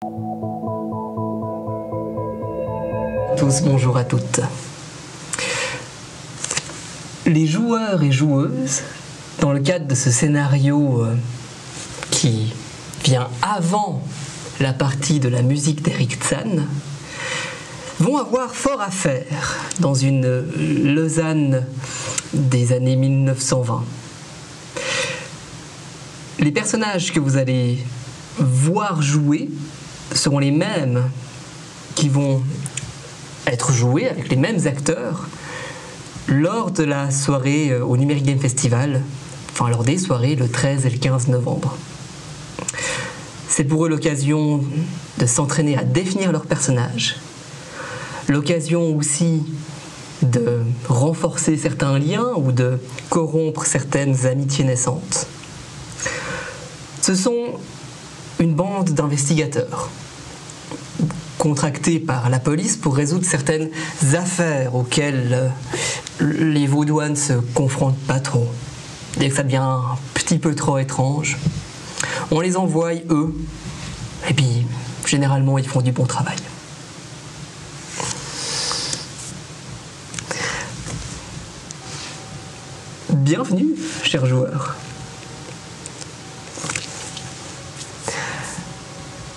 Tous, bonjour à toutes. Les joueurs et joueuses, dans le cadre de ce scénario qui vient avant la partie de la musique d'Eric Zann, vont avoir fort à faire dans une Lausanne des années 1920. Les personnages que vous allez voir jouer seront les mêmes qui vont être joués avec les mêmes acteurs lors de la soirée au Numérique Game Festival, enfin lors des soirées le 13 et le 15 novembre. C'est pour eux l'occasion de s'entraîner à définir leurs personnages, l'occasion aussi de renforcer certains liens ou de corrompre certaines amitiés naissantes. Ce sont une bande d'investigateurs contractés par la police pour résoudre certaines affaires auxquelles les Vaudois ne se confrontent pas trop. Dès que ça devient un petit peu trop étrange, on les envoie, eux, et puis généralement ils font du bon travail. Bienvenue, chers joueurs.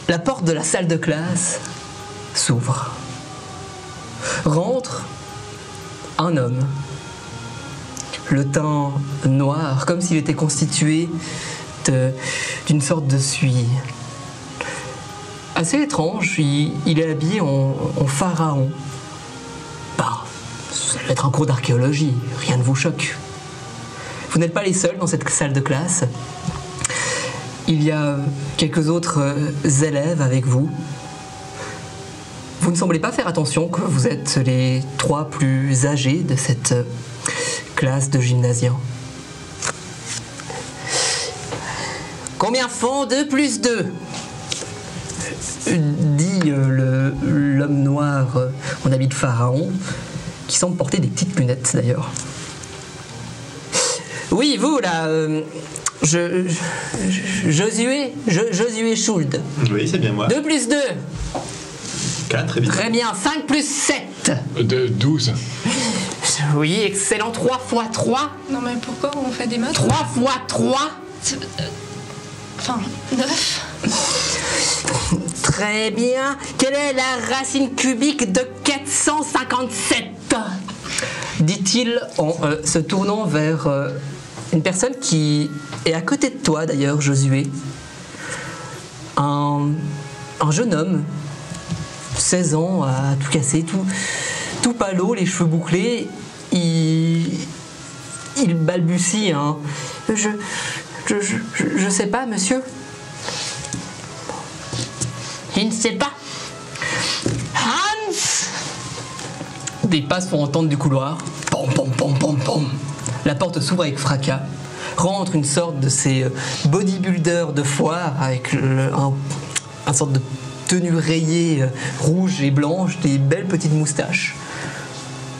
La porte de la salle de classe s'ouvre. Rentre un homme, le teint noir, comme s'il était constitué d'une sorte de suie. Assez étrange, il est habillé en pharaon. Bah, ça doit être un cours d'archéologie, rien ne vous choque. Vous n'êtes pas les seuls dans cette salle de classe. Il y a quelques autres élèves avec vous. Vous ne semblez pas faire attention que vous êtes les 3 plus âgés de cette classe de gymnasiens. Combien font 2 plus 2 ? dit l'homme noir en habit de pharaon, qui semble porter des petites lunettes d'ailleurs. Oui, vous là, Josué Schuld. Oui, c'est bien moi. 2 plus 2. 4, très bien. Très bien, 5 plus 7. 12. Oui, excellent. 3 fois 3. Non mais pourquoi on fait des maths ? 3 fois 3. Enfin, 9. Très bien. Quelle est la racine cubique de 457 ? dit-il en se tournant vers une personne qui est à côté de toi d'ailleurs, Josué. Un jeune homme, 16 ans, à tout casser, tout pâlo, les cheveux bouclés. Il balbutie, hein. Je sais pas, monsieur. Il ne sait pas. Hans! Des pas se font entendre du couloir. Pom, pom, pom, pom, pom. La porte s'ouvre avec fracas. Rentre une sorte de ces bodybuilders de foire avec un sorte de tenue rayée rouge et blanche, des belles petites moustaches.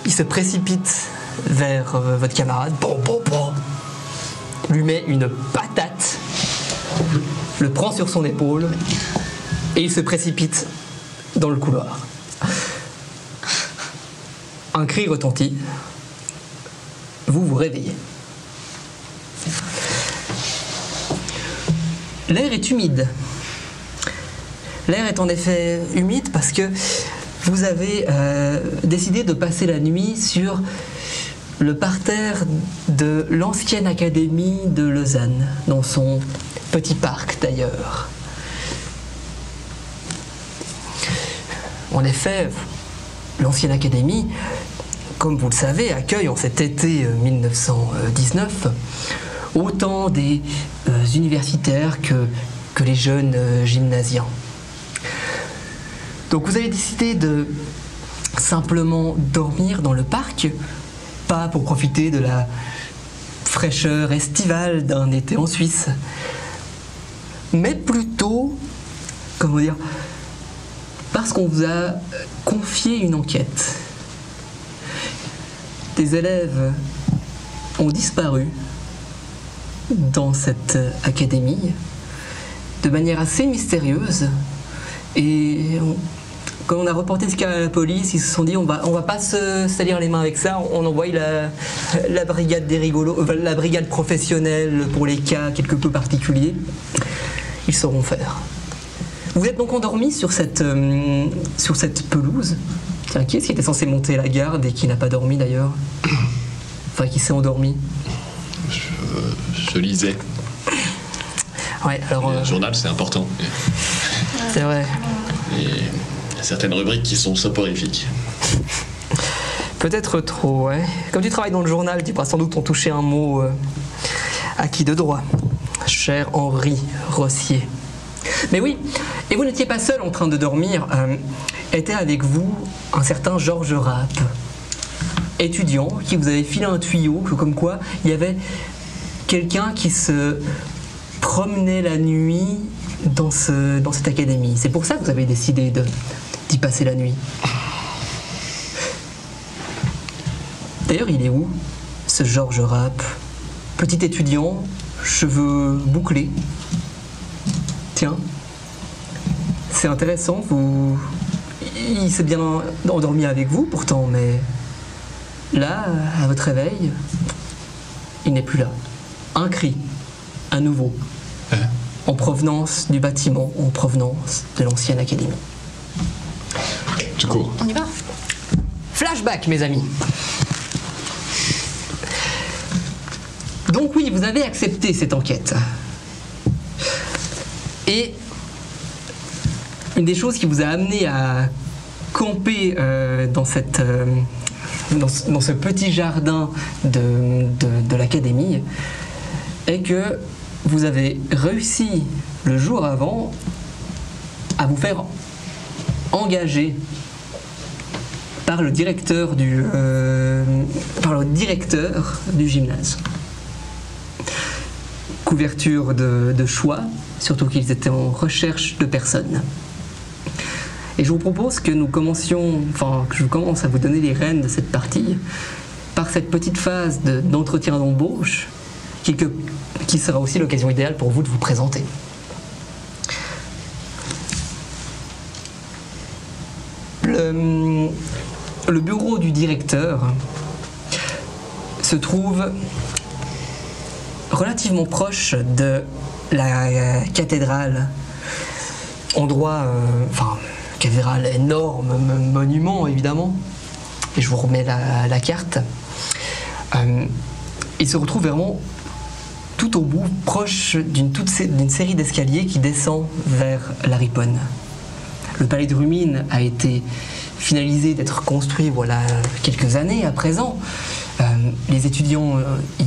Il se précipite vers votre camarade. Bon, bon, bon. Lui met une patate, le prend sur son épaule et il se précipite dans le couloir. Un cri retentit. Vous vous réveillez. L'air est humide. L'air est en effet humide parce que vous avez décidé de passer la nuit sur le parterre de l'ancienne académie de Lausanne, dans son petit parc d'ailleurs. En effet, l'ancienne académie, comme vous le savez, accueille en cet été 1919 autant des universitaires que les jeunes gymnasiens. Donc vous avez décidé de simplement dormir dans le parc, pas pour profiter de la fraîcheur estivale d'un été en Suisse, mais plutôt, comment dire, parce qu'on vous a confié une enquête. Des élèves ont disparu dans cette académie de manière assez mystérieuse Et quand on a reporté ce cas à la police, ils se sont dit on va pas se salir les mains avec ça, on envoie la brigade des rigolos, la brigade professionnelle pour les cas quelque peu particuliers. Ils sauront faire. Vous êtes donc endormi sur cette pelouse. Tiens, qui est-ce qui était censé monter la garde et qui n'a pas dormi d'ailleurs? Enfin, qui s'est endormi? Je lisais. Ouais, alors. Le journal, c'est important. C'est vrai. Et il y a certaines rubriques qui sont soporifiques. Peut-être trop, ouais. Comme tu travailles dans le journal, tu pourras sans doute en toucher un mot acquis de droit. Cher Henri Rossier. Mais oui, et vous n'étiez pas seul en train de dormir. Était avec vous un certain Georges Rapp, étudiant, qui vous avait filé un tuyau, que comme quoi il y avait quelqu'un qui se promenait la nuit dans cette académie. C'est pour ça que vous avez décidé d'y passer la nuit. D'ailleurs, il est où, ce Georges Rapp? Petit étudiant, cheveux bouclés. Tiens, c'est intéressant, il s'est bien endormi avec vous pourtant, mais là, à votre réveil, il n'est plus là. Un cri, à nouveau, en provenance du bâtiment, en provenance de l'ancienne académie. Tu cours. On y va? Flashback, mes amis. Donc oui, vous avez accepté cette enquête. Et une des choses qui vous a amené à camper dans ce petit jardin de l'académie est que vous avez réussi le jour avant à vous faire engager par le directeur du gymnase. Couverture de choix, surtout qu'ils étaient en recherche de personnes. Et je vous propose que que je commence à vous donner les rênes de cette partie par cette petite phase d'entretien d'embauche qui sera aussi l'occasion idéale pour vous de vous présenter. Le bureau du directeur se trouve relativement proche de la cathédrale, cathédrale énorme, monument évidemment, et je vous remets la carte. Il se retrouve vraiment tout au bout, proche d'une série d'escaliers qui descend vers la Riponne. Le palais de Rumine a été finalisé d'être construit voilà quelques années à présent. Les étudiants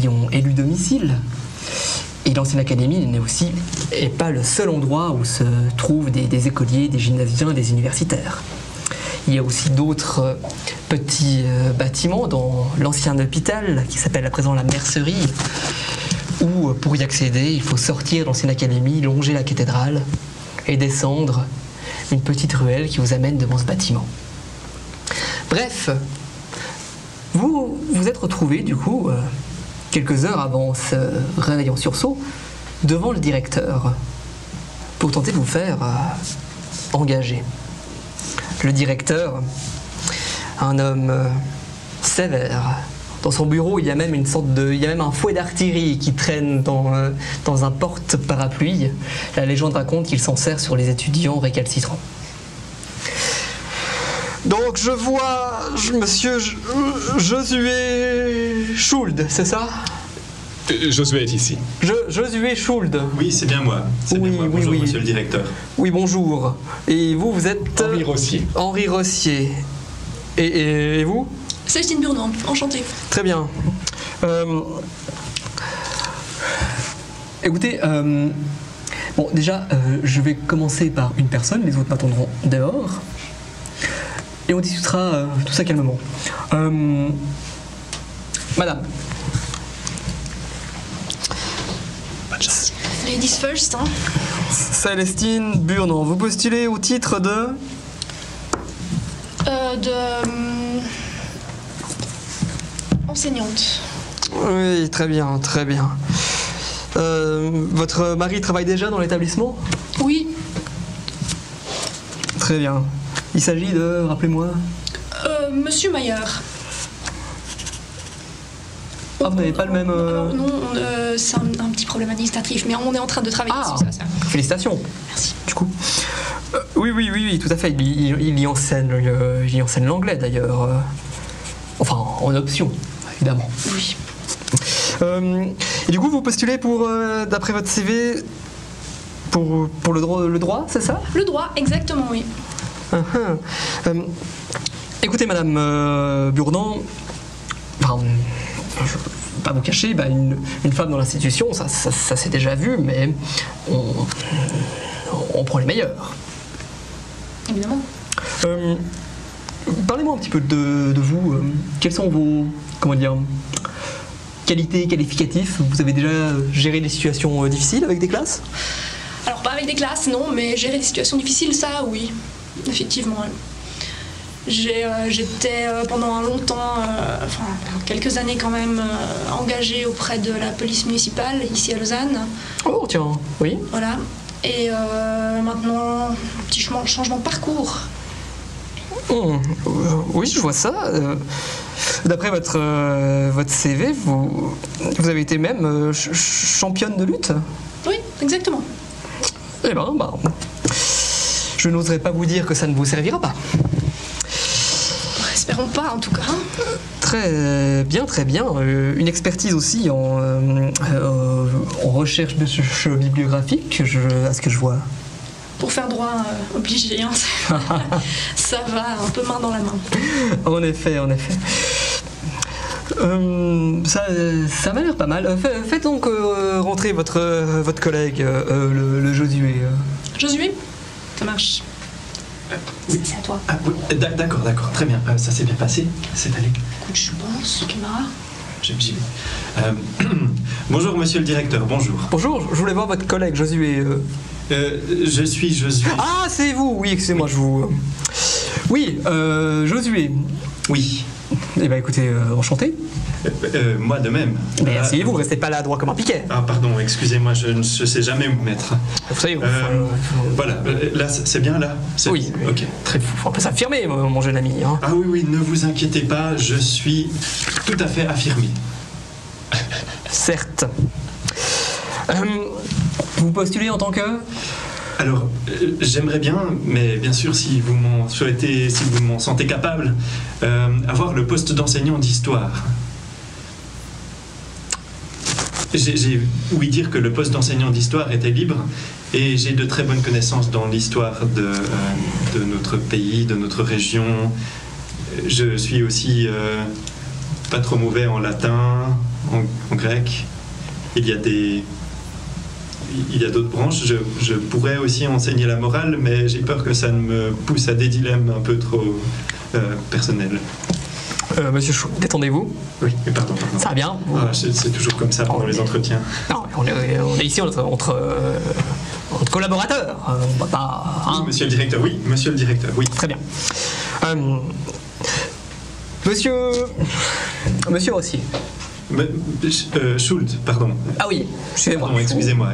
y ont élu domicile. Et l'ancienne académie n'est pas le seul endroit où se trouvent des écoliers, des gymnasiens, des universitaires. Il y a aussi d'autres petits bâtiments dans l'ancien hôpital qui s'appelle à présent la mercerie, où pour y accéder, il faut sortir de l'ancienne académie, longer la cathédrale et descendre une petite ruelle qui vous amène devant ce bâtiment. Bref, vous êtes retrouvés du coup quelques heures avant ce réveil en sursaut devant le directeur pour tenter de vous faire engager. Le directeur, un homme sévère. Dans son bureau, il y a même un fouet d'artillerie qui traîne dans un porte-parapluie. La légende raconte qu'il s'en sert sur les étudiants récalcitrants. Donc je vois monsieur Josué Schuld, c'est ça? Josué est ici. Josué Schuld. Oui, c'est bien moi. Bonjour, monsieur le directeur. Oui, bonjour. Et vous êtes... Henri Rossier. Henri Rossier. Et vous? Célestine Burnand, enchantée. Très bien. Écoutez, bon, déjà, je vais commencer par une personne, les autres m'attendront dehors. Et on discutera tout ça calmement. Madame. Pas de chance. Ladies first, hein. Célestine Burnand, vous postulez au titre de... Enseignante. Oui, très bien, très bien. Votre mari travaille déjà dans l'établissement? Oui. Très bien. Il s'agit de, rappelez-moi. Monsieur Mayer. Ah, vous n'avez pas le même. Non, c'est un petit problème administratif, mais on est en train de travailler dessus. Ça. Félicitations. Merci. Du coup. Oui, tout à fait. Il y enseigne l'anglais d'ailleurs. Enfin, en option, évidemment. Oui. Et du coup, vous postulez pour, d'après votre CV, pour le droit, c'est ça? Le droit, exactement, oui. Écoutez, Madame Bourdon, enfin, je ne vais pas vous cacher, une femme dans l'institution, ça s'est déjà vu, mais on prend les meilleurs. Évidemment. Parlez-moi un petit peu de vous. Quels sont vos, qualités, qualificatifs? Vous avez déjà géré des situations difficiles avec des classes? Alors, pas avec des classes, non, mais gérer des situations difficiles, ça, oui. Effectivement. J'étais pendant un long temps, quelques années quand même, engagée auprès de la police municipale, ici à Lausanne. Oh, tiens, oui. Voilà. Et maintenant, petit changement de parcours. Oui, je vois ça. D'après votre CV, vous avez été même championne de lutte? Oui, exactement. Eh ben, je n'oserais pas vous dire que ça ne vous servira pas. Espérons pas, en tout cas. Très bien. Une expertise aussi en recherche bibliographique, à ce que je vois. Pour faire droit, obligé, hein. Ça va un peu main dans la main. En effet. Ça m'a l'air pas mal. Faites donc rentrer votre collègue, le Josué. Josué, ça marche. Oui. C'est à toi. Ah, oui. D'accord, très bien. Ça s'est bien passé. C'est allé. Écoute, je pense, camarade. J'y vais. Bonjour, monsieur le directeur, bonjour. Bonjour, je voulais voir votre collègue Josué. Je suis Josué. Ah, c'est vous, oui, excusez-moi, je vous... Oui, Josué. Oui. Eh bien, écoutez, enchanté. Moi de même. Mais asseyez-vous, restez pas là droit comme un piquet. Ah, pardon, excusez-moi, je ne sais jamais où me mettre. Vous savez, voilà, là, c'est bien là? Oui, ok. Très fou. On peut s'affirmer, mon jeune ami. Hein. Ah oui, ne vous inquiétez pas, je suis tout à fait affirmé. Certes. Vous postulez en tant que... Alors, j'aimerais bien, mais bien sûr, si vous m'en souhaitez, si vous m'en sentez capable, avoir le poste d'enseignant d'histoire. J'ai ouï dire que le poste d'enseignant d'histoire était libre et j'ai de très bonnes connaissances dans l'histoire de notre pays, de notre région. Je suis aussi pas trop mauvais en latin, en grec. Il y a d'autres branches. Je pourrais aussi enseigner la morale, mais j'ai peur que ça ne me pousse à des dilemmes un peu trop personnels. Monsieur Chou, détendez-vous. Oui, mais pardon. Ça va bien c'est toujours comme ça pendant les entretiens. Non, on est ici entre collaborateurs. On va pas... Hein. Oui, monsieur le directeur, oui. Très bien. Monsieur Rossier. Schuld, pardon. Ah oui, excusez-moi,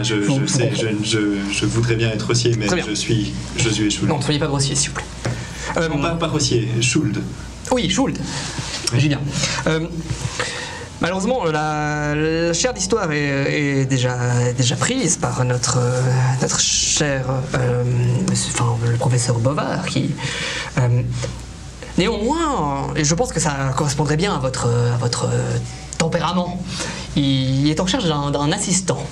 je voudrais bien être Rossier, mais je suis Josué Schuld. Non, ne soyez pas Rossier, s'il vous plaît. Non, pas Rossier, Schuld. Oui, Schuld. J'ai bien. Malheureusement, la chaire d'histoire est déjà prise par notre cher le professeur Bovard qui... Néanmoins, et je pense que ça correspondrait bien à votre tempérament. Il est en charge d'un assistant.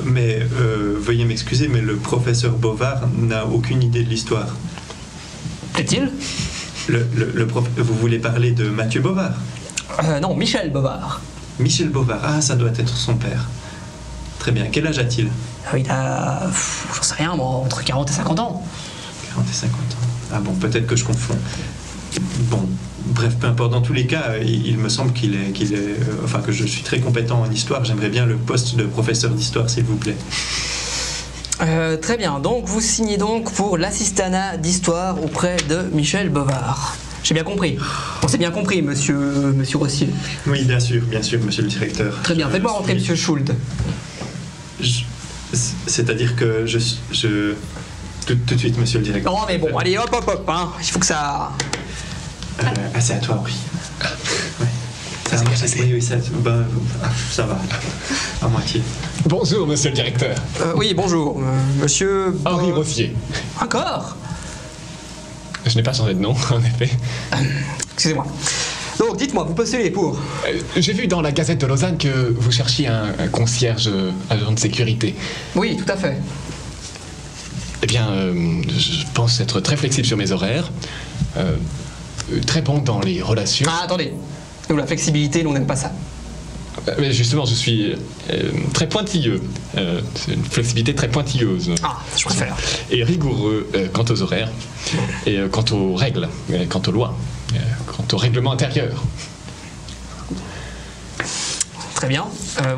Mais veuillez m'excuser, mais le professeur Bovard n'a aucune idée de l'histoire. Plaît-il ? Vous voulez parler de Mathieu Bovard ? Non, Michel Bovard. Michel Bovard, ah, ça doit être son père. Très bien, quel âge a-t-il ? Il a, j'en sais rien, moi, entre 40 et 50 ans. 40 et 50 ans. Ah bon, peut-être que je confonds. Bon, bref, peu importe. Dans tous les cas, il me semble que je suis très compétent en histoire. J'aimerais bien le poste de professeur d'histoire, s'il vous plaît. Très bien. Donc, vous signez donc pour l'assistanat d'histoire auprès de Michel Bovard. J'ai bien compris. On s'est bien compris, monsieur Rossier. Oui, bien sûr, monsieur le directeur. Très bien. Faites-moi rentrer monsieur Schuld. C'est-à-dire que Tout de suite, monsieur le directeur. Non mais bon, allez hop hop hop, hein. Il faut que ça... C'est à toi, Henri. Ouais. Ça a marché, oui, ça va. À moitié. Bonjour, monsieur le directeur. Oui, bonjour, monsieur... Henri Rossier. Encore? Je n'ai pas changé de nom, en effet. Excusez-moi. Donc, dites-moi, vous postulez pour... J'ai vu dans la Gazette de Lausanne que vous cherchiez un concierge agent de sécurité. Oui, tout à fait. Eh bien, je pense être très flexible sur mes horaires, très bon dans les relations. Ah, attendez. Nous, la flexibilité, nous, on n'aime pas ça. Mais justement, je suis très pointilleux. C'est une flexibilité très pointilleuse. Ah, je préfère. Et rigoureux quant aux horaires, et quant aux règles, quant aux lois, quant au règlement intérieur. Très bien.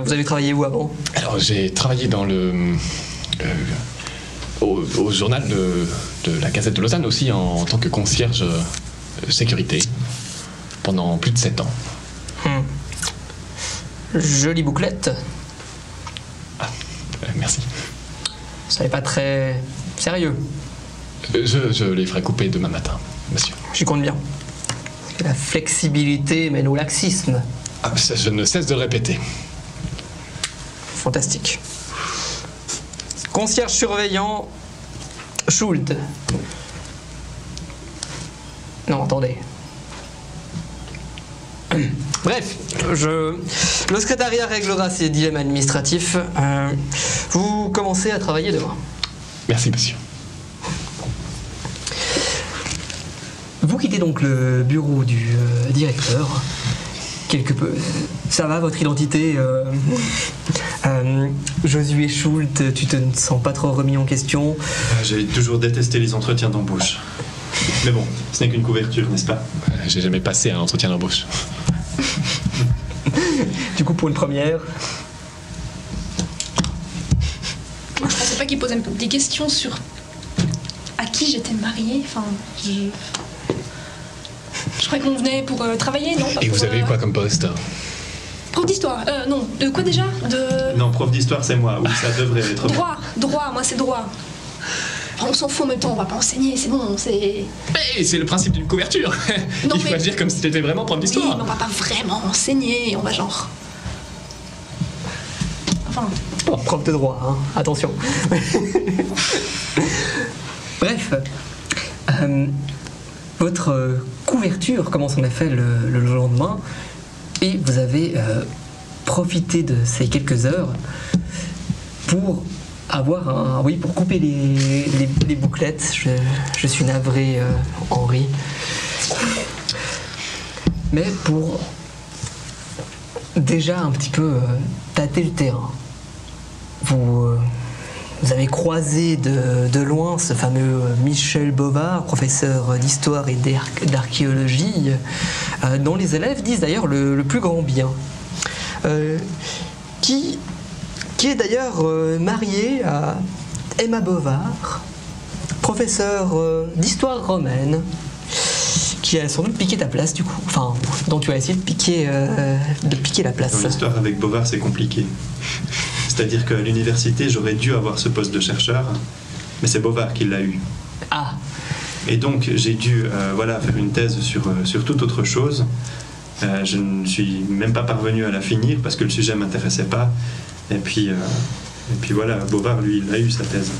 Vous avez travaillé où avant? Alors, j'ai travaillé dans au journal de la Gazette de Lausanne aussi en tant que concierge sécurité pendant plus de 7 ans. Jolie bouclette. Ah, merci. Ça n'est pas très sérieux. Je les ferai couper demain matin, monsieur. J'y compte bien. La flexibilité mène au laxisme. Ah, ça, je ne cesse de le répéter. Fantastique. Concierge surveillant, Schuld. Non, attendez. Bref, le secrétariat réglera ces dilemmes administratifs. Vous commencez à travailler demain. Merci, monsieur. Vous quittez donc le bureau du directeur. Quelque peu. Ça va, votre identité Josué Schult, tu te sens pas trop remis en question? J'ai toujours détesté les entretiens d'embauche. Mais bon, ce n'est qu'une couverture, n'est-ce pas? J'ai jamais passé un entretien d'embauche. Du coup, pour une première... Moi, je pensais pas qu'il posait des questions sur à qui j'étais mariée. Enfin, je croyais qu'on venait pour travailler, non? Et vous avez eu quoi comme poste? Prof d'histoire. Non, de quoi déjà? Non, prof d'histoire, c'est moi. Oui, ça devrait être... Droit, moi c'est droit. Enfin, on s'en fout en même temps, on va pas enseigner, c'est bon, c'est... Mais c'est le principe d'une couverture. Non, Il faut agir comme si t'étais vraiment prof Oui, d'histoire. mais on va pas vraiment enseigner, on va genre... Enfin... Oh, prof de droit, hein. Attention. Bref, votre couverture commence en effet le lendemain et vous avez profité de ces quelques heures pour avoir pour couper les bouclettes. Je suis navré, Henri. Mais pour déjà un petit peu tâter le terrain. Vous avez croisé de loin ce fameux Michel Bovard, professeur d'histoire et d'archéologie, dont les élèves disent d'ailleurs le plus grand bien, qui est d'ailleurs marié à Emma Bovard, professeure d'histoire romaine, qui a sans doute piqué ta place du coup, enfin, dont tu as essayé de piquer la place. Dans l'histoire avec Bovard, c'est compliqué. C'est-à-dire qu'à l'université, j'aurais dû avoir ce poste de chercheur, mais c'est Bovard qui l'a eu. Ah. Et donc, j'ai dû faire une thèse sur toute autre chose. Je ne suis même pas parvenu à la finir parce que le sujet ne m'intéressait pas. Et puis voilà, Bovard, lui, il a eu sa thèse.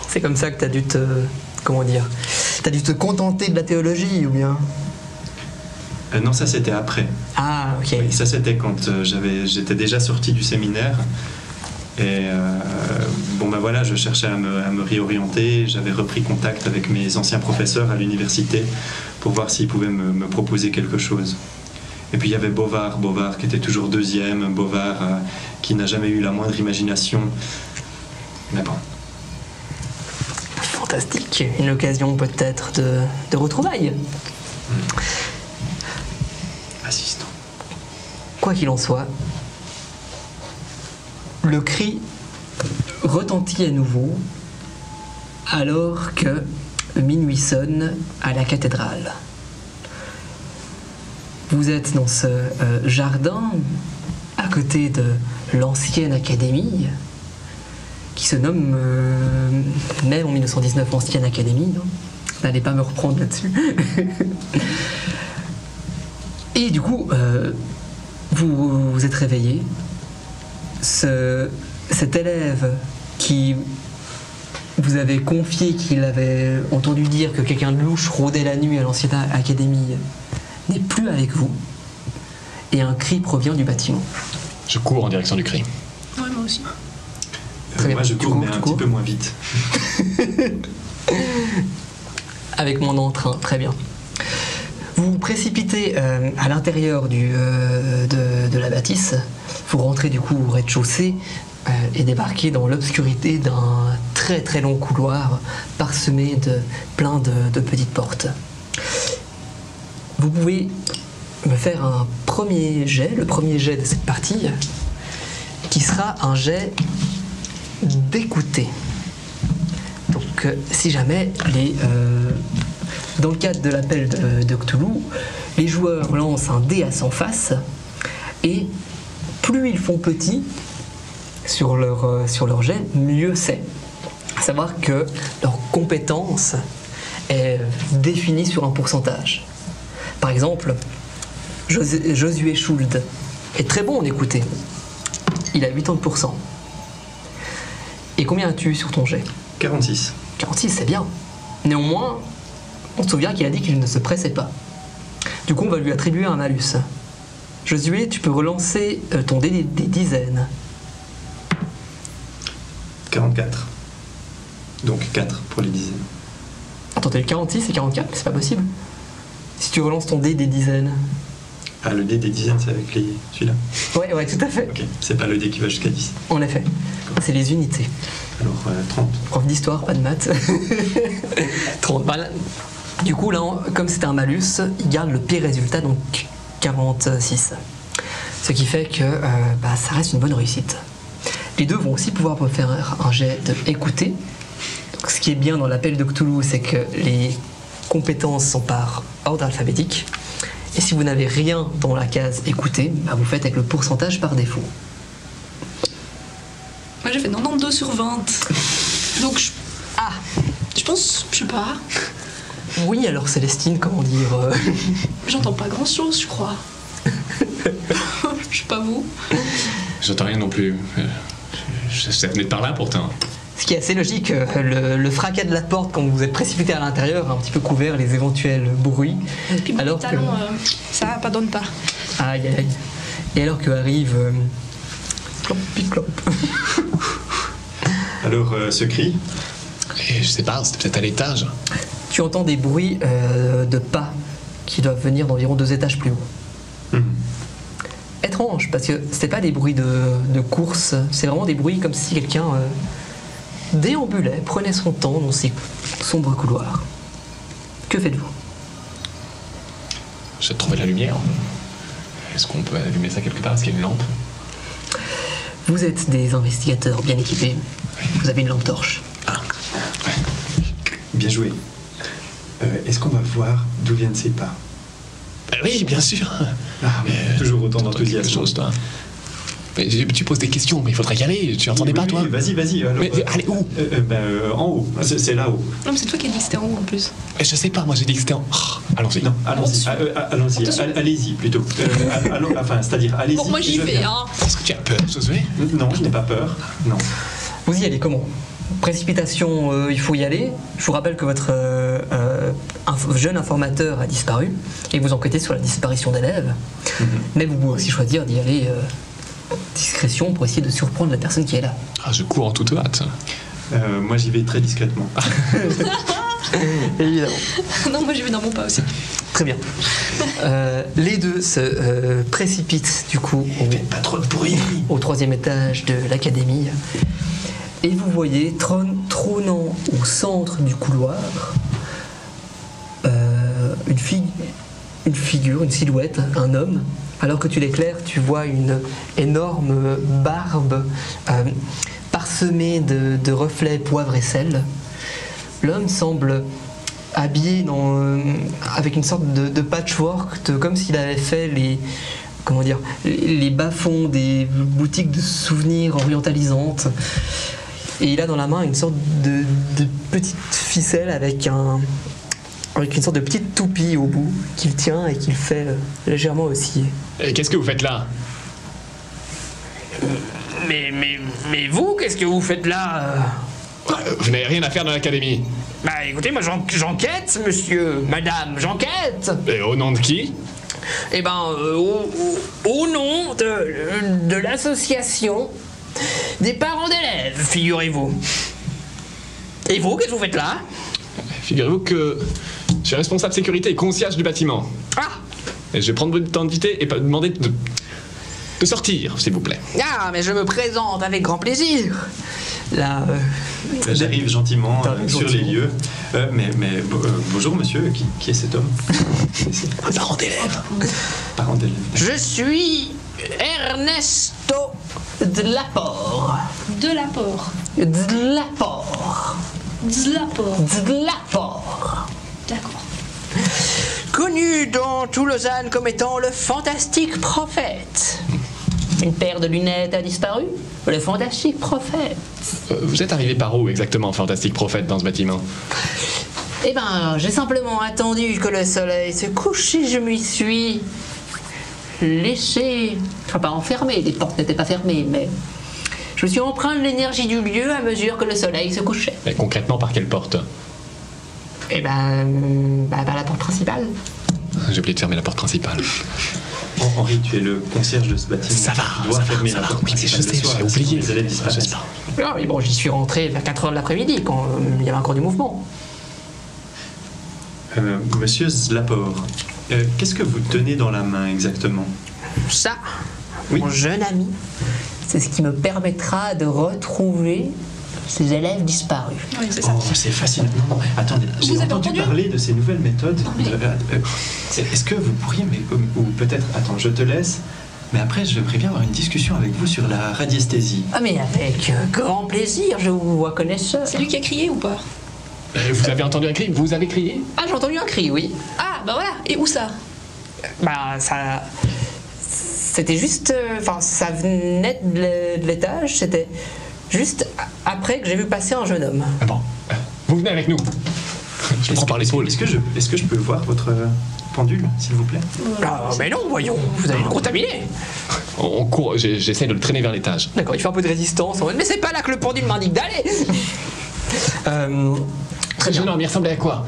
C'est comme ça que tu as dû t'as dû te contenter de la théologie, ou bien? Non, ça c'était après. Ah, ok. Oui, ça c'était quand j'étais déjà sorti du séminaire. Et je cherchais à me réorienter. J'avais repris contact avec mes anciens professeurs à l'université pour voir s'ils pouvaient me proposer quelque chose. Et puis il y avait Bovard qui était toujours deuxième, Bovard qui n'a jamais eu la moindre imagination. Mais bon. Fantastique, une occasion peut-être de retrouvailles. Assistant. Quoi qu'il en soit, le cri retentit à nouveau alors que minuit sonne à la cathédrale. Vous êtes dans ce jardin à côté de l'ancienne académie qui se nomme, même en 1919, Ancienne Académie. Hein. N'allez pas me reprendre là-dessus. Et du coup, vous vous êtes réveillé. Cet élève qui vous avait confié qu'il avait entendu dire que quelqu'un de louche rôdait la nuit à l'Ancienne Académie n'est plus avec vous. Et un cri provient du bâtiment. Je cours en direction du cri. Ouais, moi aussi. Très bien. Moi, je Tu cours, cours, mais tu un cours petit peu moins vite. Avec mon entrain, très bien. Vous vous précipitez à l'intérieur de la bâtisse. Vous rentrez du coup au rez-de-chaussée et débarquez dans l'obscurité d'un très très long couloir parsemé de plein de petites portes. Vous pouvez me faire un premier jet, le premier jet de cette partie, qui sera un jet d'écouter. Donc si jamais dans le cadre de l'appel de Cthulhu, les joueurs lancent un dé à 100 faces et plus ils font petit sur leur jet, mieux c'est. À savoir que leur compétence est définie sur un pourcentage. Par exemple, Josué Schuld est très bon en écouter. Il a 80%. Et combien as-tu sur ton jet ? 46. 46, c'est bien. Néanmoins, on se souvient qu'il a dit qu'il ne se pressait pas. Du coup, on va lui attribuer un malus. Josué, tu peux relancer ton dé des dizaines. 44. Donc 4 pour les dizaines. Attends, t'as eu 46 et 44, c'est pas possible. Si tu relances ton dé des dizaines. Ah, le dé des dizaines, c'est avec celui-là. Ouais, tout à fait. Ok, c'est pas le dé qui va jusqu'à 10. En effet. C'est les unités. Alors, 30. Prof d'histoire, pas de maths. 30 balles. Du coup, là, comme c'était un malus, il garde le pire résultat, donc 46. Ce qui fait que ça reste une bonne réussite. Les deux vont aussi pouvoir faire un jet d'écouter. Ce qui est bien dans l'appel de Cthulhu, c'est que les compétences sont par ordre alphabétique. Et si vous n'avez rien dans la case écouter, vous faites avec le pourcentage par défaut. Moi j'ai fait 92 sur 20. Donc je pense, je sais pas. Oui, alors Célestine, comment dire J'entends pas grand chose, je crois. Je sais pas vous. J'entends rien non plus. Ça venait de par là pourtant. Ce qui est assez logique, le fracas de la porte quand vous vous êtes précipité à l'intérieur a un petit peu couvert les éventuels bruits. Puis mon alors talon, ça pardonne pas. Aïe aïe. Et alors que arrive clop clop. Alors, ce cri, Et je sais pas, c'était peut-être à l'étage. Tu entends des bruits de pas qui doivent venir d'environ 2 étages plus haut. Étrange, parce que c'était pas des bruits de course, c'est vraiment des bruits comme si quelqu'un déambulait, prenait son temps dans ces sombres couloirs. Que faites-vous ? J'ai trouvé la lumière. Est-ce qu'on peut allumer ça quelque part ? Est-ce qu'il y a une lampe ? Vous êtes des investigateurs bien équipés, vous avez une lampe torche. bien joué. Est-ce qu'on va voir d'où viennent ces pas ? Oui, bien sûr. Toujours autant T'entends quelque d'enthousiasme. chose, toi. Mais tu poses des questions, mais il faudrait y aller. Tu entendais pas, toi ? Oui, vas-y. Alors, Mais allez, où ? En haut. C'est là-haut. Non, mais c'est toi qui as dit que c'était en haut en plus. Je sais pas, moi j'ai dit que c'était en... allons-y. Non, allons-y. Allons-y. Attention. Allez-y plutôt. C'est-à-dire, allez-y. Bon, moi j'y je vais, viens. hein. Est-ce que tu as peur, Josué ? Non, je n'ai pas peur. Non. Vous y allez comment ? Précipitation, il faut y aller. Je vous rappelle que votre jeune informateur a disparu et vous enquêtez sur la disparition d'élèves. Mais vous pouvez aussi choisir d'y aller discrétion pour essayer de surprendre la personne qui est là. Je cours en toute hâte. Moi, j'y vais très discrètement. Évidemment. Non, moi j'y vais dans mon pas aussi. Très bien. Les deux se précipitent du coup Pas trop de bruit. au 3e étage de l'académie. Et vous voyez trônant au centre du couloir une figure, une silhouette, un homme. Alors que tu l'éclaires, tu vois une énorme barbe parsemée de reflets poivre et sel. L'homme semble habillé avec une sorte de patchwork, comme s'il avait fait les bas-fonds des boutiques de souvenirs orientalisantes. Et il a dans la main une sorte de petite ficelle avec une sorte de petite toupie au bout qu'il tient et qu'il fait légèrement osciller. Et qu'est-ce que vous faites là? Mais vous, qu'est-ce que vous faites là Vous n'avez rien à faire dans l'académie. Bah écoutez, moi j'enquête, monsieur, madame, j'enquête. Et au nom de qui? Eh ben, au nom de l'association des parents d'élèves, figurez-vous. Et vous, qu'est-ce que vous faites là? Figurez-vous que je suis responsable sécurité et concierge du bâtiment. Ah! Et je vais prendre votre identité et demander de sortir, s'il vous plaît. Ah, mais je me présente avec grand plaisir. Là, J'arrive gentiment sur les gentiment. lieux. Bonjour monsieur, qui est cet homme? Parents d'élèves. Parent d'élève. je suis Ernesto Dlapor. De l'apport. Dlapor. De l'apport. Dlapor. D'accord. Connu dans tout Lausanne comme étant le fantastique prophète. Une paire de lunettes a disparu. Le fantastique prophète. Vous êtes arrivé par où exactement, fantastique prophète, dans ce bâtiment? Eh ben, j'ai simplement attendu que le soleil se couche et je m'y suis laissé. Enfin, pas enfermé, les portes n'étaient pas fermées, mais je me suis empreint de l'énergie du lieu à mesure que le soleil se couchait. Et concrètement, par quelle porte? Eh ben, par la porte principale. J'ai oublié de fermer la porte principale. Henri, tu es le concierge de ce bâtiment. Ça va, Tu dois fermer la porte Oui, mais je principale sais, le soir, j'ai oublié. sinon les élèves Je disparaissent. sais pas. Ah, mais bon, j'y suis rentré vers 4h de l'après-midi quand il y avait encore du mouvement. Monsieur Zlapor, qu'est-ce que vous tenez dans la main exactement? Ça, Oui. mon jeune ami, c'est ce qui me permettra de retrouver ces élèves disparus. Oui, c'est ça. Oh, c'est facile. Non, attendez, j'ai Vous avez entendu entendu parler de ces nouvelles méthodes. mais- Est-ce que vous pourriez, ou peut-être, attends, je te laisse, mais après, j'aimerais bien avoir une discussion avec vous sur la radiesthésie. Ah mais avec grand plaisir, je vous vois connaisseur. C'est lui qui a crié ou pas? Vous avez entendu un cri? Vous avez crié? Ah, j'ai entendu un cri, oui. Ah, bah voilà. Et où ça? Bah, ça... C'était juste... Enfin, ça venait de l'étage, c'était juste après que j'ai vu passer un jeune homme. Ah bon, vous venez avec nous. Je le prends par l'épaule. Est-ce que je peux voir votre pendule, s'il vous plaît? Ah, mais non, voyons, vous allez le contaminer. On court, j'essaie de le traîner vers l'étage. D'accord, il fait un peu de résistance. En mode, mais c'est pas là que le pendule m'indique d'aller. Ce jeune homme, il ressemblait à quoi?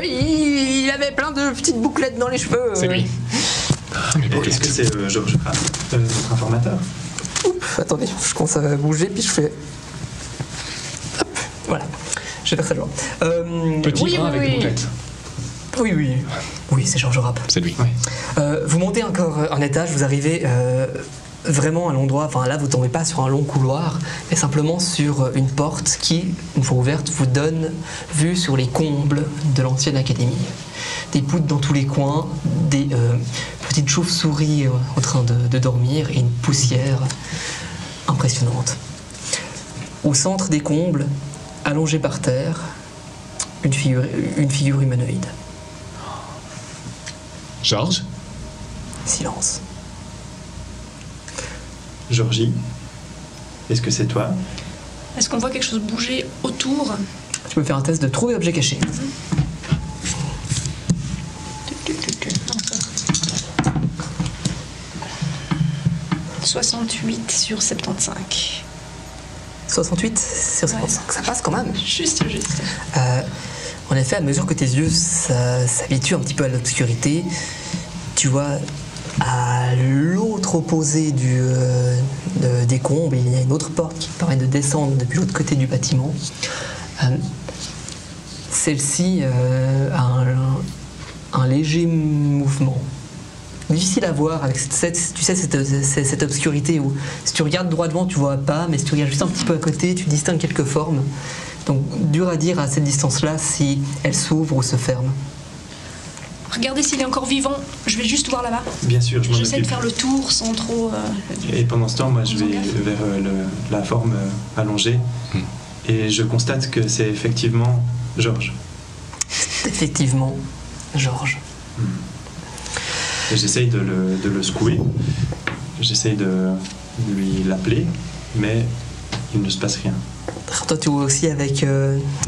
Il avait plein de petites bouclettes dans les cheveux. C'est lui. Ah, mais pourquoi Est-ce que c'est Georges Pratt, votre informateur? Attendez, je commence à bouger, puis je fais... Hop, voilà. Je vais faire ça genre. Petit oui, brun avec des bouclettes. Oui, oui. Oui, c'est Georges Rapp. C'est lui. Vous montez encore un étage, vous arrivez vraiment à l'endroit, enfin là vous tombez pas sur un long couloir, mais simplement sur une porte qui, une fois ouverte, vous donne vue sur les combles de l'ancienne académie. Des poutres dans tous les coins, des petites chauves-souris en train de dormir et une poussière impressionnante. Au centre des combles, allongée par terre, une figure humanoïde. Georges? Silence. Georgie, est-ce que c'est toi? Est-ce qu'on voit quelque chose bouger autour? Tu peux faire un test de trouver objet caché. 68 sur 75. 68 sur 55, ça passe quand même. Juste. En effet, à mesure que tes yeux s'habituent un petit peu à l'obscurité, tu vois à l'autre opposé des combles, il y a une autre porte qui te permet de descendre depuis l'autre côté du bâtiment. Celle-ci a un léger mouvement. Difficile à voir avec cette obscurité où si tu regardes droit devant tu vois pas, mais si tu regardes juste un petit peu à côté tu distingues quelques formes. Donc dur à dire à cette distance-là si elle s'ouvre ou se ferme. Regardez s'il est encore vivant. Je vais juste voir là-bas. Bien sûr, je m'en J'essaie de occupe. faire le tour sans trop... Et pendant ce temps, moi, je Faisons vais gaffe. vers la forme allongée et je constate que c'est effectivement Georges. Effectivement, Georges. Et j'essaye de le secouer, j'essaye de lui l'appeler, mais il ne se passe rien. Toi, tu vois aussi avec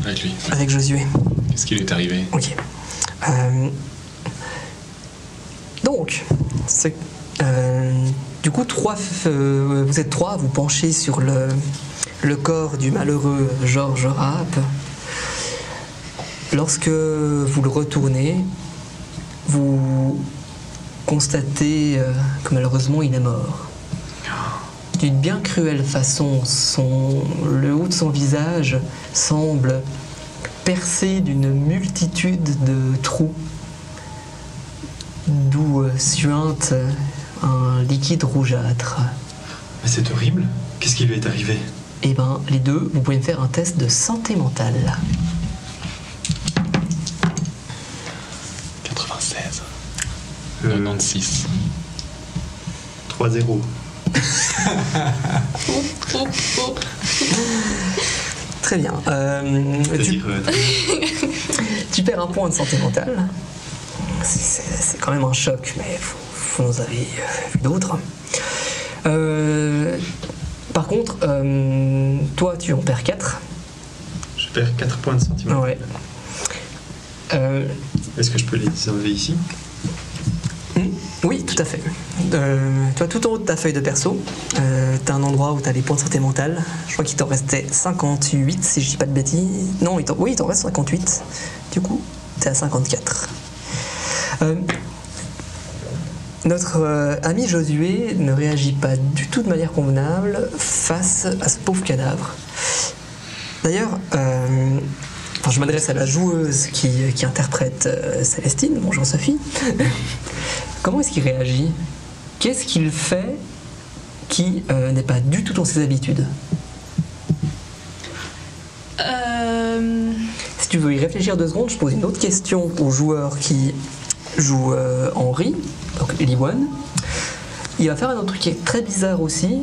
Avec lui. avec Josué. Qu'est-ce qui lui est arrivé? Ok. Donc, du coup, vous êtes trois, vous penchez sur le corps du malheureux Georges Rapp. Lorsque vous le retournez, vous constatez que malheureusement il est mort. D'une bien cruelle façon, le haut de son visage semble percé d'une multitude de trous, d'où suinte un liquide rougeâtre. Mais c'est horrible. Qu'est-ce qui lui est arrivé? Eh ben, les deux, vous pouvez me faire un test de santé mentale. 96. 96. 3-0. Très bien. C'est-à-dire, Tu perds un point de santé mentale. C'est quand même un choc, mais vous en avez vu d'autres. Par contre, toi, tu en perds 4. je perds 4 points de sentiment. Ouais. Est-ce que je peux les enlever ici? Oui, tout à fait. Tu vois, tout en haut de ta feuille de perso, t'as un endroit où t'as les points de santé mentale. Je crois qu'il t'en restait 58, si je dis pas de bêtises. Non, il t'en reste 58. Du coup, t'es à 54. Notre ami Josué ne réagit pas du tout de manière convenable face à ce pauvre cadavre. D'ailleurs, je m'adresse à la joueuse qui interprète Célestine. Bonjour Sophie. Comment est-ce qu'il réagit? Qu'est-ce qu'il fait qui n'est pas du tout dans ses habitudes? Si tu veux y réfléchir 2 secondes, je pose une autre question au joueur qui joue Henri, donc Eliwan. Il va faire un autre truc qui est très bizarre aussi,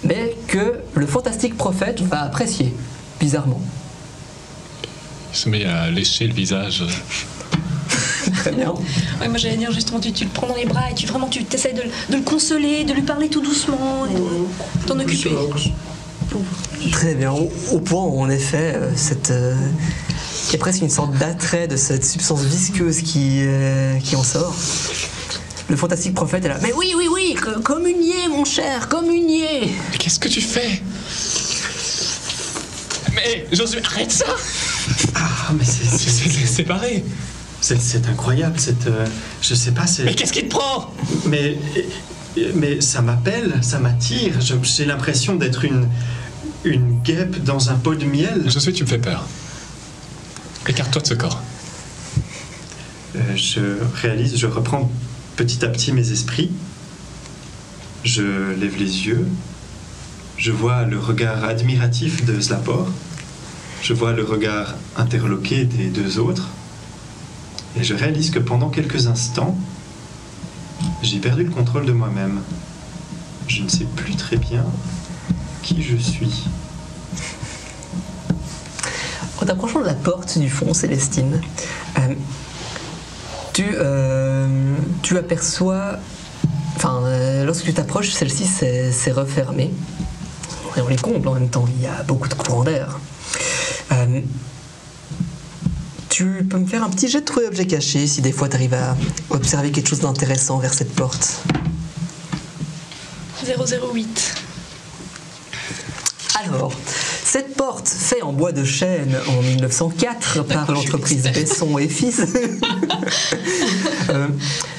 mais que le fantastique prophète va apprécier, bizarrement. Il se met à lécher le visage. Très bien. Ouais, moi j'allais dire justement, tu le prends dans les bras et tu essaies de le consoler, de lui parler tout doucement et de t'en occuper. Très bien. Au point où, en effet, il y a presque une sorte d'attrait de cette substance visqueuse qui en sort. Le fantastique prophète est là. Mais oui, communiez, mon cher, communiez. Mais qu'est-ce que tu fais? Mais Josué, arrête ça! Ah, mais C'est pareil. c'est incroyable. Je sais pas, c'est... Mais qu'est-ce qui te prend? Mais ça m'appelle, ça m'attire. J'ai l'impression d'être une guêpe dans un pot de miel. Josué, tu me fais peur. Écarte-toi de ce corps. Je reprends petit à petit mes esprits. Je lève les yeux. Je vois le regard admiratif de Slapor. Je vois le regard interloqué des 2 autres. Et je réalise que pendant quelques instants, j'ai perdu le contrôle de moi-même. Je ne sais plus très bien qui je suis. En t'approchant de la porte du fond, Célestine, tu aperçois... lorsque tu t'approches, celle-ci s'est refermée. Et on les comble en même temps, il y a beaucoup de courants d'air. Tu peux me faire un petit jet de trouver objet caché si des fois tu arrives à observer quelque chose d'intéressant vers cette porte. 008. Alors, cette porte, faite en bois de chêne en 1904 par l'entreprise Besson et Fils,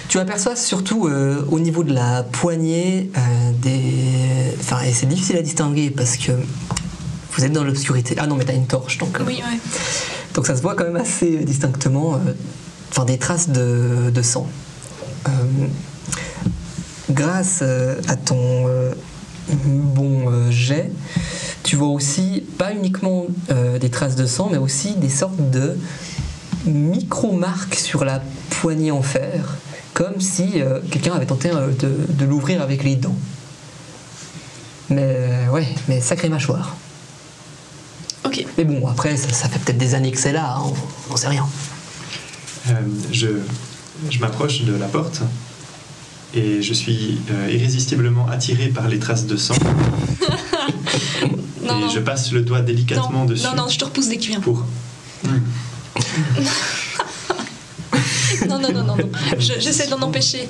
tu aperçois surtout au niveau de la poignée et c'est difficile à distinguer parce que vous êtes dans l'obscurité. Ah non, mais t'as une torche, donc... Oui, ouais. Donc ça se voit quand même assez distinctement, des traces de sang. Grâce à ton bon jet, tu vois aussi pas uniquement des traces de sang, mais aussi des sortes de micro-marques sur la poignée en fer, comme si quelqu'un avait tenté de l'ouvrir avec les dents. Mais sacrée mâchoire. Ok. Mais bon, après, ça fait peut-être des années que c'est là, hein, on sait rien. Je m'approche de la porte et je suis irrésistiblement attiré par les traces de sang. Non, et non. je passe le doigt délicatement dessus. Non, je te repousse dès que tu viens. Pour. Non. J'essaie d'en empêcher.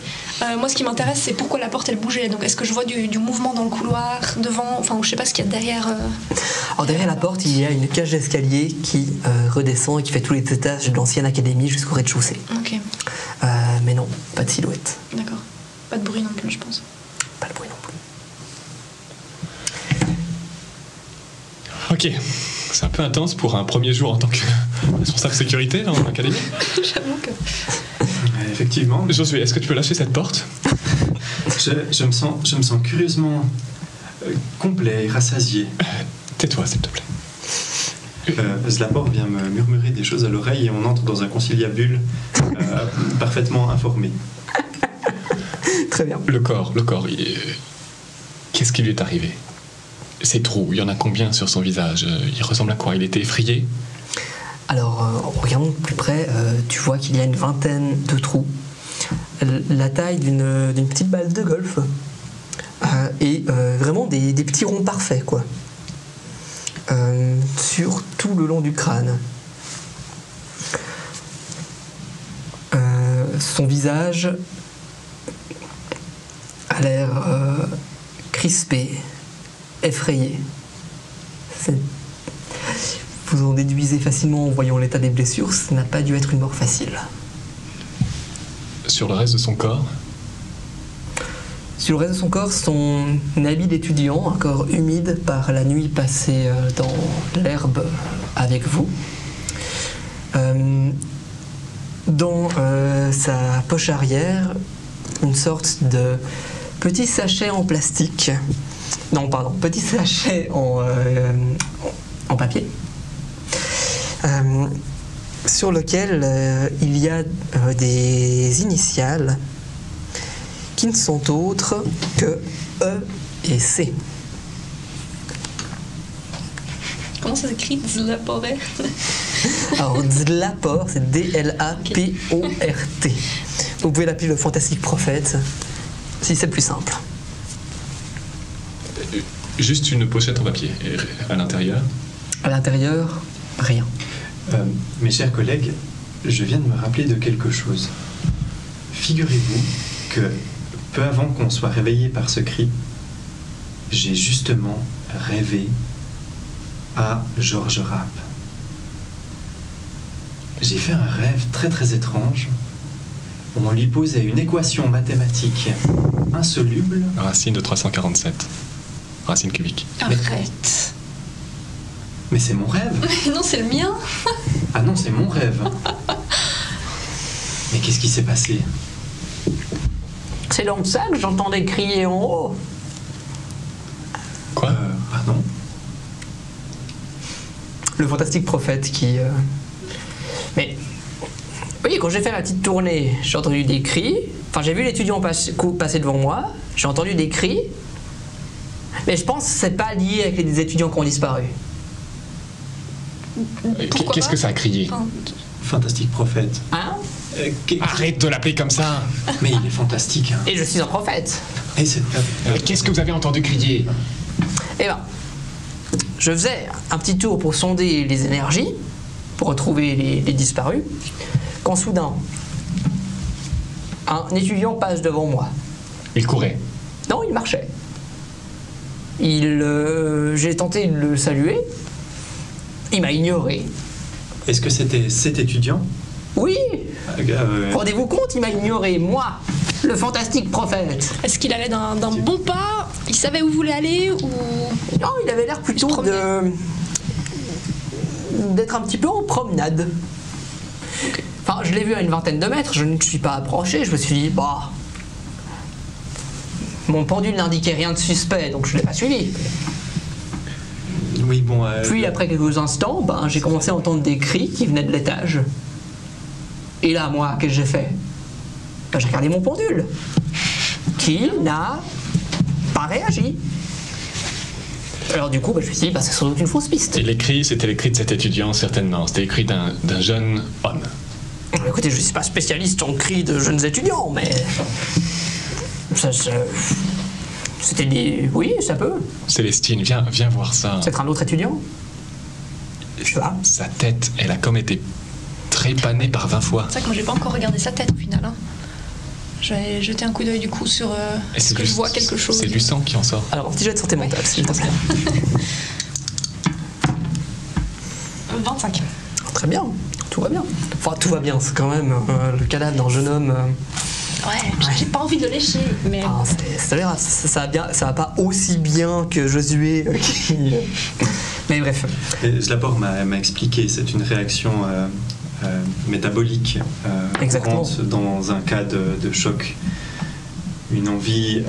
Moi, ce qui m'intéresse, c'est pourquoi la porte, elle bougeait. Donc, est-ce que je vois du mouvement dans le couloir, devant, enfin, je sais pas ce qu'il y a derrière. Alors derrière la porte, il y a une cage d'escalier qui redescend et qui fait tous les étages de l'ancienne académie jusqu'au rez-de-chaussée. Ok, Mais non, pas de silhouette. d'accord. Pas de bruit non plus, je pense. Pas de bruit non plus. Ok, c'est un peu intense pour un premier jour en tant que responsable sécurité dans l'académie. J'avoue que. Effectivement. Josué, est-ce que tu peux lâcher cette porte? Je me sens curieusement complet et rassasié. Tais-toi, s'il te plaît. Zlapor vient me murmurer des choses à l'oreille et on entre dans un conciliabule parfaitement informé. Très bien. Le corps, qu'est-ce qui lui est arrivé? Ces trous, il y en a combien sur son visage? Il ressemble à quoi? Il était effrayé? Alors, en regardant de plus près, tu vois qu'il y a une vingtaine de trous. La taille d'une petite balle de golf. Et vraiment des petits ronds parfaits, quoi. Sur tout le long du crâne. Son visage a l'air crispé, effrayé. Vous en déduisez facilement en voyant l'état des blessures, ça n'a pas dû être une mort facile. Sur le reste de son corps? Sur le reste de son corps, son habit d'étudiant, un corps humide par la nuit passée dans l'herbe avec vous. Dans sa poche arrière, une sorte de petit sachet en plastique. Non, pardon, petit sachet en papier. Sur lequel il y a des initiales qui ne sont autres que E et C. Comment ça s'écrit, Zlapor? Alors, Zlapor, c'est D-L-A-P-O-R-T. Vous pouvez l'appeler le fantastique prophète, si c'est plus simple. Juste une pochette en papier. Et à l'intérieur? À l'intérieur, rien. Mes chers collègues, je viens de me rappeler de quelque chose. Figurez-vous que peu avant qu'on soit réveillé par ce cri, j'ai justement rêvé à Georges Rapp. J'ai fait un rêve très très étrange où on lui posait une équation mathématique insoluble. Racine de 347. Racine cubique. Arrête. Mais c'est mon rêve. Non, c'est le mien. Ah non, c'est mon rêve. Mais qu'est-ce qui s'est passé? C'est donc ça que j'entendais crier en haut. Quoi? Pardon? Le fantastique prophète qui... Mais... Oui, quand j'ai fait ma petite tournée, j'ai entendu des cris. Enfin, j'ai vu l'étudiant passer devant moi. J'ai entendu des cris. Mais je pense que c'est pas lié avec les étudiants qui ont disparu. Pourquoi Qu'est-ce pas que ça a crié? Enfin, Fantastique prophète. Hein? Arrête de l'appeler comme ça! Mais il est fantastique. Hein. Et je suis un prophète. Et c'est... Qu'est-ce que vous avez entendu crier? Eh ben, je faisais un petit tour pour sonder les énergies, pour retrouver les disparus, quand soudain, un étudiant passe devant moi. Il courait. Non, il marchait. J'ai tenté de le saluer. Il m'a ignoré. Est-ce que c'était cet étudiant? Oui, rendez-vous compte, il m'a ignoré, moi, le fantastique prophète. est-ce qu'il allait d'un bon pas? Il savait où il voulait aller ou... Non, il avait l'air plutôt d'être un petit peu en promenade. Enfin, je l'ai vu à une vingtaine de mètres, je ne suis pas approché, je me suis dit, bah... Mon pendule n'indiquait rien de suspect, donc je ne l'ai pas suivi. Oui, bon... Puis après quelques instants, j'ai commencé à entendre des cris qui venaient de l'étage. Et là, moi, qu'est-ce que j'ai fait? J'ai regardé mon pendule, qui n'a pas réagi. Alors du coup, je me suis dit, c'est sans doute une fausse piste. Et les cris, c'était les cris de cet étudiant, certainement. C'était les cris d'un jeune homme. Écoutez, je ne suis pas spécialiste en cris de jeunes étudiants, mais... C'était dit, oui, ça peut. Célestine, viens voir ça. C'est un autre étudiant. Je sais pas. Sa tête, elle a comme été trépanée par 20 fois. C'est vrai que moi j'ai pas encore regardé sa tête au final. Hein. Je vais jeter un coup d'œil du coup sur Et ce que je vois quelque chose. C'est du sang qui en sort. Alors, petit jet de santé mentale, s'il te plaît. 25. Très bien, tout va bien. Enfin, tout va bien, c'est quand même le cadavre d'un jeune homme. Ouais, j'ai pas envie de le lécher, mais Ah, ça va pas aussi bien que Josué qui. Mais bref. Et Slapor m'a expliqué, c'est une réaction métabolique Exactement. courante dans un cas de choc. Une envie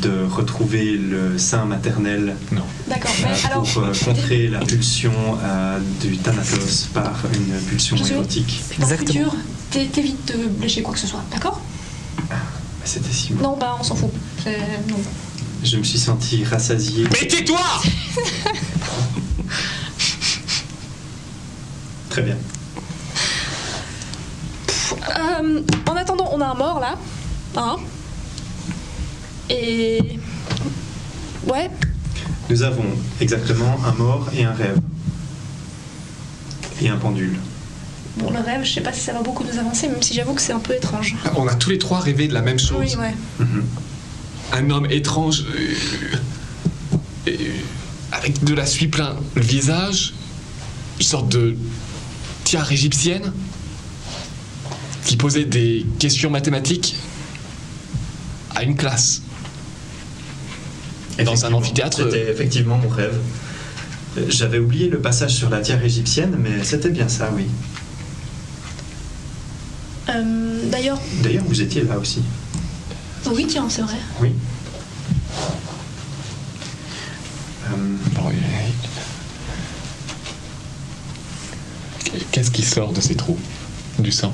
de retrouver le sein maternel Non. d'accord. Mais alors, pour contrer la pulsion du Thanatos par une pulsion Josué, érotique. dans le Exactement. futur, t'évites de lécher quoi que ce soit, d'accord? Mais c'était si bon. Non, bah on s'en fout. Non. Je me suis senti rassasié. Mais tais-toi! Très bien. En attendant, on a un mort là. Hein? Et. Ouais. Nous avons exactement un mort et un rêve. Et un pendule. Bon, le rêve, je sais pas si ça va beaucoup nous avancer, même si j'avoue que c'est un peu étrange. On a tous les trois rêvé de la même chose. Oui, ouais. Mhm. Un homme étrange, avec de la suie plein le visage, une sorte de tiare égyptienne, qui posait des questions mathématiques à une classe. Et dans un Effectivement, amphithéâtre. C'était effectivement mon rêve. J'avais oublié le passage sur la tiare égyptienne, mais c'était bien ça, oui. D'ailleurs, D'ailleurs, vous étiez là aussi. oui, tiens, c'est vrai. Oui. Bon, qu'est-ce qui sort de ces trous? Du sang.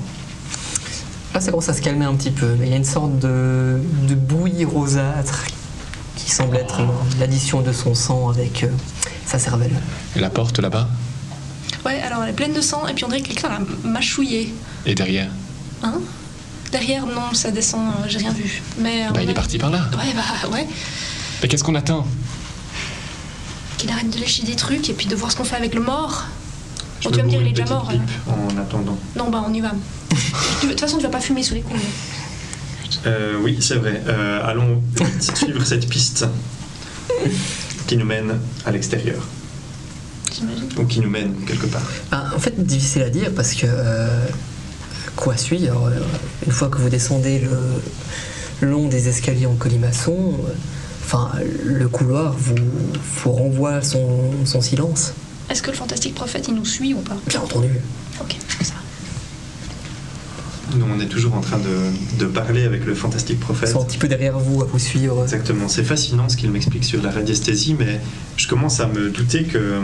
Là, ça commence à se calmer un petit peu, mais il y a une sorte de bouillie rosâtre qui semble être l'addition de son sang avec sa cervelle. Et la porte là-bas? Ouais, alors elle est pleine de sang, et puis on dirait que quelqu'un l'a mâchouillée. Et derrière? Hein? Derrière, non, ça descend, j'ai rien vu. Mais. Bah, il est parti par là. Ouais, bah, ouais. Mais qu'est-ce qu'on attend? Qu'il arrête de lécher des trucs, et puis de voir ce qu'on fait avec le mort. Je Bon, tu vas me dire, il est une déjà petite mort. pipe en attendant. Non, bah, on y va. De toute façon, tu vas pas fumer sous les coups. Oui, c'est vrai. Allons vite suivre cette piste qui nous mène à l'extérieur. J'imagine. Ou qui nous mène quelque part. En fait, difficile à dire parce que quoi suivre une fois que vous descendez le long des escaliers en colimaçon, enfin, le couloir vous renvoie son silence. Est-ce que le fantastique prophète, il nous suit ou pas? Bien entendu. Ok, ça va. Nous, on est toujours en train de parler avec le fantastique Ils prophète. sont un petit peu derrière vous à vous suivre. Exactement. C'est fascinant ce qu'il m'explique sur la radiesthésie, mais je commence à me douter que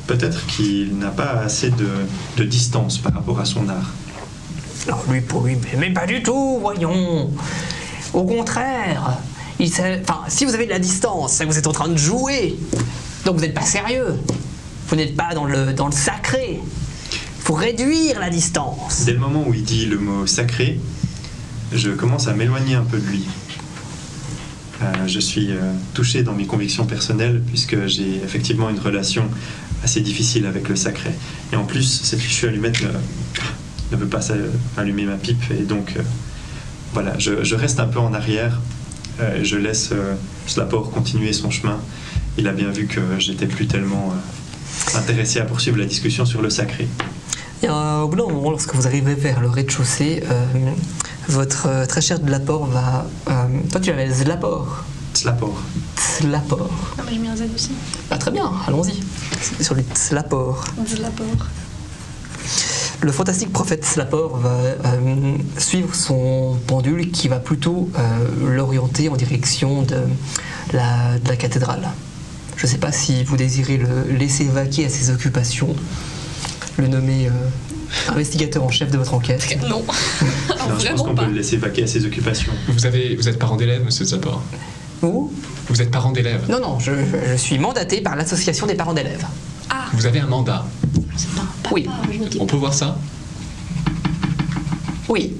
peut-être qu'il n'a pas assez de distance par rapport à son art. Non, lui, pour lui, mais pas du tout, voyons. Au contraire, si vous avez de la distance, c'est que vous êtes en train de jouer. Donc vous n'êtes pas sérieux. Vous n'êtes pas dans le sacré. Il faut réduire la distance. Dès le moment où il dit le mot sacré, je commence à m'éloigner un peu de lui. Je suis touché dans mes convictions personnelles puisque j'ai effectivement une relation assez difficile avec le sacré. Et en plus, cette fichue allumette ne veut pas allumer ma pipe et donc voilà, je reste un peu en arrière. Je laisse Slapor continuer son chemin. Il a bien vu que j'étais plus tellement intéressé à poursuivre la discussion sur le sacré. Et au bout d'un moment, lorsque vous arrivez vers le rez-de-chaussée, votre très cher Slapor va... toi, tu avais Slapor. Slapor. Slapor. Non, mais j'ai mis un Z aussi. Ah, très bien, allons-y. C'est sur le Slapor. De l'apport. Le fantastique prophète Slapor va suivre son pendule qui va plutôt l'orienter en direction de la cathédrale. Je ne sais pas si vous désirez le laisser vaquer à ses occupations, le nommer investigateur en chef de votre enquête. Non. Non, je pense Vraiment qu'on pas. peut le laisser vaquer à ses occupations. Vous êtes parent d'élève, monsieur Zapor? Où? Vous êtes parent d'élève? Non, je suis mandaté par l'association des parents d'élèves. Ah, Vous avez un mandat? c'est pas un papa, Oui. je me dis. On peut voir ça? Oui.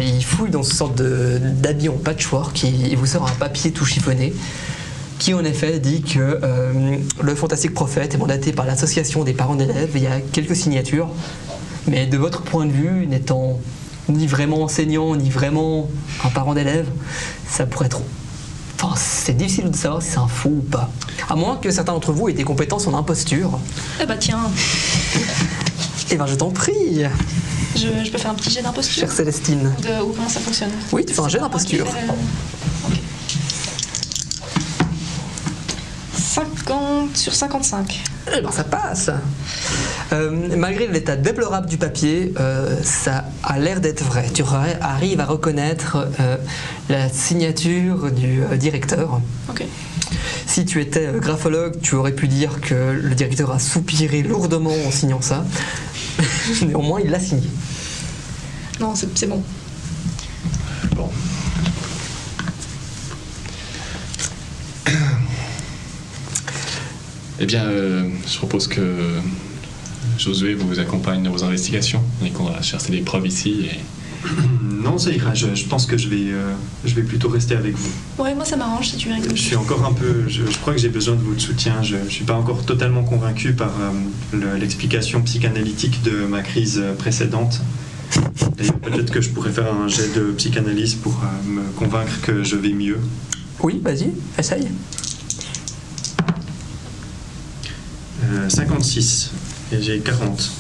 il fouille dans ce sorte d'habit en patchwork, il vous sort un papier tout chiffonné qui en effet dit que le fantastique prophète est mandaté par l'association des parents d'élèves. Il y a quelques signatures, mais de votre point de vue, n'étant ni vraiment enseignant, ni vraiment un parent d'élève, ça pourrait être... Enfin, c'est difficile de savoir si c'est un faux ou pas. À moins que certains d'entre vous aient des compétences en imposture. Eh bah tiens, Eh ben je t'en prie, je peux faire un petit jet d'imposture chère Célestine. ou comment ça fonctionne? Oui, tu fais un jet d'imposture. Ok. 50 sur 55. Eh ben ça passe. Malgré l'état déplorable du papier, ça a l'air d'être vrai. Tu arrives à reconnaître la signature du directeur. Ok. Si tu étais graphologue, tu aurais pu dire que le directeur a soupiré lourdement en signant ça. Néanmoins, il l'a signé. Non, c'est bon. Bon. Eh bien, je propose que Josué vous accompagne dans vos investigations et qu'on va chercher des preuves ici. Et... Non, ça ira. Je pense que je vais plutôt rester avec vous. Ouais, moi ça m'arrange si tu viens avec nous. Je suis encore un peu... Je crois que j'ai besoin de votre soutien. Je ne suis pas encore totalement convaincu par l'explication psychanalytique de ma crise précédente. D'ailleurs, peut-être que je pourrais faire un jet de psychanalyse pour me convaincre que je vais mieux. Oui, vas-y, essaye. 56 et j'ai 40.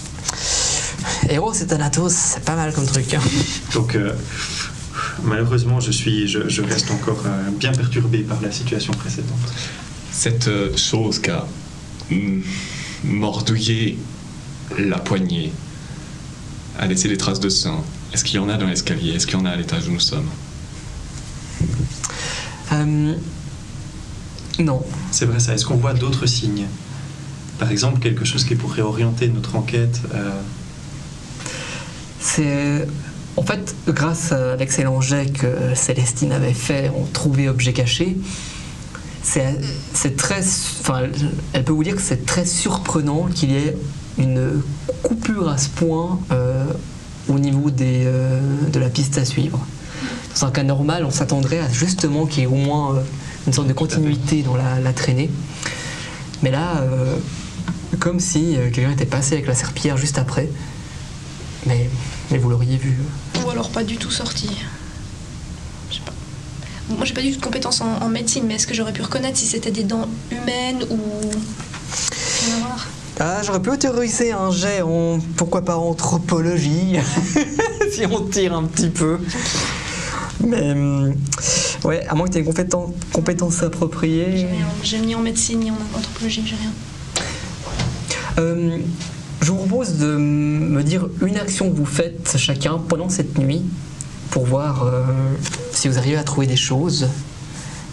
Héros et Thanatos, c'est pas mal comme truc. Hein. Donc malheureusement je reste encore bien perturbé par la situation précédente. Cette chose qu'a mordouillé la poignée a laissé des traces de sang. Est-ce qu'il y en a dans l'escalier? Est-ce qu'il y en a à l'étage où nous sommes? Non. C'est vrai ça. Est-ce qu'on voit d'autres signes? Par exemple, quelque chose qui pourrait orienter notre enquête. C'est... En fait, grâce à l'excellent jet que Célestine avait fait en trouver objet caché, c'est très... Enfin, elle peut vous dire que c'est très surprenant qu'il y ait une coupure à ce point au niveau de la piste à suivre. Dans un cas normal, on s'attendrait à justement qu'il y ait au moins une sorte de continuité dans la traînée. Mais là... comme si quelqu'un était passé avec la serpillière juste après. Mais vous l'auriez vu. Ou alors pas du tout sorti. Je sais pas. Moi j'ai pas du tout de compétences en médecine, mais est-ce que j'aurais pu reconnaître si c'était des dents humaines ou... Rien à voir. Ah, j'aurais pu autoriser un jet en... pourquoi pas anthropologie, si on tire un petit peu. Mais... ouais, à moins que tu aies une compétence appropriée. J'ai rien. J'ai ni en médecine ni en anthropologie, j'ai rien. Je vous propose de me dire une action que vous faites chacun pendant cette nuit pour voir si vous arrivez à trouver des choses.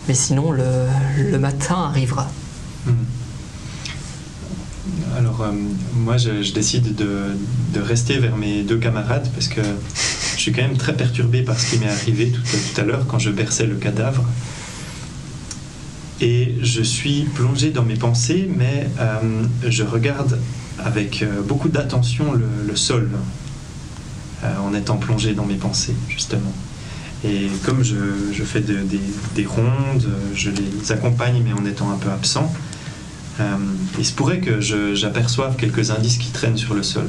Mais sinon, le matin arrivera. Alors, moi, je décide de rester vers mes deux camarades parce que je suis quand même très perturbé par ce qui m'est arrivé tout à l'heure quand je berçais le cadavre. Et je suis plongé dans mes pensées, mais je regarde avec beaucoup d'attention le sol en étant plongé dans mes pensées, justement. Et comme je fais des rondes, je les accompagne, mais en étant un peu absent, il se pourrait que j'aperçoive quelques indices qui traînent sur le sol.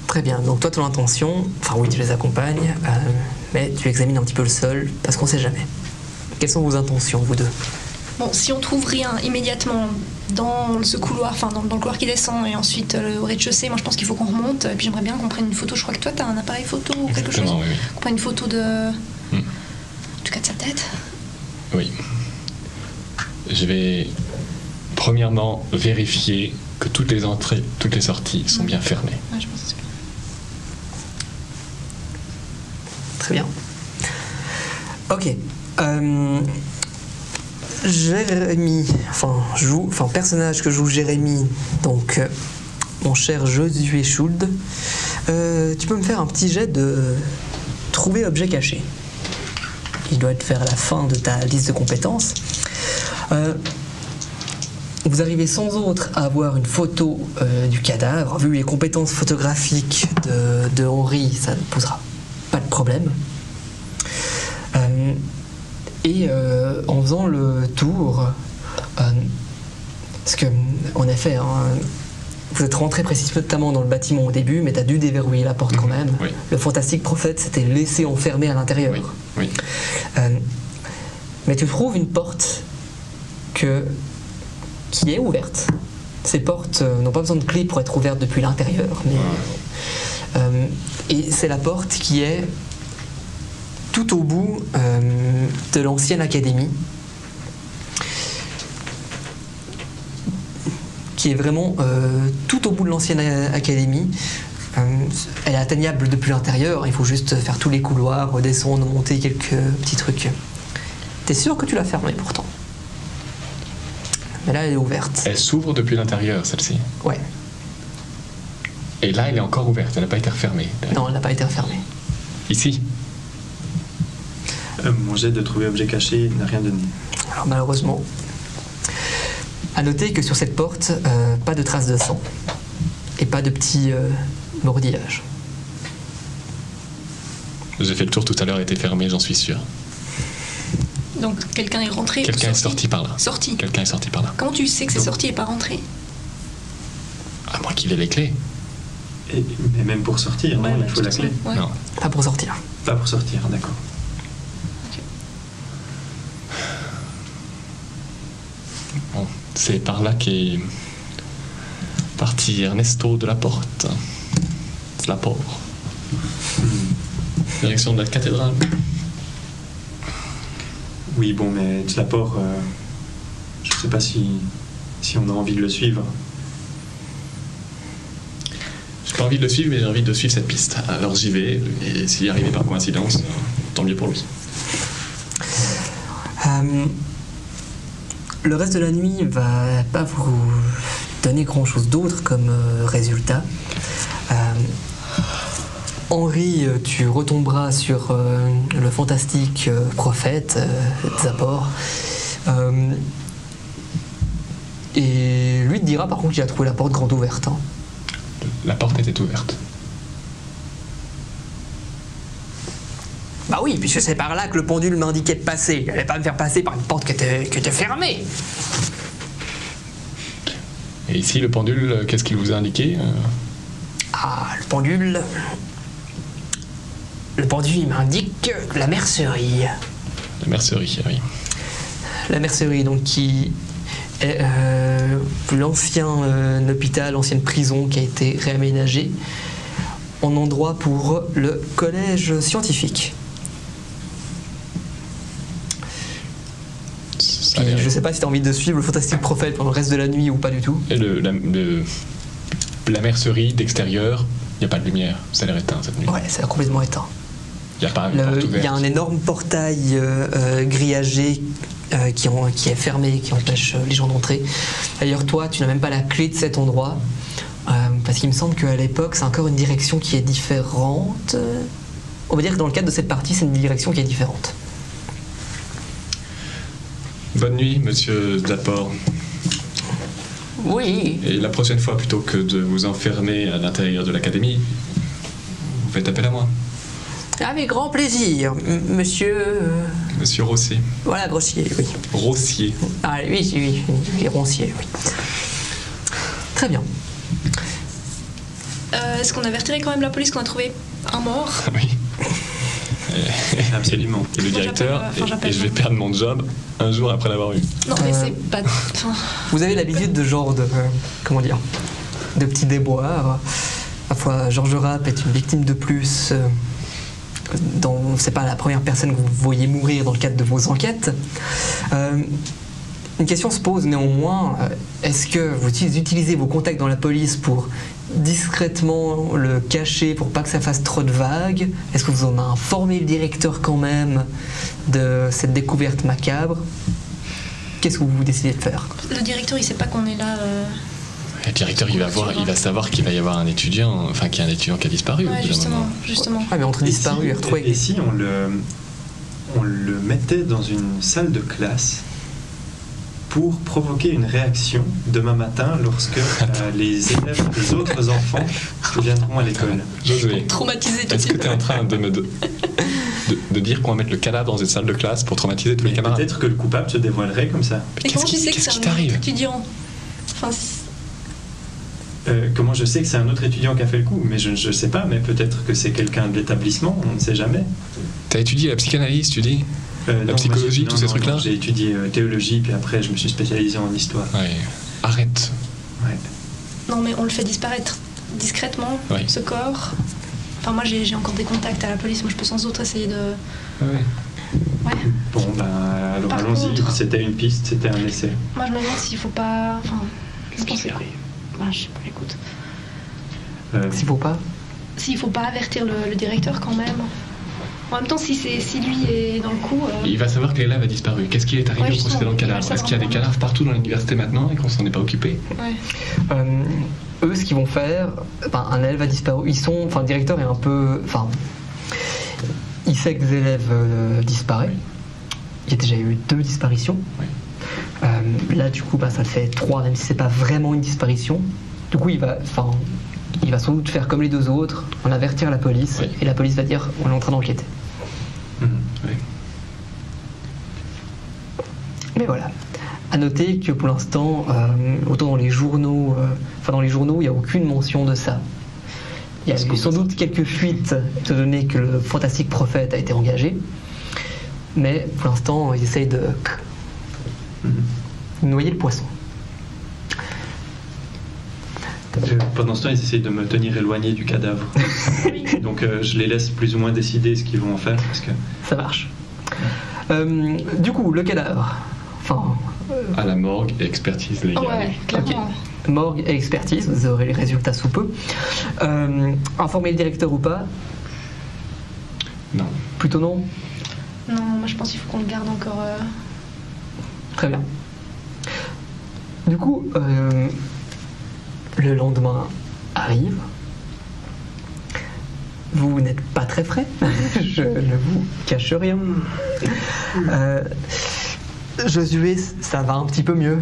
Très bien, donc toi, ton intention, enfin oui, tu les accompagnes, mais tu examines un petit peu le sol, parce qu'on sait jamais. Quelles sont vos intentions, vous deux? Bon, si on trouve rien immédiatement dans ce couloir, enfin dans le couloir qui descend et ensuite au rez-de-chaussée, moi je pense qu'il faut qu'on remonte. Et puis j'aimerais bien qu'on prenne une photo. Je crois que toi, tu as un appareil photo ou quelque chose. Oui, oui. Qu'on prenne une photo en tout cas de sa tête. Oui. Je vais premièrement vérifier que toutes les entrées, toutes les sorties sont bien fermées. Ouais, je pense que c'est bien. Très bien. Ok. Jérémy, personnage que joue Jérémy, donc mon cher Josué Schuld, tu peux me faire un petit jet de trouver objet caché. Il doit être vers la fin de ta liste de compétences. Vous arrivez sans autre à avoir une photo du cadavre. Vu les compétences photographiques de Henri, ça ne posera de problème. En faisant le tour, parce que en effet, hein, vous êtes rentré précipitamment dans le bâtiment au début, mais tu as dû déverrouiller la porte quand même. Oui. Le fantastique prophète s'était laissé enfermer à l'intérieur. Oui. Mais tu trouves une porte qui est ouverte. Ces portes n'ont pas besoin de clé pour être ouvertes depuis l'intérieur. Et c'est la porte qui est tout au bout de l'ancienne académie, qui est vraiment tout au bout de l'ancienne académie. Elle est atteignable depuis l'intérieur, il faut juste faire tous les couloirs, descendre, monter quelques petits trucs. T'es sûr que tu l'as fermée pourtant? Mais là, elle est ouverte. Elle s'ouvre depuis l'intérieur, celle-ci. Ouais. Et là, elle est encore ouverte, elle n'a pas été refermée. Non, elle n'a pas été refermée. Ici. Mon jet de trouver objet caché n'a rien donné. Alors malheureusement, à noter que sur cette porte, pas de traces de sang et pas de petits mordillages. J'ai fait le tour tout à l'heure, elle était fermée, j'en suis sûr. Donc quelqu'un est rentré. Quelqu'un est sorti par là. Sorti. Quelqu'un est sorti par là. Comment tu sais que c'est sorti et pas rentré? À moins qu'il ait les clés. Mais même pour sortir, non, il faut la clé. Ouais. Non. Pas pour sortir. Pas pour sortir, d'accord. Bon, c'est par là qu'est parti Ernesto de la Porte. C'est la pauvre. Direction de la cathédrale. Oui, bon, mais de la port, je sais pas si on a envie de le suivre. J'ai pas envie de le suivre, mais j'ai envie de suivre cette piste. Alors j'y vais, et s'il y arrivait par coïncidence, tant mieux pour lui. Le reste de la nuit va pas vous donner grand chose d'autre comme résultat. Henri, tu retomberas sur le fantastique prophète Zapor. Et lui te dira par contre qu'il a trouvé la porte grande ouverte. Hein. La porte était ouverte. Bah oui, puisque c'est par là que le pendule m'indiquait de passer. Il allait pas me faire passer par une porte qui était fermée. Et ici, le pendule, qu'est-ce qu'il vous a indiqué? Ah, le pendule... Le pendule, il m'indique la mercerie. La mercerie, oui. La mercerie, donc, qui est l'ancien hôpital, l'ancienne prison qui a été réaménagée en endroit pour le collège scientifique. Ça a Puis, l'air- je sais pas si tu as envie de suivre le fantastique prophète pendant le reste de la nuit ou pas du tout. Et la mercerie d'extérieur, il n'y a pas de lumière. Ça a l'air éteint cette nuit. Ouais, ça a complètement éteint. Il n'y a pas une porte Il ouverte. y a un énorme portail grillagé qui est fermé, qui empêche les gens d'entrer. D'ailleurs, toi, tu n'as même pas la clé de cet endroit, parce qu'il me semble qu'à l'époque, c'est encore une direction qui est différente. On va dire que dans le cadre de cette partie, c'est une direction qui est différente. Bonne nuit, monsieur Zapor. Oui. Et la prochaine fois, plutôt que de vous enfermer à l'intérieur de l'académie, vous faites appel à moi. Avec grand plaisir, monsieur... Monsieur Rossier. Voilà, Grossier, oui. Rossier. Ah oui, Roncier, oui. Très bien. Est-ce qu'on avertirait quand même la police qu'on a trouvé un mort? Oui. Absolument. Et le Moi, directeur, j'appelle. et je vais perdre mon job un jour après l'avoir eu. Non, mais c'est pas... Enfin, Vous avez l'habitude de genre de... comment dire? De petits déboires. Parfois, Georges Rapp est une victime de plus... c'est pas la première personne que vous voyez mourir dans le cadre de vos enquêtes. Une question se pose néanmoins, est-ce que vous utilisez vos contacts dans la police pour discrètement le cacher pour pas que ça fasse trop de vagues? Est-ce que vous en avez informé le directeur quand même de cette découverte macabre? Qu'est-ce que vous décidez de faire? le directeur, il sait pas qu'on est là. Le directeur, il va savoir qu'il va y avoir un étudiant, enfin qu'il y a un étudiant qui a disparu. au Ouais, bout d'un moment. justement. Ah mais entre disparu et retrouvé. Et si on le mettait dans une salle de classe pour provoquer une réaction demain matin lorsque les élèves, les autres enfants viendront à l'école. Josué, Traumatiser tout est-ce que tu es en train de dire qu'on va mettre le cadavre dans une salle de classe pour traumatiser tous les camarades? Peut-être que le coupable se dévoilerait comme ça. Mais comment tu sais que qu'est-ce qui c'est un t'arrive? étudiant? Enfin, Comment je sais que c'est un autre étudiant qui a fait le coup? Mais je ne sais pas, mais peut-être que c'est quelqu'un de l'établissement, on ne sait jamais. T'as étudié la psychanalyse, tu dis? La psychologie, tous ces trucs-là? J'ai étudié théologie, puis après je me suis spécialisé en histoire. Ouais. Arrête. Ouais. non, mais on le fait disparaître discrètement, Oui. ce corps. Enfin, moi, j'ai encore des contacts à la police. Moi, je peux sans doute essayer de. Ouais. Ouais. Bon, ben alors Par allons-y, contre- c'était une piste, c'était un essai. Moi, je me demande s'il faut pas. Enfin, Qu'est-ce qui lui arrive? bah, je sais pas, écoute. S'il faut pas. S'il faut pas avertir le directeur quand même. En même temps, si lui est dans le coup. Il va savoir que l'élève a disparu. Qu'est-ce qui est arrivé Ouais, au procédé dans le justement, cadavre? il va le Est-ce qu'il y a des savoir. cadavres partout dans l'université maintenant et qu'on s'en est pas occupé? Ouais. Eux, ce qu'ils vont faire, un élève a disparu. Le directeur est un peu. Il sait que des élèves disparaissent. Il y a déjà eu 2 disparitions. Oui. Là, du coup, ça fait 3, même si c'est pas vraiment une disparition. Du coup, il va sans doute faire comme les 2 autres, en avertir la police, Oui. et la police va dire on est en train d'enquêter. Mhm. Oui. Mais voilà. À noter que pour l'instant, autant dans les journaux, il n'y a aucune mention de ça. Il y a eu sans doute quelques fuites, étant donné que le fantastique prophète a été engagé. Mais pour l'instant, ils essayent de noyer le poisson. Pendant ce temps, ils essayent de me tenir éloigné du cadavre. Donc je les laisse plus ou moins décider ce qu'ils vont en faire. Parce que... Ça marche. Du coup, le cadavre. À la morgue, expertise légale. Ouais, clairement. Morgue et expertise, vous aurez les résultats sous peu. Informer le directeur ou pas? Non. Plutôt non? Non, moi je pense qu'il faut qu'on le garde encore. Très bien. Du coup, le lendemain arrive. Vous n'êtes pas très frais, je ne vous cache rien. Josué, ça va un petit peu mieux.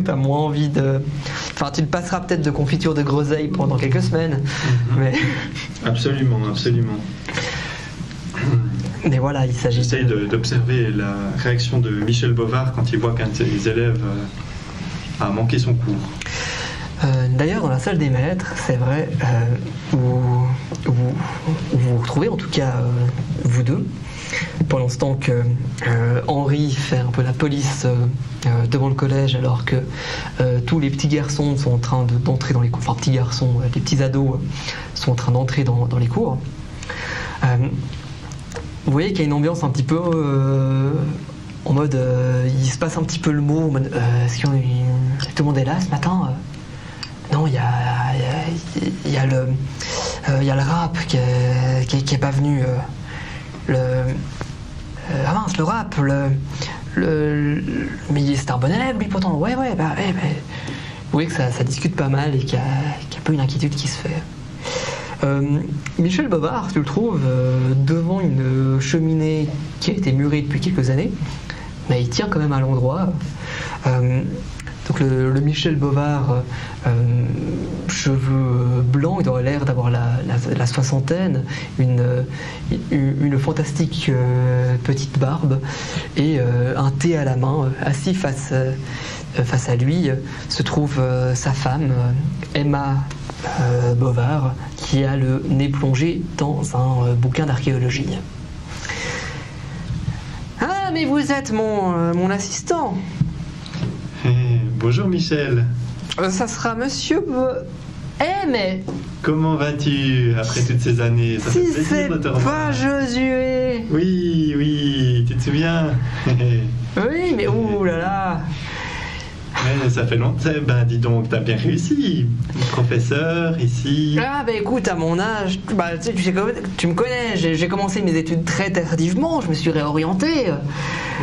T'as moins envie de... tu te passeras peut-être de confiture de groseille pendant quelques semaines. Mais Absolument, absolument. voilà, il s'agit J'essaye d'observer la réaction de Michel Bovard quand il voit qu'un de ses élèves a manqué son cours. D'ailleurs, dans la salle des maîtres, c'est vrai, où vous vous retrouvez, en tout cas vous deux, pendant ce temps que Henri fait un peu la police devant le collège, alors que tous les petits garçons sont en train d'entrer dans les cours, petits garçons, les petits ados sont en train d'entrer dans les cours. Vous voyez qu'il y a une ambiance un petit peu en mode, il se passe un petit peu le mot, en mode, est-ce que tout le monde est là ce matin? Non, il y a le rap qui est pas venu. Le rap, mais c'est un bon élève lui pourtant. Ouais, vous voyez que ça discute pas mal et qu'il y a un peu une inquiétude qui se fait. Michel Bovard, tu le trouves devant une cheminée qui a été murée depuis quelques années, mais il tient quand même à l'endroit. Donc le Michel Bovard, cheveux blancs, il aurait l'air d'avoir la soixantaine, une fantastique petite barbe et un thé à la main. Assis face à lui se trouve sa femme, Emma Bovard, qui a le nez plongé dans un bouquin d'archéologie. Ah, mais vous êtes mon assistant. Bonjour Michel. Ça sera monsieur... mais... Comment vas-tu après toutes ces années? Ça fait Si plaisir c'est de te revoir. pas Josué... Oui, tu te souviens? Oui, mais ouh là là... Ouais, ça fait longtemps. Ben dis donc, t'as bien réussi. Professeur ici. Ah bah écoute, à mon âge, tu me connais, j'ai commencé mes études très tardivement, je me suis réorienté.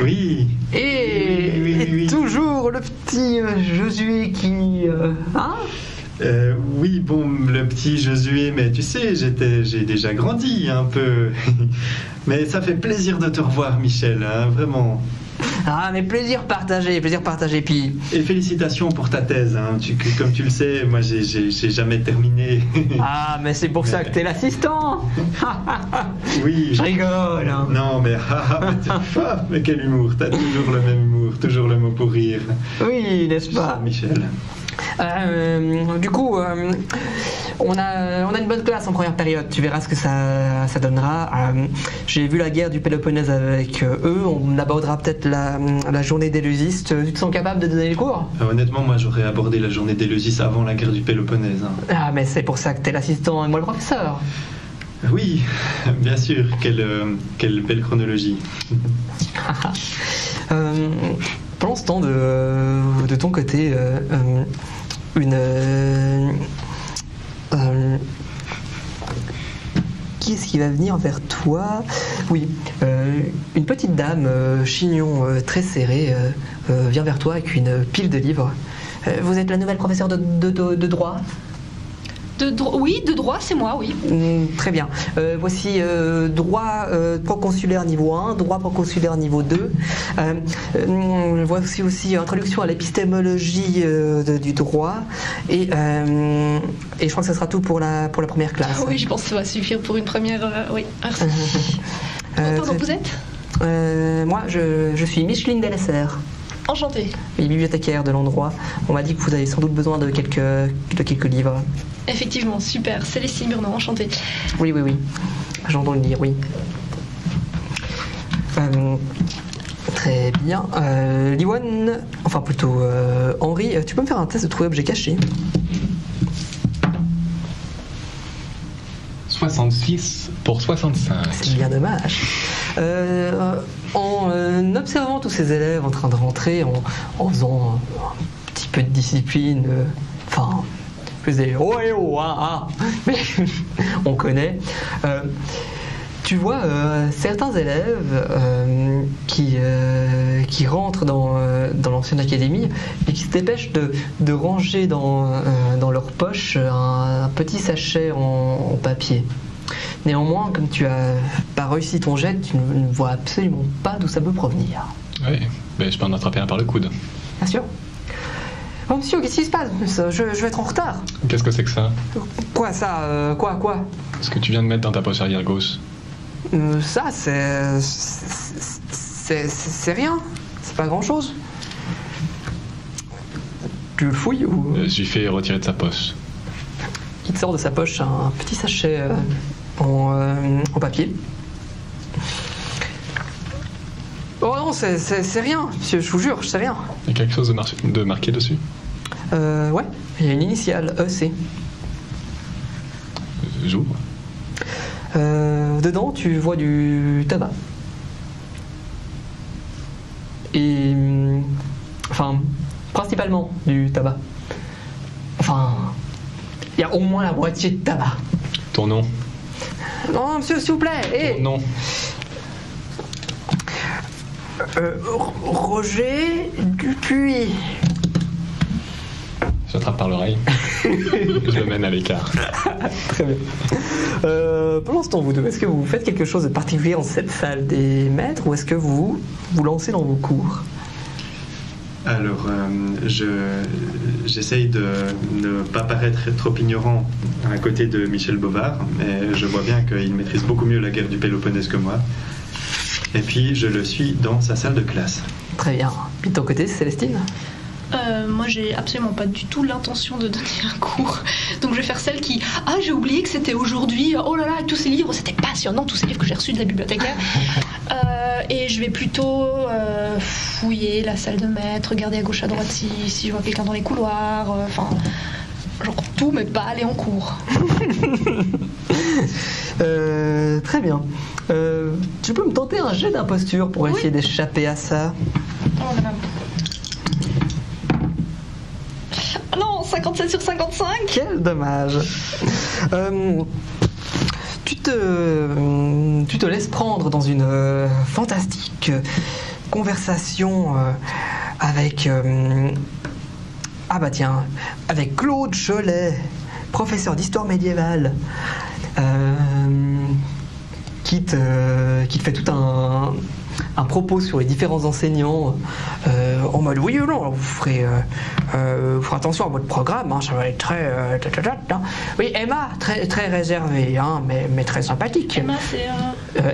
Oui. Et Oui. toujours le petit Josué qui... Oui, bon, le petit Josué, mais tu sais, j'ai déjà grandi un peu. Mais ça fait plaisir de te revoir, Michel, hein, vraiment. Ah, mais plaisir partagé. Puis, Et félicitations pour ta thèse. Hein. Comme tu le sais, moi j'ai jamais terminé. ah, mais c'est pour ça que t'es l'assistant. Oui. Je rigole. Hein. Non, mais, mais quel humour. T'as toujours le même humour, toujours le mot pour rire. Oui, n'est-ce pas? Michel. Du coup, on a une bonne classe en première période. Tu verras ce que ça donnera. J'ai vu la guerre du Péloponnèse avec eux. On abordera peut-être la journée d'Éleusis. Tu te sens capable de donner les cours? Honnêtement, moi j'aurais abordé la journée d'Éleusis avant la guerre du Péloponnèse. Hein. Ah, mais c'est pour ça que t'es l'assistant et moi le professeur. Oui, bien sûr. Quelle belle chronologie. Pendant ce temps, de ton côté, qui est-ce qui va venir vers toi? Oui, une petite dame, chignon très serré, vient vers toi avec une pile de livres. Vous êtes la nouvelle professeure de droit? Oui, de droit, c'est moi, oui. Très bien. Voici droit proconsulaire niveau 1, droit proconsulaire niveau 2. Voici aussi introduction à l'épistémologie du droit. Et je crois que ce sera tout pour la première classe. Oui, je pense que ça va suffire pour une première... oui, merci. Pardon, vous êtes moi, je suis Micheline Delessert. Enchantée. Oui, bibliothécaire de l'endroit. On m'a dit que vous avez sans doute besoin de quelques livres. Effectivement, super. Célestine Burnand, enchantée. Oui. J'entends le dire, oui. Très bien. Liwan, enfin plutôt Henri, tu peux me faire un test de trouver objet caché? 66 pour 65. C'est bien dommage. En observant tous ces élèves en train de rentrer, en faisant un petit peu de discipline, enfin, plus des mais on connaît. Tu vois certains élèves qui rentrent dans l'ancienne académie et qui se dépêchent de ranger dans leur poche un petit sachet en papier. Néanmoins, comme tu as pas réussi ton jet, tu ne vois absolument pas d'où ça peut provenir. Oui, mais je peux en attraper un par le coude. Bien sûr. Oh monsieur, qu'est-ce qui se passe? Je vais être en retard. Qu'est-ce que c'est que ça? Quoi ça? Quoi? Ce que tu viens de mettre dans ta poche arrière gauche. Ça, c'est rien. C'est pas grand-chose. Tu le fouilles ou... Je lui fais retirer de sa poche. Il te sort de sa poche un petit sachet en papier. Oh non, c'est rien, monsieur, je vous jure, c'est rien. Il y a quelque chose de marqué dessus? Ouais, il y a une initiale, EC. J'ouvre. Dedans, tu vois du tabac. Et... Enfin, principalement du tabac. Enfin, il y a au moins la moitié de tabac. Ton nom? Non, monsieur, s'il vous plaît. Ton nom? Roger Dupuis. J'attrape par l'oreille. Je le mène à l'écart. Très bien. Pendant ce temps, vous deux, est-ce que vous faites quelque chose de particulier dans cette salle des maîtres ou est-ce que vous vous lancez dans vos cours? Alors, j'essaye de ne pas paraître trop ignorant à côté de Michel Bovard, mais je vois bien qu'il maîtrise beaucoup mieux la guerre du Péloponnèse que moi. Et puis, je le suis dans sa salle de classe. Très bien. Puis de ton côté, Célestine? Moi, j'ai absolument pas du tout l'intention de donner un cours. Donc, je vais faire celle qui... Ah, j'ai oublié que c'était aujourd'hui. Oh là là, tous ces livres, c'était passionnant, tous ces livres que j'ai reçus de la bibliothécaire. Et je vais plutôt fouiller la salle de maître, regarder à gauche, à droite si je vois quelqu'un dans les couloirs. Enfin, genre tout, mais pas aller en cours. Très bien. Tu peux me tenter un jet d'imposture pour essayer d'échapper à ça? Oh là là. Non, 57 sur 55. Quel dommage. Tu te laisses prendre dans une fantastique conversation avec avec Claude Cholet, professeur d'histoire médiévale, qui te fait tout un un propos sur les différents enseignants en mode oui ou non, vous ferez attention à votre programme, hein, ça va être très... Oui, Emma, très, très réservée, hein, mais très sympathique. Emma, c'est...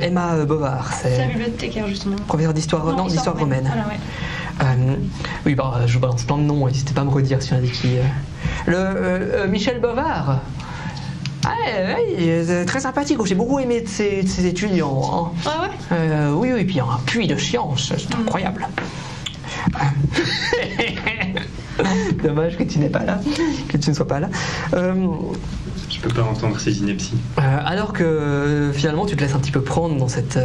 Emma Bovard, c'est la bibliothécaire, justement. Professeure d'histoire, non, d'histoire romaine. Voilà, ouais. Oui, bah, je vous balance plein de noms, n'hésitez pas à me redire si on a dit qui. Michel Bovard. Très sympathique, j'ai beaucoup aimé ses étudiants. Hein. Ah ouais? Oui, puis un puits de science, c'est incroyable. Dommage que tu n'es pas là, que tu ne sois pas là. Je peux pas entendre ces inepties. Alors que finalement tu te laisses un petit peu prendre dans cette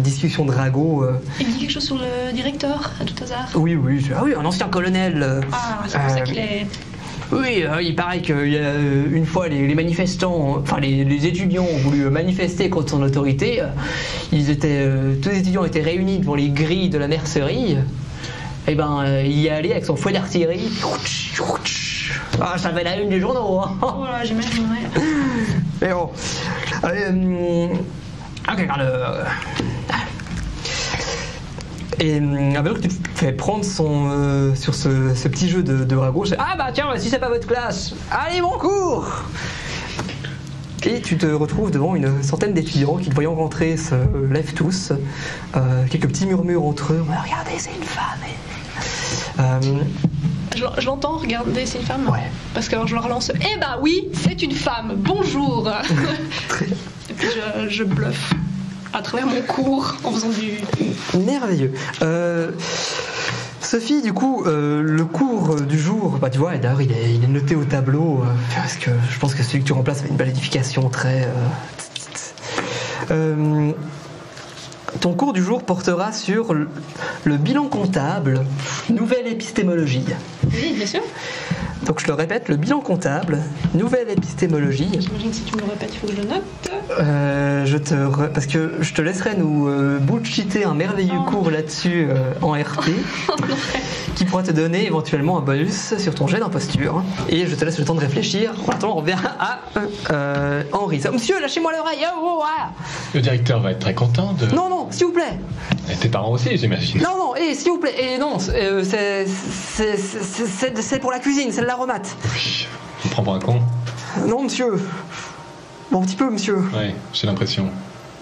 discussion de ragot. Il dit quelque chose sur le directeur, à tout hasard? Oui, un ancien colonel. C'est pour ça qu'il est... Oui, il paraît qu'il y a une fois les manifestants, enfin les étudiants ont voulu manifester contre son autorité. Tous les étudiants étaient réunis devant les grilles de la mercerie. Et il y est allé avec son fouet d'artillerie. Ah, ça fait la une des journaux. Hein. Oh là, j'imagine, ouais. Mais bon. Ok, Et alors que tu te fais prendre sur ce petit jeu de ragot, ah bah tiens, si c'est pas votre classe, allez mon cours. Et tu te retrouves devant une centaine d'étudiants qui, te voyant rentrer, se lèvent tous. Quelques petits murmures entre eux. Regardez, c'est une femme. Je l'entends, regardez, c'est une femme. Ouais. Parce que alors, je leur lance, eh ben oui, c'est une femme, bonjour. Et puis je bluffe à travers mon cours en faisant du... Merveilleux. Sophie, du coup, le cours du jour, bah tu vois, d'ailleurs il est noté au tableau, parce que je pense que celui que tu remplaces avait une balidification très... ton cours du jour portera sur le bilan comptable, nouvelle épistémologie. Oui, bien sûr. Donc je le répète, le bilan comptable, nouvelle épistémologie. J'imagine que si tu me le répètes, il faut que je le note. Parce que je te laisserai nous bullshiter un merveilleux cours là-dessus en RP qui pourra te donner éventuellement un bonus sur ton jet d'imposture. Et je te laisse le temps de réfléchir. Maintenant, on revient à Henri. Monsieur, lâchez-moi l'oreille. Oh, ah. Le directeur va être très content de... Non, s'il vous plaît. Et tes parents aussi, j'imagine. Non, s'il vous plaît. Et non, c'est pour la cuisine, c'est de l'aromate. Oui, je me prends pour un con. Non, monsieur. Bon, un petit peu, monsieur. Ouais, j'ai l'impression.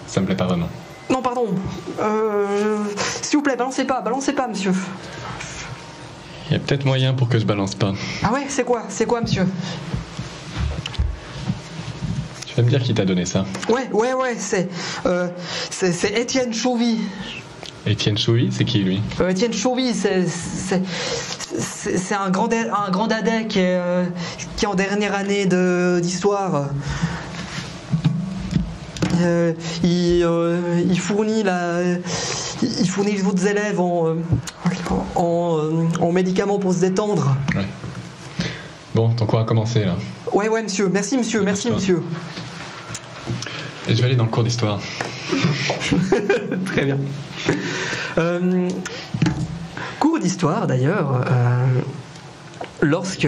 Ça me plaît pas vraiment. Non, pardon. S'il vous plaît, balancez pas, monsieur. Il y a peut-être moyen pour que je balance pas. Ah ouais, c'est quoi, monsieur? Tu vas me dire qui t'a donné ça? Ouais, c'est Étienne Chauvy. Étienne Chauvy, c'est qui lui? Étienne Chauvy, c'est un grand dadais qui est en dernière année d'histoire. Il fournit les autres élèves en médicaments pour se détendre. Ouais. Bon, ton cours a commencé là. Ouais, monsieur. Merci, monsieur. Et je vais aller dans le cours d'histoire. Très bien. Cours d'histoire d'ailleurs, lorsque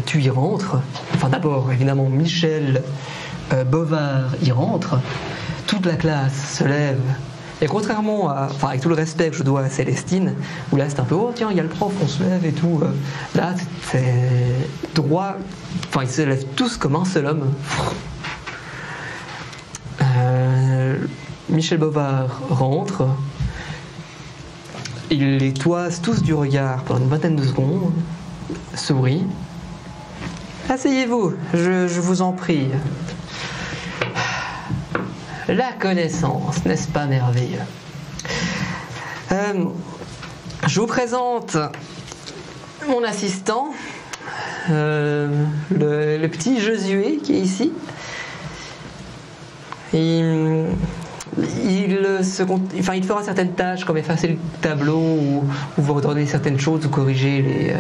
tu y rentres, enfin d'abord évidemment Michel Bovard y rentre, toute la classe se lève. Et contrairement avec tout le respect que je dois à Célestine, où là c'est un peu oh tiens il y a le prof, on se lève et tout, là c'est droit, enfin ils se lèvent tous comme un seul homme. Michel Bovard rentre, il les toise tous du regard pendant une vingtaine de secondes, sourit. Asseyez-vous, je vous en prie. La connaissance, n'est-ce pas merveilleux? Je vous présente mon assistant, le petit Josué qui est ici. Il fera certaines tâches comme effacer le tableau ou vous redonner certaines choses ou corriger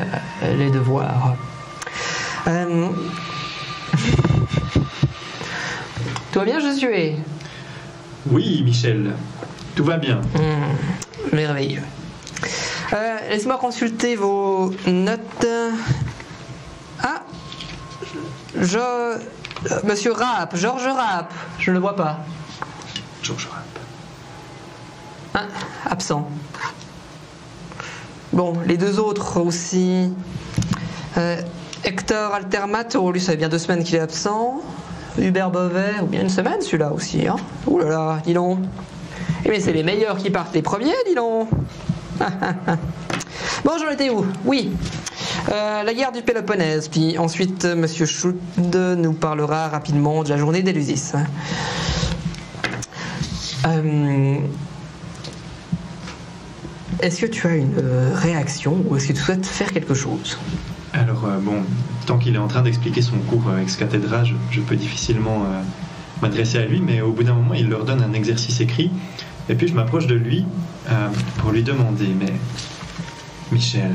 les devoirs. Tout va bien, Josué? Oui, Michel, tout va bien. Merveilleux. Laissez-moi consulter vos notes. Ah, Monsieur Rapp, Georges Rapp, je ne le vois pas. Georges Rapp. Ah, absent. Bon, les deux autres aussi. Hector Altermato, lui, ça fait bien 2 semaines qu'il est absent. Hubert Beauvais, ou bien 1 semaine celui-là aussi. Hein. Ouh là là, dis donc. Eh bien, c'est les meilleurs qui partent les premiers, dis donc. Bon, j'en étais où? Oui. La guerre du Péloponnèse. Puis ensuite, Monsieur Schultz nous parlera rapidement de la journée d'Élusis. Est-ce que tu as une réaction ou est-ce que tu souhaites faire quelque chose? Alors, bon, tant qu'il est en train d'expliquer son cours ex cathedra, je peux difficilement m'adresser à lui, mais au bout d'un moment, il leur donne un exercice écrit, et puis je m'approche de lui pour lui demander, mais Michel,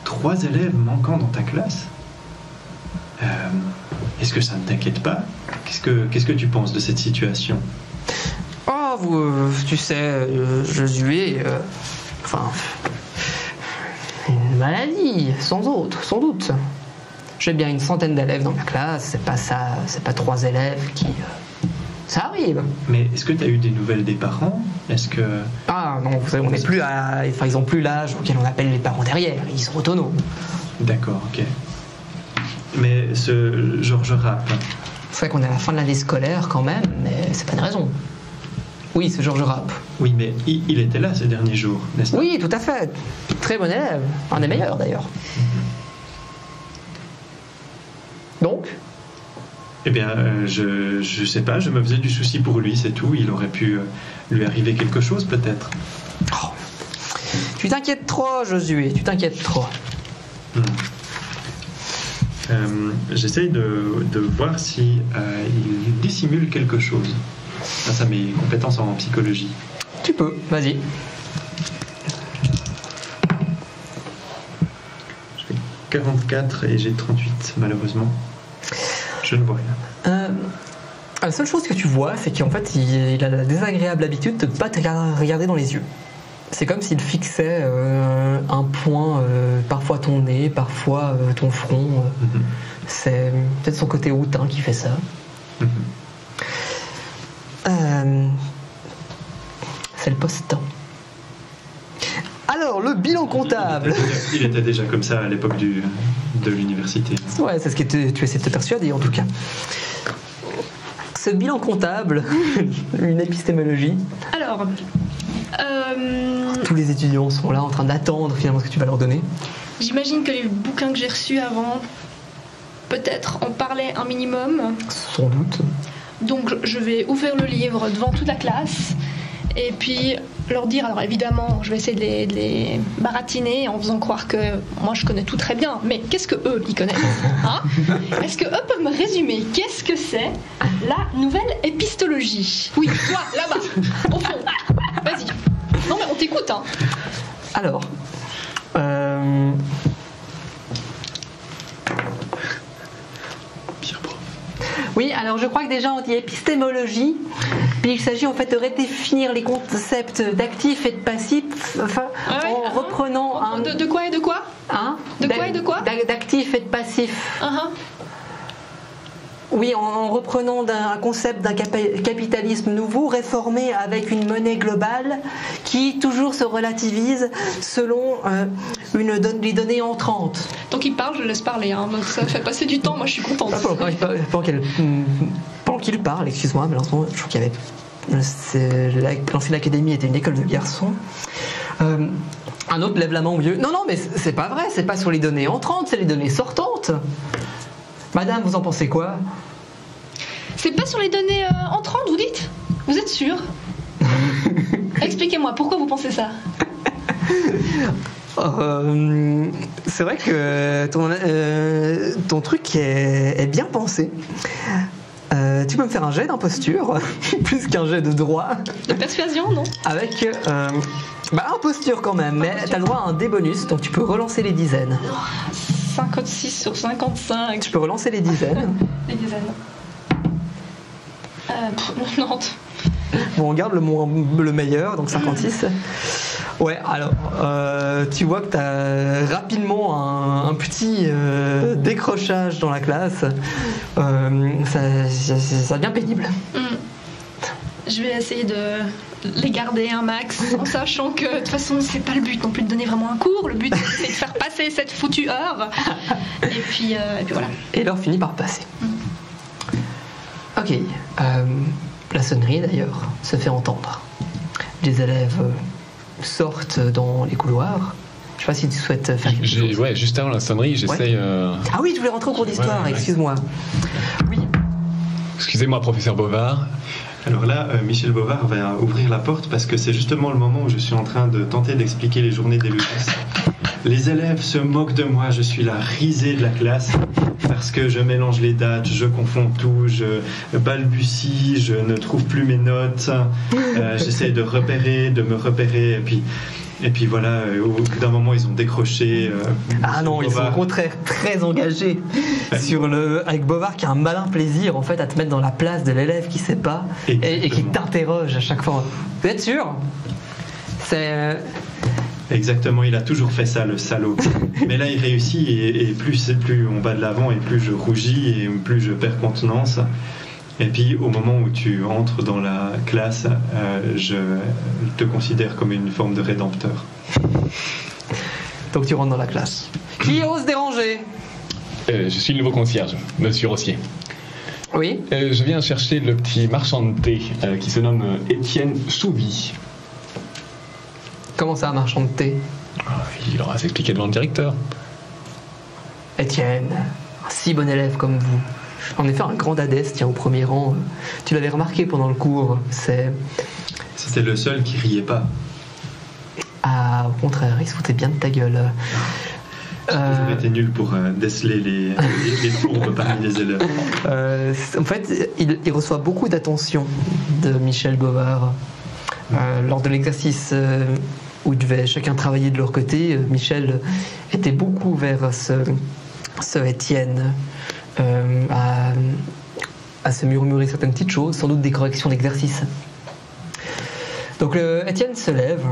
3 élèves manquants dans ta classe, est-ce que ça ne t'inquiète pas? Qu'est-ce que tu penses de cette situation? Oh, tu sais, Josué, enfin... Une maladie, sans doute. J'ai bien une centaine d'élèves dans ma classe, c'est pas ça, c'est pas 3 élèves qui... ça arrive. Mais est-ce que tu as eu des nouvelles des parents? Est-ce que... Ah non, vous savez, on n'est plus à... Enfin, ils ont plus l'âge auquel on appelle les parents derrière, ils sont autonomes. D'accord, ok. Mais ce Georges Rapp... C'est vrai qu'on est à la fin de l'année scolaire quand même, mais c'est pas une raison. Oui, c'est Georges Rapp. Oui, mais il était là ces derniers jours, n'est-ce pas? Oui, tout à fait. Très bon élève. Un des meilleurs, d'ailleurs. Donc? Eh bien, je sais pas, je me faisais du souci pour lui, c'est tout. Il aurait pu lui arriver quelque chose, peut-être. Oh. Tu t'inquiètes trop, Josué, tu t'inquiètes trop. J'essaye de voir si il dissimule quelque chose. Grâce à mes compétences en psychologie. Tu peux, vas-y. Je fais 44 et j'ai 38, malheureusement. Je ne vois rien. La seule chose que tu vois, c'est qu'en fait, il a la désagréable habitude de ne pas te regarder dans les yeux. C'est comme s'il fixait un point, parfois ton nez, parfois ton front. C'est peut-être son côté hautain qui fait ça. C'est le poste-temps. Alors, le bilan comptable. Il était déjà comme ça à l'époque de l'université. Ouais, c'est ce que tu essaies de te persuader en tout cas. Ce bilan comptable, une épistémologie. Alors, tous les étudiants sont là en train d'attendre finalement ce que tu vas leur donner. j'imagine que les bouquins que j'ai reçus avant, peut-être en parlaient un minimum. Sans doute. Donc je vais ouvrir le livre devant toute la classe et puis leur dire, alors évidemment je vais essayer de les baratiner en faisant croire que moi je connais tout très bien, mais qu'est-ce que eux ils connaissent, hein? Est-ce que eux peuvent me résumer qu'est-ce que c'est la nouvelle épistologie? Oui, toi là-bas, au fond, vas-y. Non mais on t'écoute, hein. Alors, oui, alors je crois que déjà on dit épistémologie, puis il s'agit en fait de redéfinir les concepts d'actifs et de passifs, enfin, en reprenant un... De quoi et de quoi? Hein? De quoi et de quoi? D'actifs et de passifs. Oui, en reprenant un concept d'un capitalisme nouveau, réformé avec une monnaie globale qui toujours se relativise selon les données entrantes. Tant qu'il parle, je le laisse parler, hein, donc ça fait passer du temps, moi je suis contente. Pendant qu'il parle, excuse-moi, mais l'instant, je trouve qu'il y avait... L'ancienne académie était une école de garçons. Un autre lève la main au vieux. Non, mais c'est pas vrai, c'est pas sur les données entrantes, c'est les données sortantes. Madame, vous en pensez quoi? C'est pas sur les données entrantes, vous dites? Vous êtes sûr? Expliquez-moi, pourquoi vous pensez ça? C'est vrai que ton truc est bien pensé. Tu peux me faire un jet d'imposture, plus qu'un jet de droit. De persuasion, non? Avec imposture quand même, mais t'as le droit à un dé bonus, donc tu peux relancer les dizaines. 56 sur 55. Tu peux relancer les dizaines. Les dizaines. 90. Bon, on garde le meilleur, donc 56. Ouais, alors, tu vois que tu as rapidement un petit décrochage dans la classe. Ça devient pénible. Je vais essayer de les garder un max, en sachant que de toute façon c'est pas le but non plus de donner vraiment un cours, le but c'est de faire passer cette foutue heure. Et puis voilà. Et l'heure finit par passer. Ok. La sonnerie d'ailleurs se fait entendre. Les élèves sortent dans les couloirs. Je sais pas si tu souhaites faire quelque chose. Ouais, juste avant la sonnerie, j'essaye. Ah oui, tu voulais rentrer au cours d'histoire, Ouais. excuse-moi. Oui. Excusez-moi, professeur Bovard. Alors là, Michel Bovard va ouvrir la porte parce que c'est justement le moment où je suis en train de tenter d'expliquer les journées des Lucas. Les élèves se moquent de moi, je suis la risée de la classe parce que je mélange les dates, je confonds tout, je balbutie, je ne trouve plus mes notes, j'essaie de me repérer et puis voilà, au bout d'un moment ils ont décroché. Ah non, ils sont Bovard. au contraire très engagés avec Bovard qui a un malin plaisir en fait à te mettre dans la place de l'élève qui sait pas et qui Exactement. t'interroge à chaque fois. Vous êtes sûr? C'est Exactement, il a toujours fait ça, le salaud. Mais là, il réussit et plus on va de l'avant et plus je rougis et plus je perds contenance. Et puis, au moment où tu entres dans la classe, je te considère comme une forme de rédempteur. donc tu rentres dans la classe. Qui ose déranger? Je suis le nouveau concierge, monsieur Rossier. Oui. Je viens chercher le petit marchand de thé qui se nomme Étienne Souvy. Comment ça, marchand de thé? Il aura à s'expliquer devant le directeur. Étienne, un si bon élève comme vous. En effet, un grand Hadès tient au premier rang. Tu l'avais remarqué pendant le cours. C'était le seul qui riait pas. Ah, au contraire, il se foutait bien de ta gueule. J'ai toujours été nul pour déceler les fourbes parmi les élèves. En fait, il reçoit beaucoup d'attention de Michel Bovard. Lors de l'exercice où ils devaient chacun travailler de leur côté, Michel était beaucoup vers ce Étienne à se murmurer certaines petites choses, sans doute des corrections d'exercice. Donc Étienne se lève,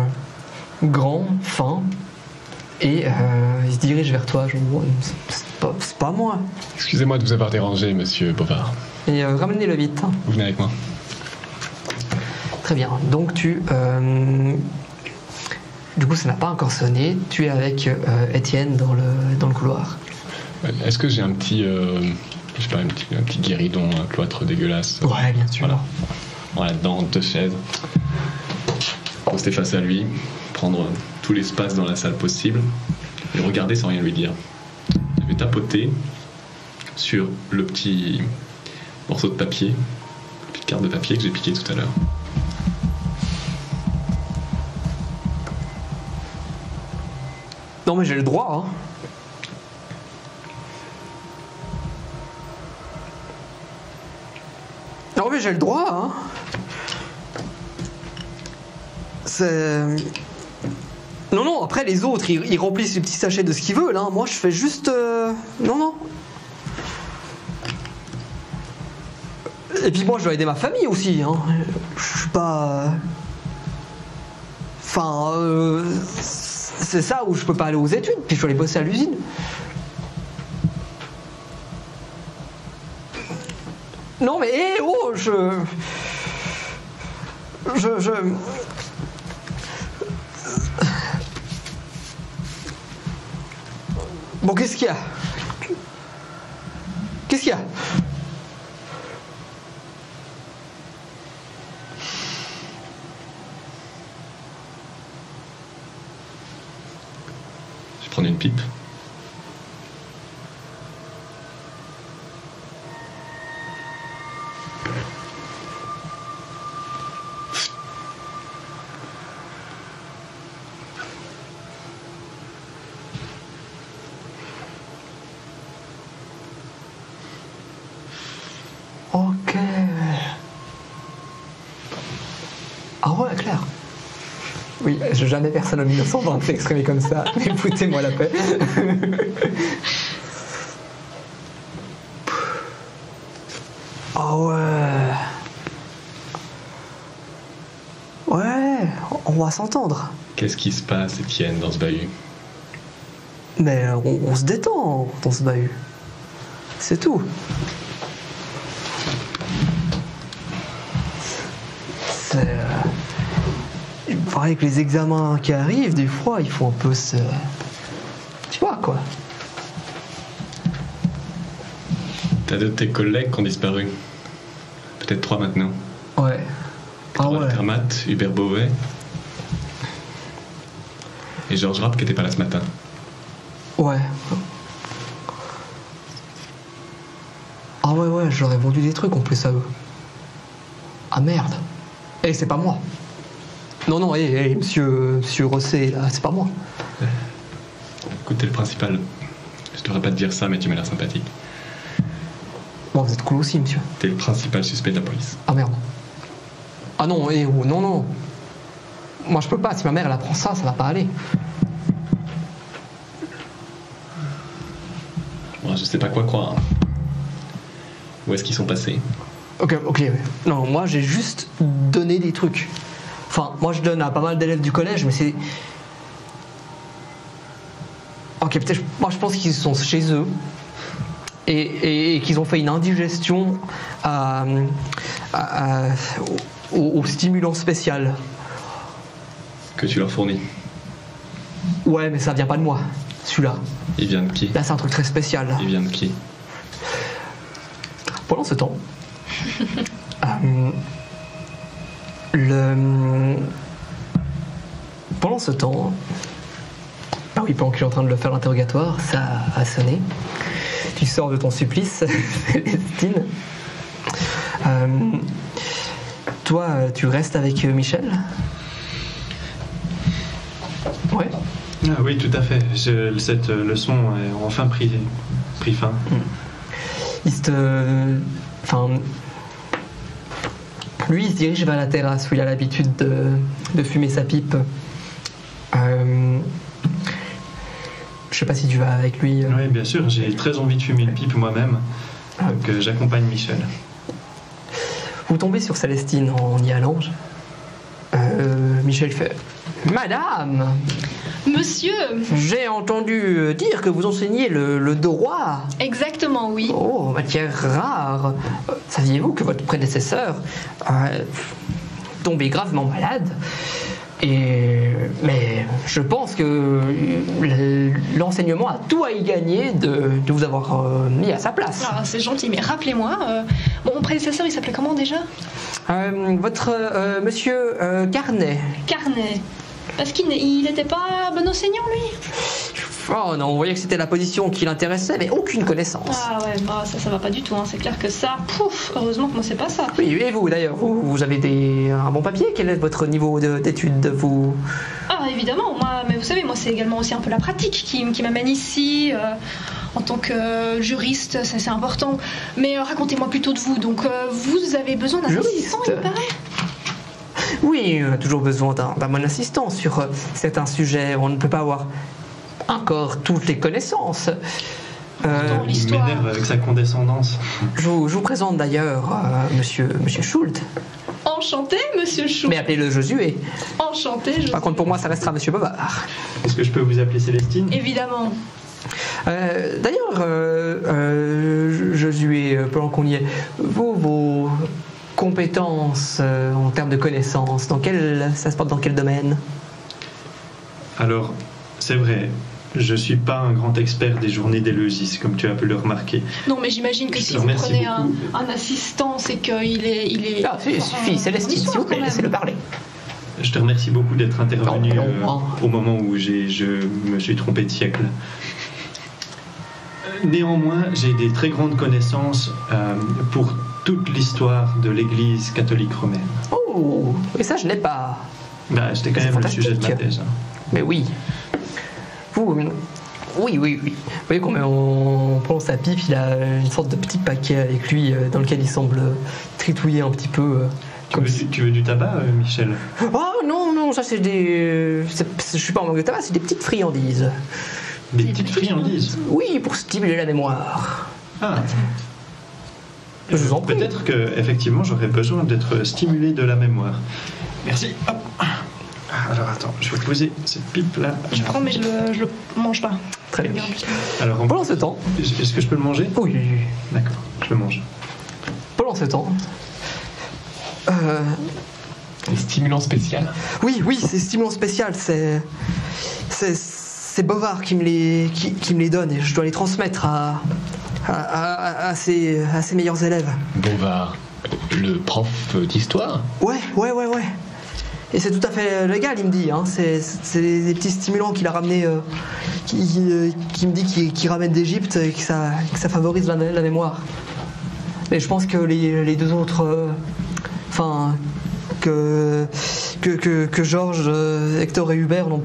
grand, fin, et il se dirige vers toi. C'est pas moi. Excusez-moi de vous avoir dérangé, monsieur Bovard. Et ramenez-le vite. Vous venez avec moi. Très bien. Donc du coup, ça n'a pas encore sonné. Tu es avec Étienne dans le couloir. Est-ce que j'ai un petit, je sais pas, un petit guéridon, un cloître dégueulasse? Ouais, bien sûr. Voilà, dans 2 chaises. Rester face à lui, prendre tout l'espace dans la salle possible et le regarder sans rien lui dire. Je vais tapoter sur le petit morceau de papier, la petite carte de papier que j'ai piqué tout à l'heure. Non, mais j'ai le droit, hein. Non, mais j'ai le droit, hein. C'est... Non, après les autres, ils remplissent les petits sachets de ce qu'ils veulent, hein. Moi, je fais juste... Non. Et puis moi, je dois aider ma famille aussi, hein. Je suis pas... Enfin, c'est ça où je peux pas aller aux études, puis je dois aller bosser à l'usine. Non mais Bon, qu'est-ce qu'il y a? Qu'est-ce qu'il y a? Je vais prendre une pipe. Ok. Ah ouais, clair. Oui, jamais personne en 1920 s'est exprimé comme ça. Mais foutez-moi la paix. Ah ouais. Ouais, on va s'entendre. Qu'est-ce qui se passe, Étienne, dans ce bahut? Mais on se détend dans ce bahut. C'est tout. il paraît que les examens qui arrivent, des fois, il faut un peu se... Tu vois, quoi. T'as deux de tes collègues qui ont disparu. Peut-être 3 maintenant. Ouais. Ah ouais. Walter Matt, Hubert Beauvais. Et Georges Rapp qui était pas là ce matin. Ouais. Ah ouais, j'aurais vendu des trucs en plus à eux. Ah merde. Eh, c'est pas moi. Non, monsieur Rosset, là, c'est pas moi. Écoute, t'es le principal. Je devrais pas te dire ça, mais tu m'as l'air sympathique. Bon, vous êtes cool aussi, monsieur. T'es le principal suspect de la police. Ah merde. Ah non, non. Moi, je peux pas. Si ma mère, elle apprend ça, ça va pas aller. Moi, je sais pas quoi croire. Où est-ce qu'ils sont passés? Ok. Non, moi, j'ai juste donné des trucs. Enfin, moi, je donne à pas mal d'élèves du collège, mais c'est... Ok, peut-être... Moi, je pense qu'ils sont chez eux et qu'ils ont fait une indigestion au stimulant spécial. Que tu leur fournis. Ouais, mais ça vient pas de moi, celui-là. Il vient de qui? Là, c'est un truc très spécial. Il vient de qui? Pendant ce temps, pendant ce temps, ah oui, pendant qu'il est en train de le faire l'interrogatoire, ça a sonné. Tu sors de ton supplice, Célestine. Toi, tu restes avec Michel? Ouais. Ah oui, tout à fait. Cette leçon a enfin pris fin. Lui, il se dirige vers la terrasse où il a l'habitude de fumer sa pipe. Je sais pas si tu vas avec lui. Oui, bien sûr. J'ai très envie de fumer une pipe moi-même. Donc j'accompagne Michel. Vous tombez sur Célestine en y allant. Michel fait: Madame, Monsieur! J'ai entendu dire que vous enseignez le droit. Exactement, oui. Oh, matière rare. Saviez-vous que votre prédécesseur tombait gravement malade? Mais je pense que l'enseignement a tout à y gagner de vous avoir mis à sa place. Ah, c'est gentil, mais rappelez-moi, mon prédécesseur, il s'appelait comment déjà? Votre monsieur Carnet. Carnet. Parce qu'il n'était pas bon enseignant, lui? Oh non, on voyait que c'était la position qui l'intéressait, mais aucune connaissance. Ah ouais, bah, ça va pas du tout, hein. C'est clair que ça, pouf, heureusement que moi c'est pas ça. Oui, et vous d'ailleurs, vous avez un bon papier? Quel est votre niveau d'études, vous? Ah évidemment, mais vous savez, moi c'est également aussi un peu la pratique qui m'amène ici, en tant que juriste, ça c'est important. Mais racontez-moi plutôt de vous, donc vous avez besoin d'un assistant, il me paraît? Oui, on a toujours besoin d'un bon assistant sur certains sujets. On ne peut pas avoir encore toutes les connaissances. Il m'énerve avec sa condescendance. Je vous présente d'ailleurs monsieur Schult. Enchanté, monsieur Schult. Mais appelez-le Josué. Enchanté, Josué. Par contre, pour moi, ça restera monsieur Bobard. Est-ce que je peux vous appeler Célestine? Évidemment. D'ailleurs, Josué, pendant qu'on y est, vos compétences en termes de connaissances, ça se porte dans quel domaine? Alors, c'est vrai, je suis pas un grand expert des journées d'Éleusis, comme tu as pu le remarquer. Non, mais j'imagine que si vous prenez un assistant, c'est qu'il est... Ah, il suffit, Célestine, s'il vous plaît, laissez-le parler. Je te remercie beaucoup d'être intervenu au moment où je me suis trompé de siècle. Néanmoins, j'ai des très grandes connaissances pour toute l'histoire de l'Église catholique romaine. Oh, et ça je n'ai pas. Bah, c'était quand même le sujet de ma thèse. Mais oui. Oui. Vous voyez quand on prend sa pipe, il a une sorte de petit paquet avec lui dans lequel il semble tritouiller un petit peu. Tu veux du tabac, Michel? Oh non, ça c'est des... Je suis pas en manque de tabac, c'est des petites friandises. Des petites friandises? Oui, pour stimuler la mémoire. Ah. Je vous en prie. Peut-être que effectivement j'aurais besoin d'être stimulé de la mémoire. Merci. Hop. Alors attends, je vais poser cette pipe là. Je prends, mais je le mange pas. Très bien. Alors pendant ce temps, est-ce que je peux le manger? Oui. D'accord, je le mange. Pendant ce temps, C'est stimulant spécial. Oui, c'est stimulant spécial. C'est Bovard qui me les donne et je dois les transmettre à ses meilleurs élèves. Bovard, le prof d'histoire? Ouais. Et c'est tout à fait légal, il me dit. Hein. C'est des petits stimulants qu'il a ramenés, qui me dit qu'il ramène d'Égypte et que ça favorise la mémoire. Mais je pense que les deux autres, que Georges, Hector et Hubert n'ont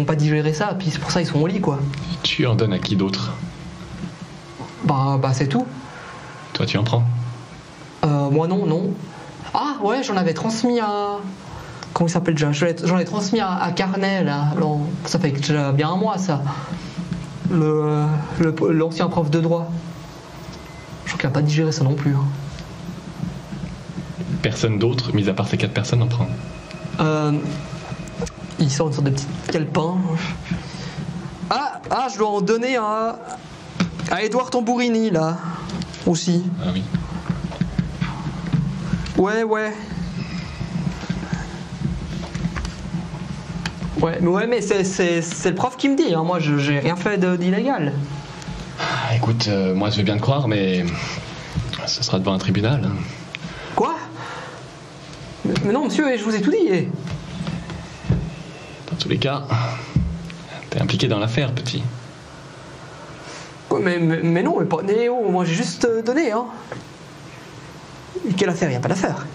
pas digéré ça, puis c'est pour ça ils sont au lit, quoi. Tu en donnes à qui d'autre? Bah c'est tout. Toi, tu en prends? Moi non. Ah ouais, j'en avais transmis à... Comment il s'appelle déjà? J'en ai transmis à Carnet, là. Ça fait déjà bien un mois, ça. L'ancien prof de droit. Je crois qu'il n'a pas digéré ça non plus. Hein. Personne d'autre, mis à part ces 4 personnes, en prend? Il sort une sorte de petit calepin. Ah, je dois en donner à Édouard Tambourini, là. Aussi. Ah oui. Ouais, mais c'est le prof qui me dit, hein. Moi j'ai rien fait d'illégal. Écoute, moi je veux bien te croire, mais ce sera devant un tribunal. Hein. Quoi? Mais non, monsieur, je vous ai tout dit. Dans tous les cas, t'es impliqué dans l'affaire, petit. Quoi, mais non, mais pas Néo, moi j'ai juste donné, hein. Quelle affaire? Y a pas d'affaire.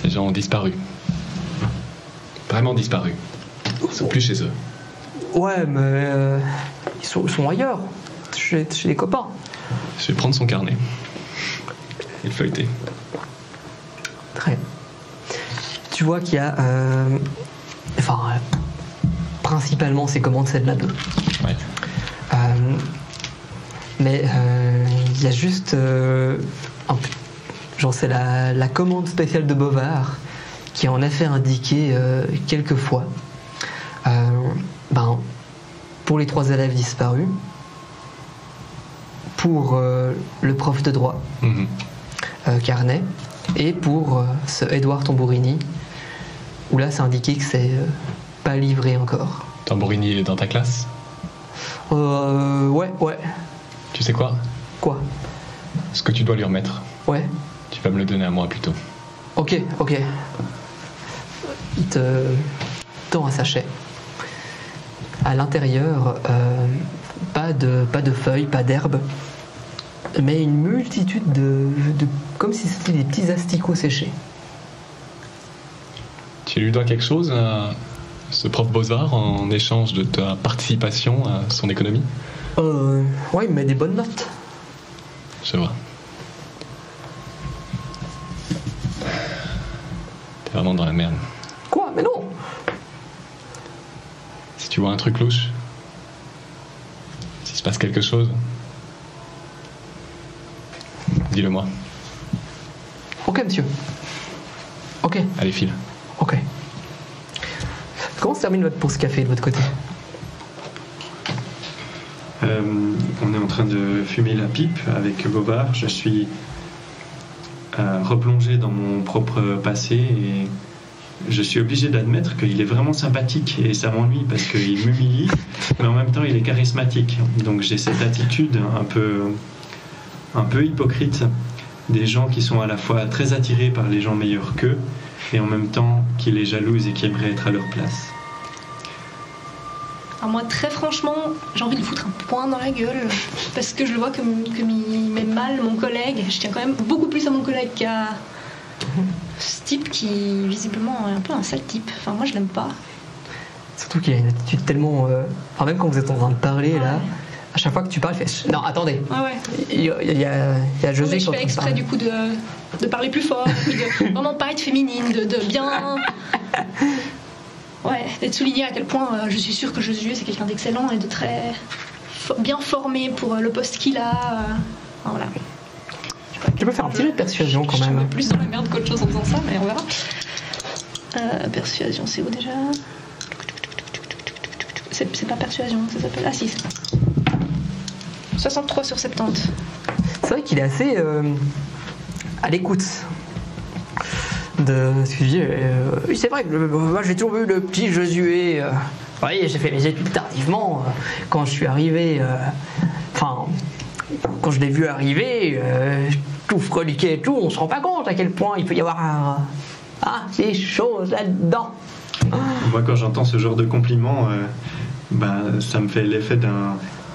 Ces gens ont disparu. Vraiment disparu. Ils sont plus chez eux. Ouais, mais ils sont ailleurs, chez les copains. Je vais prendre son carnet et le feuilleter. Très bien. Tu vois qu'il y a... principalement, c'est commande celle-là 2. Ouais. Mais il y a juste... c'est la commande spéciale de Bovard qui est en effet indiquée quelques fois. Pour les 3 élèves disparus, pour le prof de droit, Carnet, et pour ce Édouard Tambourini, où là c'est indiqué que c'est pas livré encore. Tambourini est dans ta classe? Ouais. Tu sais quoi? Quoi? Ce que tu dois lui remettre. Ouais. Tu vas me le donner à moi plutôt. Ok. Il te tend un sachet. À l'intérieur, pas de feuilles, pas d'herbes, mais une multitude de comme si c'était des petits asticots séchés. Tu lui dois quelque chose à ce prof Bovard en échange de ta participation à son économie? Ouais, il met des bonnes notes. Je vois. T'es vraiment dans la merde. Quoi? Mais non! Si tu vois un truc louche, s'il se passe quelque chose, dis-le moi. Ok, monsieur. Ok. Allez, file. Ok. Comment se termine votre pause café de votre côté? On est en train de fumer la pipe avec Bovard. Je suis replongé dans mon propre passé et je suis obligé d'admettre qu'il est vraiment sympathique et ça m'ennuie parce qu'il m'humilie, mais en même temps il est charismatique. Donc j'ai cette attitude un peu hypocrite des gens qui sont à la fois très attirés par les gens meilleurs qu'eux et en même temps qui les jalousent et qui aimeraient être à leur place. Alors moi, très franchement, j'ai envie de lui foutre un poing dans la gueule parce que je le vois comme il met mal mon collègue. Je tiens quand même beaucoup plus à mon collègue qu'à ce type qui, visiblement, est un peu un sale type. Enfin, moi, je l'aime pas. Surtout qu'il a une attitude tellement... même quand vous êtes en train de parler, là, Ouais. à chaque fois que tu parles, il fait... Non, attendez. Ah ouais. Il y a José Mais je quand fais il exprès parle. du coup de parler plus fort, de vraiment pas être féminine, de bien... Ouais, d'être souligné à quel point je suis sûre que Josué c'est quelqu'un d'excellent et de très bien formé pour le poste qu'il a. Enfin, voilà. Tu peux faire un petit jeu de persuasion quand Je même. suis plus dans la merde qu'autre chose en faisant ça, mais on verra. Persuasion, c'est où déjà? C'est pas persuasion, ça s'appelle. Ah si, 63 sur 70. C'est vrai qu'il est assez à l'écoute. de sujet. Oui, c'est vrai que moi j'ai toujours vu le petit Josué. Vous voyez, j'ai fait mes études tardivement. Quand je suis arrivé, quand je l'ai vu arriver, tout freliqué et tout, on se rend pas compte à quel point il peut y avoir des choses là-dedans. Moi, quand j'entends ce genre de compliments, ça me fait l'effet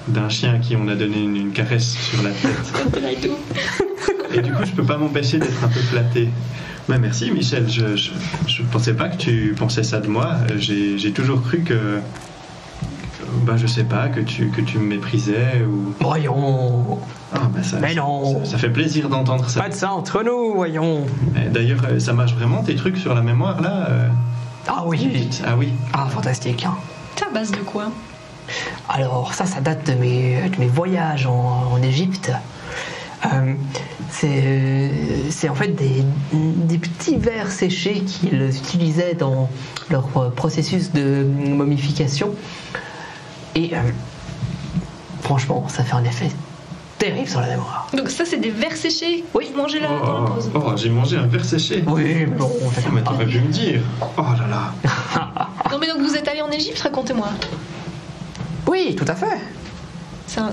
d'un chien à qui on a donné une caresse sur la tête. Et du coup, je peux pas m'empêcher d'être un peu flatté. Ouais, merci Michel, je pensais pas que tu pensais ça de moi. J'ai toujours cru que... je sais pas, que tu me méprisais ou... Voyons. Mais non. Ça fait plaisir d'entendre ça. Pas de ça entre nous, voyons. D'ailleurs, ça marche vraiment tes trucs sur la mémoire là Ah oui. Ah oui. Ah, fantastique. T'es à base de quoi? Alors, ça date de mes voyages en Égypte. C'est en fait des petits vers séchés qu'ils utilisaient dans leur processus de momification. Et franchement, ça fait un effet terrible sur la mémoire. Donc ça, c'est des vers séchés? Oui. Manger dans la pause. Oh, j'ai mangé un ver séché. Oui, mais bon... Mais t'aurais pu me dire. Oh là là. Non mais donc vous êtes allé en Égypte, racontez-moi. Oui, tout à fait.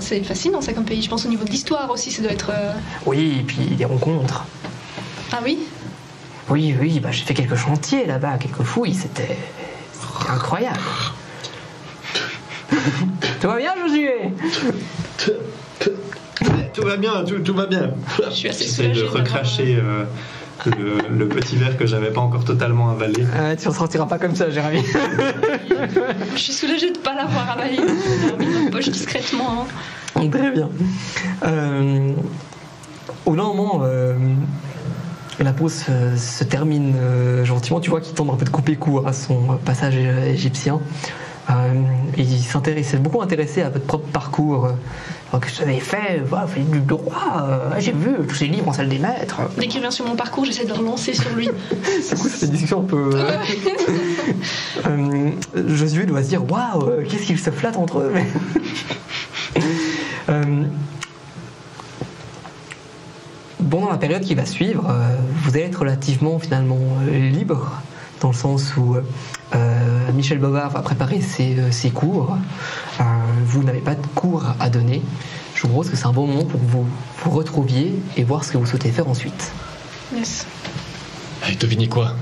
C'est fascinant ça comme pays, je pense au niveau de l'histoire aussi, ça doit être... Oui, et puis des rencontres. Ah oui? Oui, j'ai fait quelques chantiers là-bas, quelques fouilles, c'était incroyable. Tout va bien, Josué? Tout va bien, tout va bien. Je suis assez J'essaie soulagée de recracher le petit verre que j'avais pas encore totalement avalé. Tu en sortiras pas comme ça, Jérémy. Je suis soulagée de ne pas l'avoir avalé. J'ai mis dans ma poche discrètement. Très bien. Au bout d'un moment, la pause se termine gentiment. Tu vois qu'il tente un peu de couper court à son passage égyptien. Il s'est beaucoup intéressé à votre propre parcours. Que vous avez fait, vous faites du droit. J'ai vu tous ces livres en salle des maîtres. Dès qu'il revient sur mon parcours, j'essaie de le relancer sur lui. Du coup, cette discussion un peu. Josué doit se dire waouh, qu'est-ce qu'ils se flattent entre eux. Pendant la période qui va suivre, vous allez être relativement finalement libre, dans le sens où Michel Bovard va préparer ses cours. Vous n'avez pas de cours à donner. Je vous propose que c'est un bon moment pour que vous vous retrouviez et voir ce que vous souhaitez faire ensuite. Yes. Allez, devinez quoi?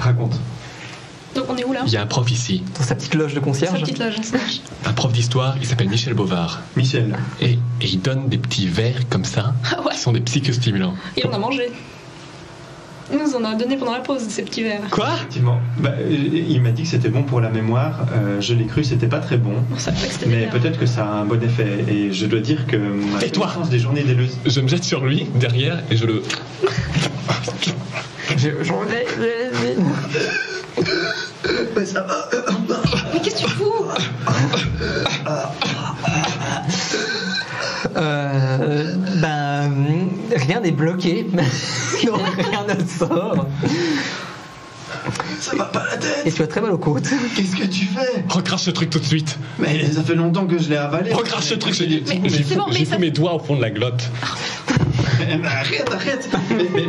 Raconte. Donc on est où là? Il y a un prof ici, Dans sa petite loge de concierge. Sa petite loge, ça marche. un prof d'histoire, il s'appelle Michel Bovard. Michel. Et il donne des petits verres comme ça, Ah ouais. qui sont des psychostimulants. Et on a mangé. Il nous en a donné pendant la pause, ces petits verres. Quoi? Effectivement. Il m'a dit que c'était bon pour la mémoire. Je l'ai cru, c'était pas très bon. On savait que c'était Mais bien. peut-être que ça a un bon effet. Et je dois dire que ma Et toi connaissance des journées des leçons. Je me jette sur lui, derrière, et je le... Ça va. Mais qu'est-ce que tu fous? Rien n'est bloqué. Donc rien ne sort. Ça va pas la tête. Et tu as très mal aux côtes. Qu'est-ce que tu fais? Recrache ce truc tout de suite. Mais ça fait longtemps que je l'ai avalé. Recrache ce truc, j'ai c'est bon, mais j'ai ça- mis mes doigts au fond de la glotte. Mais arrête.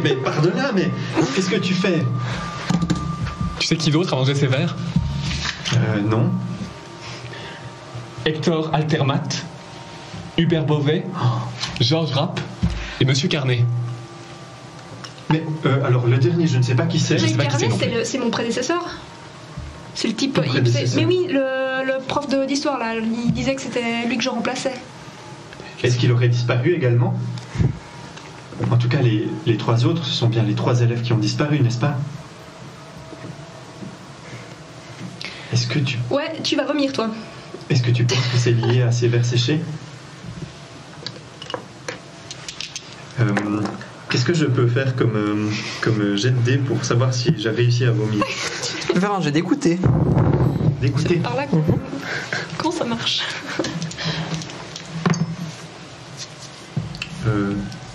Mais pardonne-la, mais qu'est-ce que tu fais? Tu sais qui d'autre a mangé ces verres? Non. Hector Altermat, Hubert Beauvais, Georges Rapp et Monsieur Carnet. Mais alors le dernier, je ne sais pas qui c'est. Je sais Jacques pas qui c'est Carnet, non plus. c'est mon prédécesseur. C'est le type. Ton prédécesseur. Mais oui, le prof d'histoire là, il disait que c'était lui que je remplaçais. Est-ce qu'il aurait disparu également? En tout cas, les trois autres, ce sont bien les trois élèves qui ont disparu, n'est-ce pas? Est-ce que tu Ouais, tu vas vomir toi. penses que c'est lié à ces vers séchés? Qu'est-ce que je peux faire comme jet de dés pour savoir si j'ai réussi à vomir? Je vais faire un jet d'écouter. D'écouter. Par là, comment ça marche?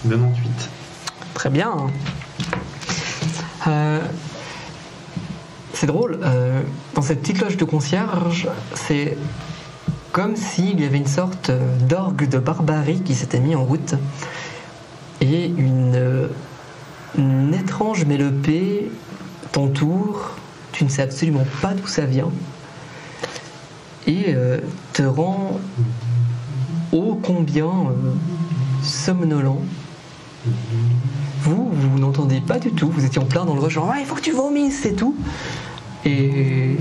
98. Très bien. C'est drôle, dans cette petite loge de concierge, c'est comme s'il y avait une sorte d'orgue de barbarie qui s'était mis en route et une Une étrange mélopée t'entoure, tu ne sais absolument pas d'où ça vient, et te rend ô combien somnolent. Vous n'entendez pas du tout, vous étiez en plein dans le rush, genre il faut que tu vomisses, c'est tout. Et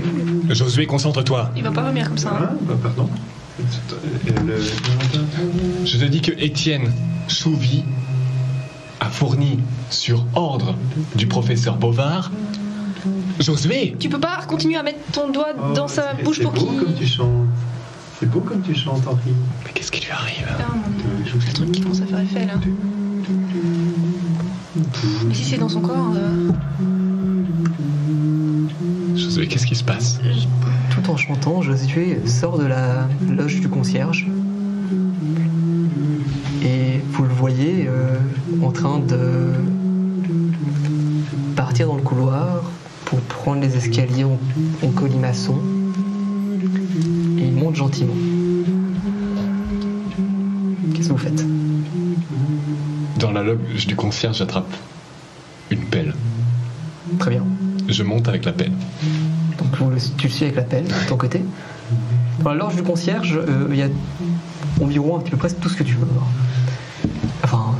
Josué, concentre-toi. Il va pas vomir comme ça. Hein. Pardon. Je te dis que Étienne Chouvy a fourni, sur ordre du professeur Bovard, Josué. Tu peux pas continuer à mettre ton doigt dans sa bouche pour qu'il... C'est beau qu'il... comme tu chantes. C'est beau comme tu chantes, Henri. Mais qu'est-ce qui lui arrive? Ah mon Dieu, le truc qui commence à faire effet là. Mais si c'est dans son corps... Josué, qu'est-ce qui se passe? tout en chantant, Josué sort de la loge du concierge. Et vous le voyez en train de partir dans le couloir pour prendre les escaliers en colimaçon. Et il monte gentiment. Qu'est-ce que vous faites? Dans la loge du concierge, j'attrape une pelle. Très bien. Je monte avec la pelle. Donc tu le suis avec la pelle de ton côté. Dans la loge du concierge, il y a environ un petit peu presque tout ce que tu veux. Enfin,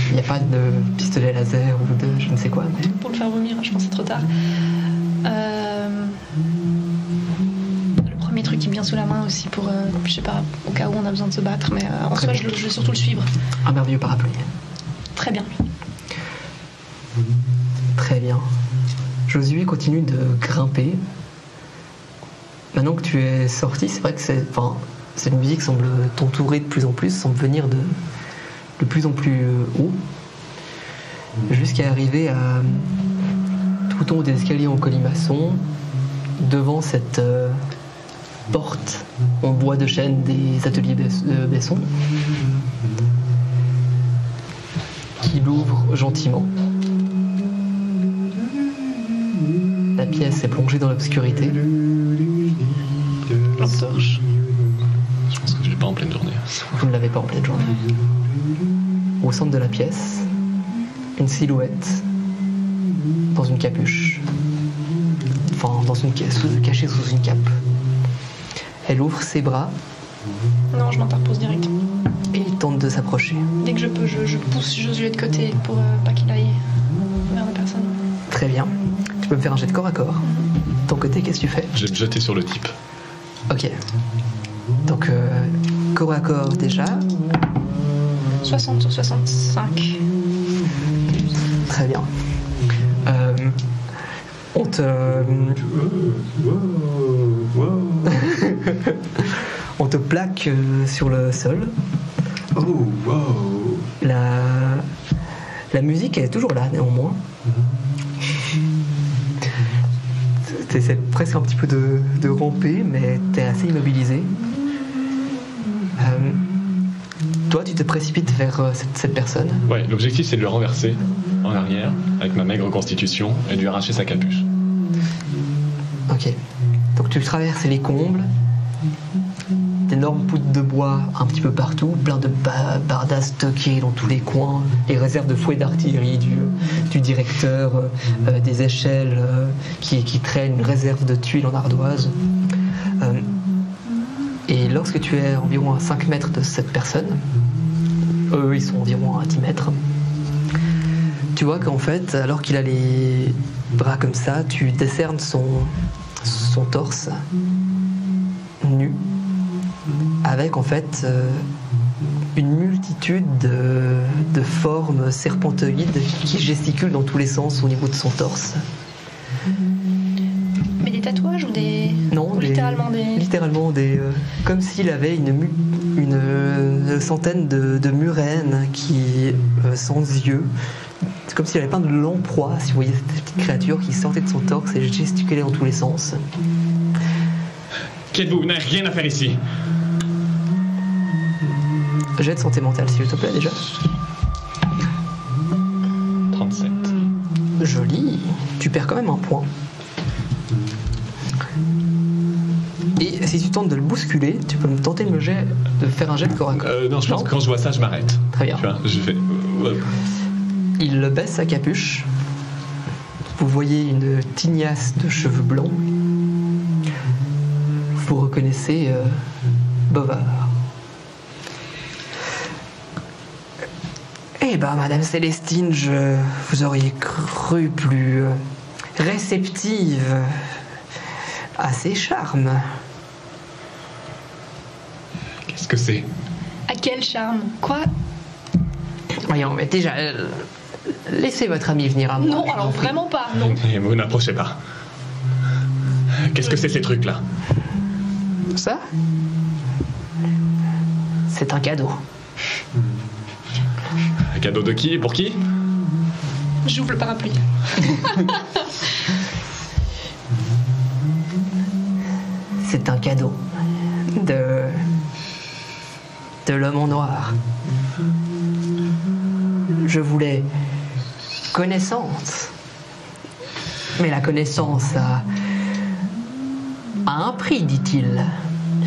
il n'y a pas de pistolet laser ou de je ne sais quoi. Mais... Pour le faire vomir, je pense que c'est trop tard. Le premier truc qui me vient sous la main aussi pour, je sais pas, au cas où on a besoin de se battre, mais en soi, je vais surtout le suivre. Un merveilleux parapluie. Très bien. Très bien. Josué continue de grimper. Maintenant que tu es sorti, c'est vrai que cette musique semble t'entourer de plus en plus, semble venir de plus en plus haut, jusqu'à arriver à tout en haut des escaliers en colimaçon, devant cette porte en bois de chêne des ateliers de Besson, qui l'ouvre gentiment. La pièce est plongée dans l'obscurité. Lampe torche. Je pense que je l'ai pas en pleine journée. Vous ne l'avez pas en pleine journée. Au centre de la pièce, une silhouette dans une capuche. Enfin, cachée sous une cape. Elle ouvre ses bras. Non, je m'interpose direct. Et il tente de s'approcher. Dès que je peux, je pousse Josué de côté pour pas qu'il aille vers la personne. Très bien. Tu peux me faire un jet de corps à corps. De ton côté, qu'est-ce que tu fais? Je vais me jeter sur le type. Ok. Donc, corps à corps déjà. 60 sur 65. Très bien. On te... on te plaque sur le sol. Oh, wow. La musique est toujours là, néanmoins. T'essaies presque un petit peu de ramper, mais t'es assez immobilisé. Toi, tu te précipites vers cette personne. Ouais, l'objectif c'est de le renverser en arrière avec ma maigre constitution et de lui arracher sa capuche. Ok. Donc tu traverses les combles, d'énormes poutres de bois un petit peu partout, plein de bardas stockés dans tous les coins, les réserves de fouets d'artillerie du directeur, des échelles qui traînent, une réserve de tuiles en ardoise. Et lorsque tu es environ à 5 mètres de cette personne, eux ils sont environ à 10 mètres, tu vois qu'en fait, alors qu'il a les bras comme ça, tu décernes son torse nu, avec en fait une multitude de formes serpentoïdes qui gesticulent dans tous les sens au niveau de son torse. Mais des tatouages ou des... Non, ou littéralement des... comme s'il avait une centaine de murènes qui, sans yeux, c'est comme s'il avait plein de lamproies, si vous voyez cette petite créature qui sortait de son torse et gesticulait dans tous les sens. Qui êtes-vous? Vous n'avez rien à faire ici. Jet de santé mentale, s'il te plaît, déjà. 37. Joli. Tu perds quand même un point. Et si tu tentes de le bousculer, tu peux me tenter de faire un jet de corps à corps. Non, je pense que quand je vois ça, je m'arrête. Très bien. Tu vois, je fais... Il baisse sa capuche. Vous voyez une tignasse de cheveux blancs. Vous reconnaissez Bovard. Eh ben, Madame Célestine, vous auriez cru plus réceptive à ses charmes. Qu'est-ce que c'est? À quel charme? Quoi? Voyons, mais déjà, laissez votre ami venir à moi. Non, alors vraiment pas, non. Et vous n'approchez pas. Qu'est-ce que c'est ces trucs-là? Ça, c'est un cadeau. Un cadeau de qui? Pour qui? J'ouvre le parapluie. C'est un cadeau de l'homme en noir. Je voulais connaissance. Mais la connaissance a un prix, dit-il.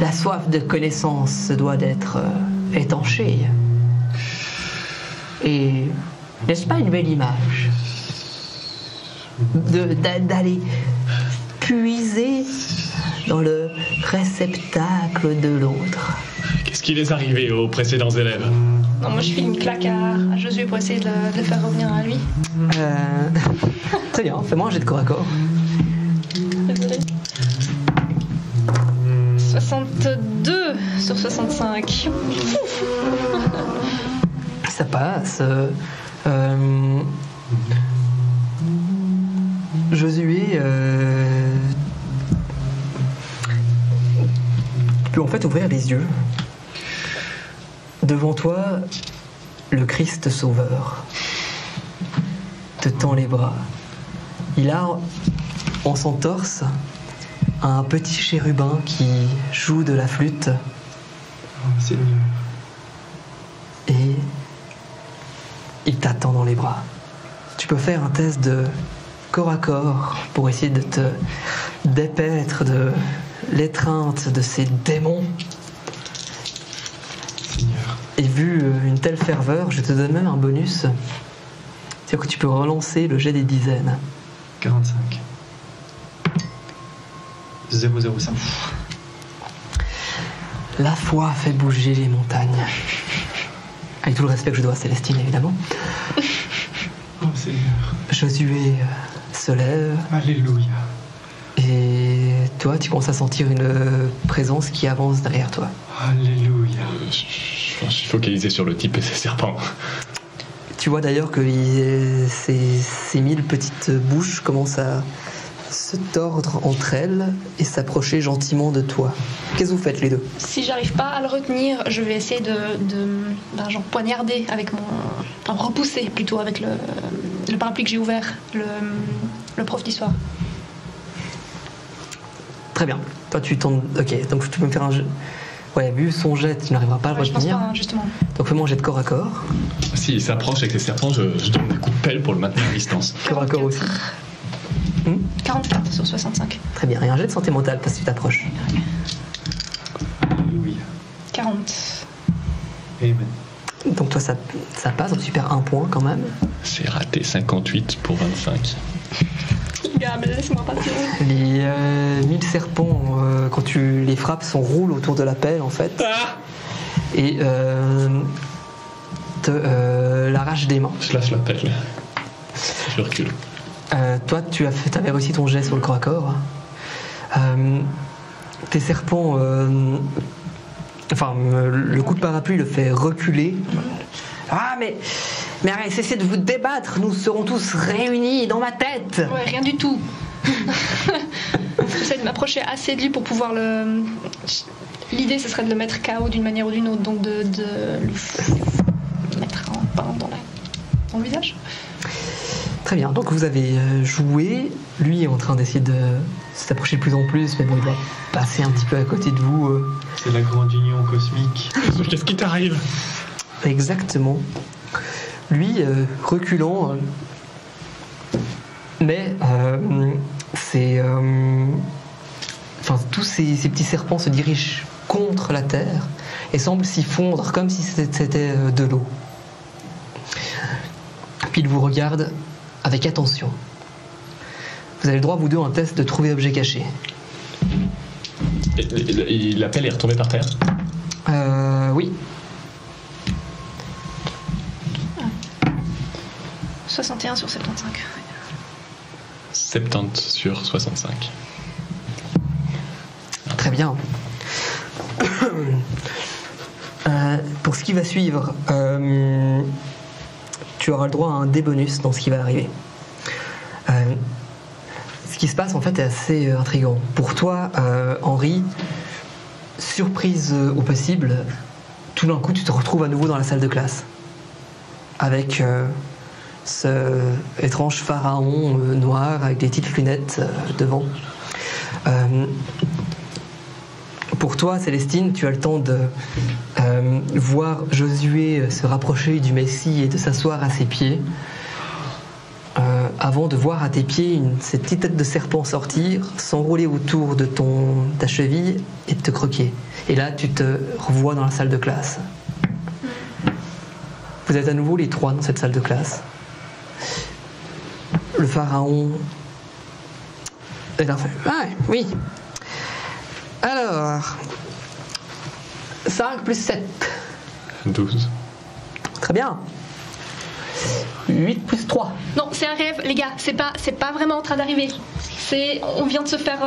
La soif de connaissance se doit d'être étanchée. Et n'est-ce pas une belle image d'aller puiser dans le réceptacle de l'autre? Qu'est-ce qui est arrivé aux précédents élèves? Non, moi je file une claque à Josué pour essayer de le faire revenir à lui. Très bien, fais-moi un jet de corps à corps. Désolée. 62 sur 65. Ça passe. Josué peut en fait ouvrir les yeux. Devant toi, le Christ Sauveur te tend les bras. Il a en son torse un petit chérubin qui joue de la flûte. Seigneur. Et il t'attend dans les bras. Tu peux faire un test de corps à corps pour essayer de te dépaître de l'étreinte de ces démons. Seigneur. Et vu une telle ferveur, je te donne même un bonus. C'est-à-dire que tu peux relancer le jet des dizaines. 45. 005. La foi fait bouger les montagnes. Avec tout le respect que je dois à Célestine, évidemment. Oh Seigneur. Josué se lève. Alléluia. Et toi, tu commences à sentir une présence qui avance derrière toi. Alléluia. Je pense qu'il faut focaliser sur le type et ses serpents. Tu vois d'ailleurs que ces 1000 petites bouches commencent à se tordre entre elles et s'approcher gentiment de toi. Qu'est-ce que vous faites les deux? Si j'arrive pas à le retenir, je vais essayer de genre poignarder avec mon... repousser plutôt avec le parapluie que j'ai ouvert, le prof d'histoire. Très bien. Toi tu tournes... Ok, donc tu peux me faire un jeu... Ouais, vu son jet, tu n'arriveras pas à le Ouais, je pense retenir. pas, hein, justement. Donc fais-moi un jet de corps à corps. S'il s'approche avec ses serpents, je donne des coups de pelle pour le maintenir à distance. Corps à corps aussi. 44 sur 65. Très bien. Et un jet de santé mentale parce que tu t'approches. Alléluia. 40. Amen. Donc toi ça passe, donc tu perds un point quand même. C'est raté, 58 pour 25. Gars, mais laisse-moi partir. Les 1000 serpents, quand tu les frappes, s'enroulent autour de la pelle en fait. Et te l'arrachent des mains. Je lâche la pelle. Je recule. Toi, tu avais réussi ton jet sur le corps à corps. Tes serpents... le coup de parapluie le fait reculer. Ah, mais arrête, cessez de vous débattre. Nous serons tous réunis dans ma tête. Ouais, rien du tout. J'essaie de m'approcher assez de lui pour pouvoir le... L'idée, ce serait de le mettre KO d'une manière ou d'une autre, donc de le mettre en pain dans le visage. Très bien, donc vous avez joué. Lui est en train d'essayer de s'approcher de plus en plus, mais bon, il va passer un petit peu à côté de vous. C'est la grande union cosmique. Qu'est-ce qui t'arrive? Exactement. Lui, reculant, mais tous ces petits serpents se dirigent contre la terre et semblent s'y fondre comme si c'était de l'eau. Puis il vous regarde avec attention. Vous avez le droit, vous deux, à un test de trouver objet caché. L'appel est retombé par terre. Oui. 61 sur 75. 70 sur 65. Très bien. Pour ce qui va suivre, tu auras le droit à un dé bonus dans ce qui va arriver. Ce qui se passe en fait est assez intriguant. Pour toi, Henri, surprise au possible, tout d'un coup tu te retrouves à nouveau dans la salle de classe avec ce étrange pharaon noir avec des petites lunettes devant. Pour toi, Célestine, tu as le temps de voir Josué se rapprocher du Messie et de s'asseoir à ses pieds, avant de voir à tes pieds cette petite tête de serpent sortir, s'enrouler autour de ta cheville et de te croquer. Et là, tu te revois dans la salle de classe. Vous êtes à nouveau les trois dans cette salle de classe. Le pharaon... oui. Alors... 5 plus 7. 12. Très bien. 8 plus 3. Non, c'est un rêve, les gars. C'est pas vraiment en train d'arriver. On vient de se faire...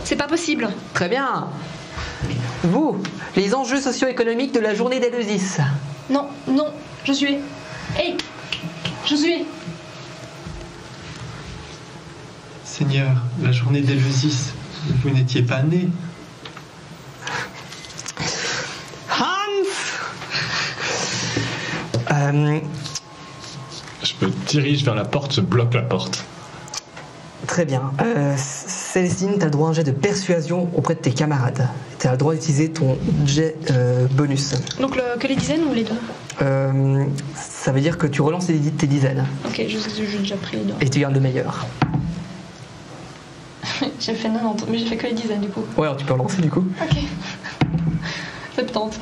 c'est pas possible. Très bien. Vous, les enjeux socio-économiques de la journée d'Éleusis. Non, Josué. Hey, Josué. Seigneur, la journée d'Éleusis, vous n'étiez pas né. Je me dirige vers la porte, je bloque la porte. Très bien. Célestine, tu as le droit à un jet de persuasion auprès de tes camarades. Tu as le droit d'utiliser ton jet bonus. Donc que les dizaines ou les deux? Ça veut dire que tu relances tes dizaines. Ok, j'ai déjà pris les deux. Et tu gardes le meilleur. J'ai fait 90, mais j'ai fait que les dizaines du coup. Ouais, alors tu peux relancer du coup. Ok. 70.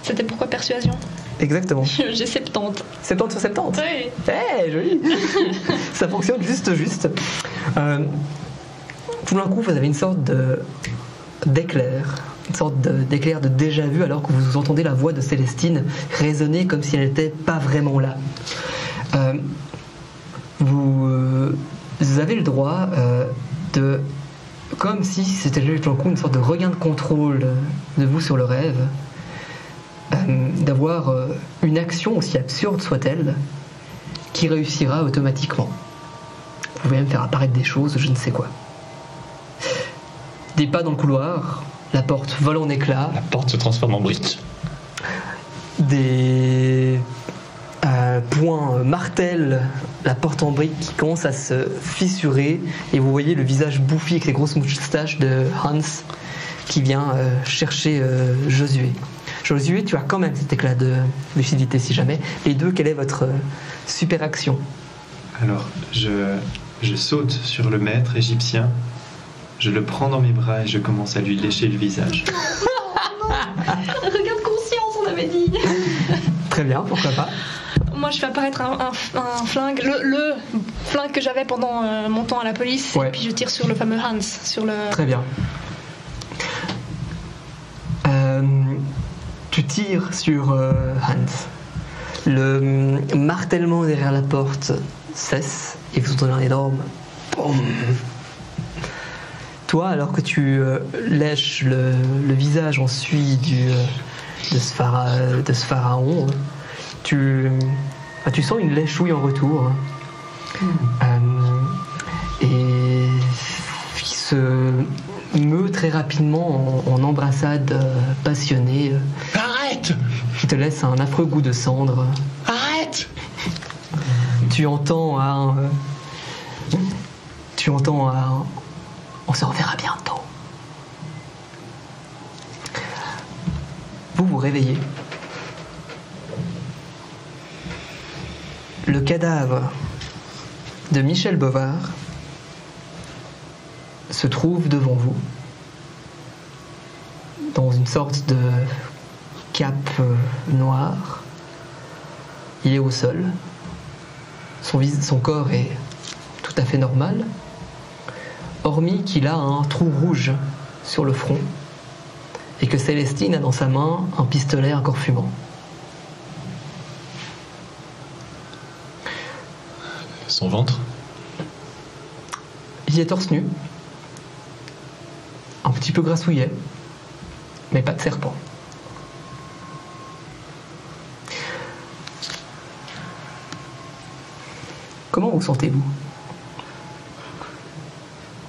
C'était pourquoi persuasion? Exactement. J'ai 70. 70 sur 70. Oui. Eh, joli. Ça fonctionne juste. Tout d'un coup, vous avez une sorte d'éclair. Une sorte d'éclair de déjà-vu alors que vous entendez la voix de Célestine résonner comme si elle n'était pas vraiment là. Vous avez le droit de... Comme si c'était tout d'un coup une sorte de regain de contrôle de vous sur le rêve. D'avoir une action, aussi absurde soit-elle, qui réussira automatiquement. Vous pouvez même faire apparaître des choses, je ne sais quoi. Des pas dans le couloir, la porte vole en éclats. La porte se transforme en brique. Des poings martèlent la porte en brique qui commence à se fissurer et vous voyez le visage bouffi avec ses grosses moustaches de Hans qui vient chercher Josué. Josué, tu as quand même cet éclat de lucidité si jamais. Les deux, quelle est votre super action? Alors, je saute sur le maître égyptien, je le prends dans mes bras et je commence à lui lécher le visage. Regarde conscience, on avait dit. Très bien, pourquoi pas. Moi, je fais apparaître un flingue, le flingue que j'avais pendant mon temps à la police, ouais. Et puis je tire sur le fameux Hans, sur le... Très bien. Tu tires sur Hans. Le martèlement derrière la porte cesse et vous entendez un énorme boum. Toi, alors que tu lèches le visage en suie de ce pharaon, tu sens une lèchouille en retour et qui se meut très rapidement en embrassade passionnée. Arrête! Qui te laisse un affreux goût de cendre. Arrête! Tu entends un... On se reverra bientôt. Vous vous réveillez. Le cadavre de Michel Bovard se trouve devant vous dans une sorte de cape noire Il est au sol. Son corps est tout à fait normal, hormis qu'il a un trou rouge sur le front et que Célestine a dans sa main un pistolet encore fumant. Son ventre? Il est torse nu, un petit peu grassouillet, mais pas de serpent. Comment vous sentez-vous?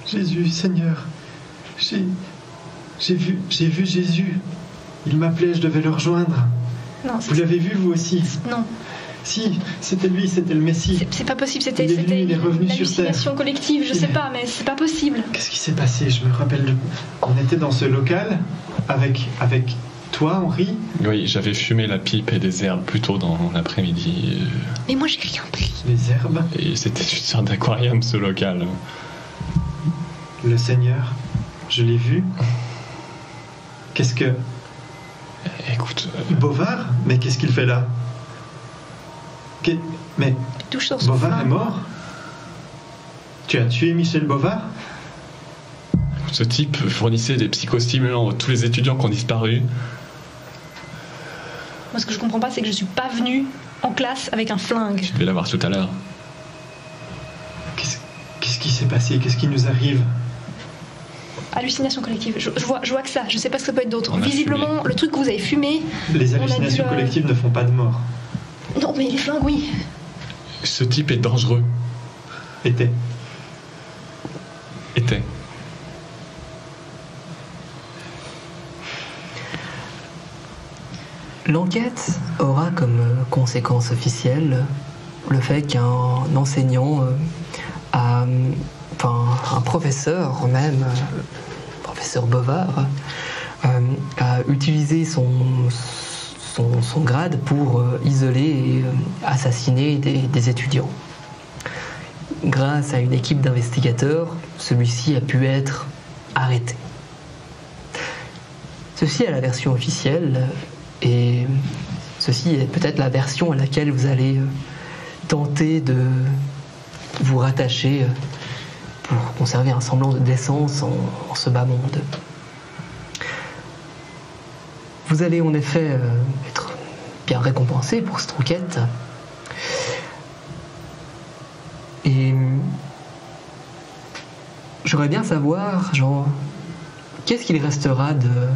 Jésus, Seigneur, j'ai vu Jésus. Il m'appelait, je devais le rejoindre. Non, Vous l'avez vu, vous aussi? Non, Si, c'était lui, c'était le Messie. c'est pas possible, c'était Il est venu, il est revenu une sur Terre. hallucination collective, je sais pas, mais c'est pas possible. Qu'est-ce qui s'est passé? Je me rappelle. On était dans ce local avec toi, Henri. Oui, j'avais fumé la pipe et des herbes plus tôt dans l'après-midi. Mais moi j'ai rien pris. Les herbes. Et c'était une sorte d'aquarium, ce local. Le Seigneur. Je l'ai vu. Qu'est-ce que... Écoute, Bovard? Mais qu'est-ce qu'il fait là? Mais Il touche sur son Bovard frein. est mort? Tu as tué Michel Bovard? ce type fournissait des psychostimulants à tous les étudiants qui ont disparu. Moi ce que je comprends pas c'est que je suis pas venue en classe avec un flingue. Tu devais l'avoir tout à l'heure. Qu'est-ce qui s'est passé? Qu'est-ce qui nous arrive? Hallucination collective, je vois que ça, je sais pas ce que ça peut être d'autre. On a Visiblement, fumé. le truc que vous avez fumé... Les on a hallucinations dû, collectives ne font pas de mort. Non mais les flingues, oui. Ce type est dangereux. Était. L'enquête aura comme conséquence officielle le fait qu'un enseignant, un professeur même, professeur Bovard, a utilisé son grade pour isoler et assassiner des étudiants. Grâce à une équipe d'investigateurs, celui-ci a pu être arrêté. Ceci est la version officielle et ceci est peut-être la version à laquelle vous allez tenter de vous rattacher pour conserver un semblant de décence en ce bas monde. Vous allez en effet être bien récompensé pour cette enquête. Et j'aimerais bien savoir, genre, qu'est-ce qu'il restera de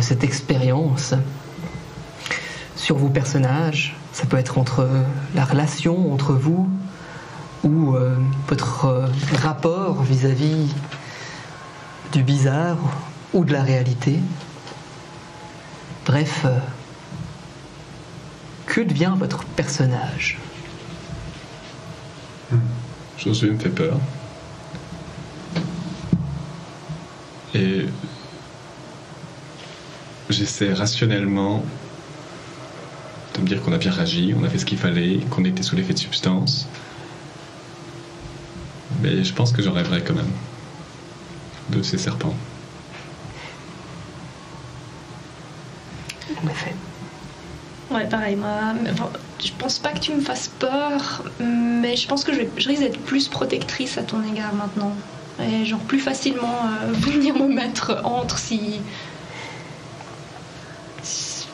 cette expérience sur vos personnages. Ça peut être entre la relation entre vous ou votre rapport vis-à-vis du bizarre ou de la réalité. Bref, que devient votre personnage ? Josué me fait peur. Et j'essaie rationnellement de me dire qu'on a bien réagi, on a fait ce qu'il fallait, qu'on était sous l'effet de substance. Mais je pense que j'en rêverais quand même de ces serpents. En effet. Ouais, pareil, moi, je pense pas que tu me fasses peur, mais je pense que je risque d'être plus protectrice à ton égard maintenant. Et genre plus facilement venir me mettre entre si...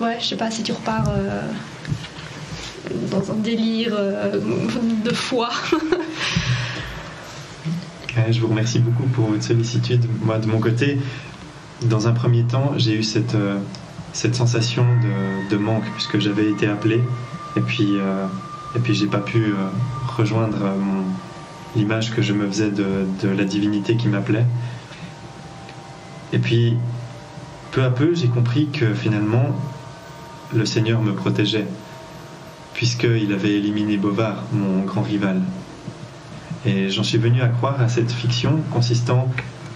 Ouais, je sais pas, si tu repars dans un délire de foi. Je vous remercie beaucoup pour votre sollicitude. Moi, de mon côté, dans un premier temps, j'ai eu cette sensation de manque puisque j'avais été appelé et puis j'ai pas pu rejoindre l'image que je me faisais de la divinité qui m'appelait. Et puis peu à peu j'ai compris que finalement le Seigneur me protégeait puisqu'il avait éliminé Bovard, mon grand rival. Et j'en suis venu à croire à cette fiction consistant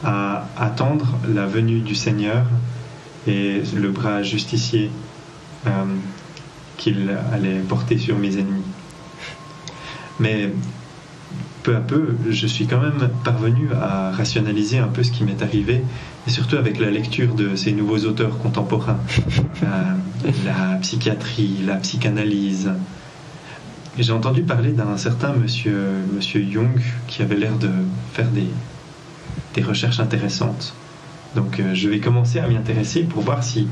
à attendre la venue du Seigneur et le bras justicier qu'il allait porter sur mes ennemis. Mais peu à peu, je suis quand même parvenu à rationaliser un peu ce qui m'est arrivé, et surtout avec la lecture de ces nouveaux auteurs contemporains. la psychiatrie, la psychanalyse. Et j'ai entendu parler d'un certain monsieur Jung qui avait l'air de faire des recherches intéressantes. Donc je vais commencer à m'y intéresser pour voir si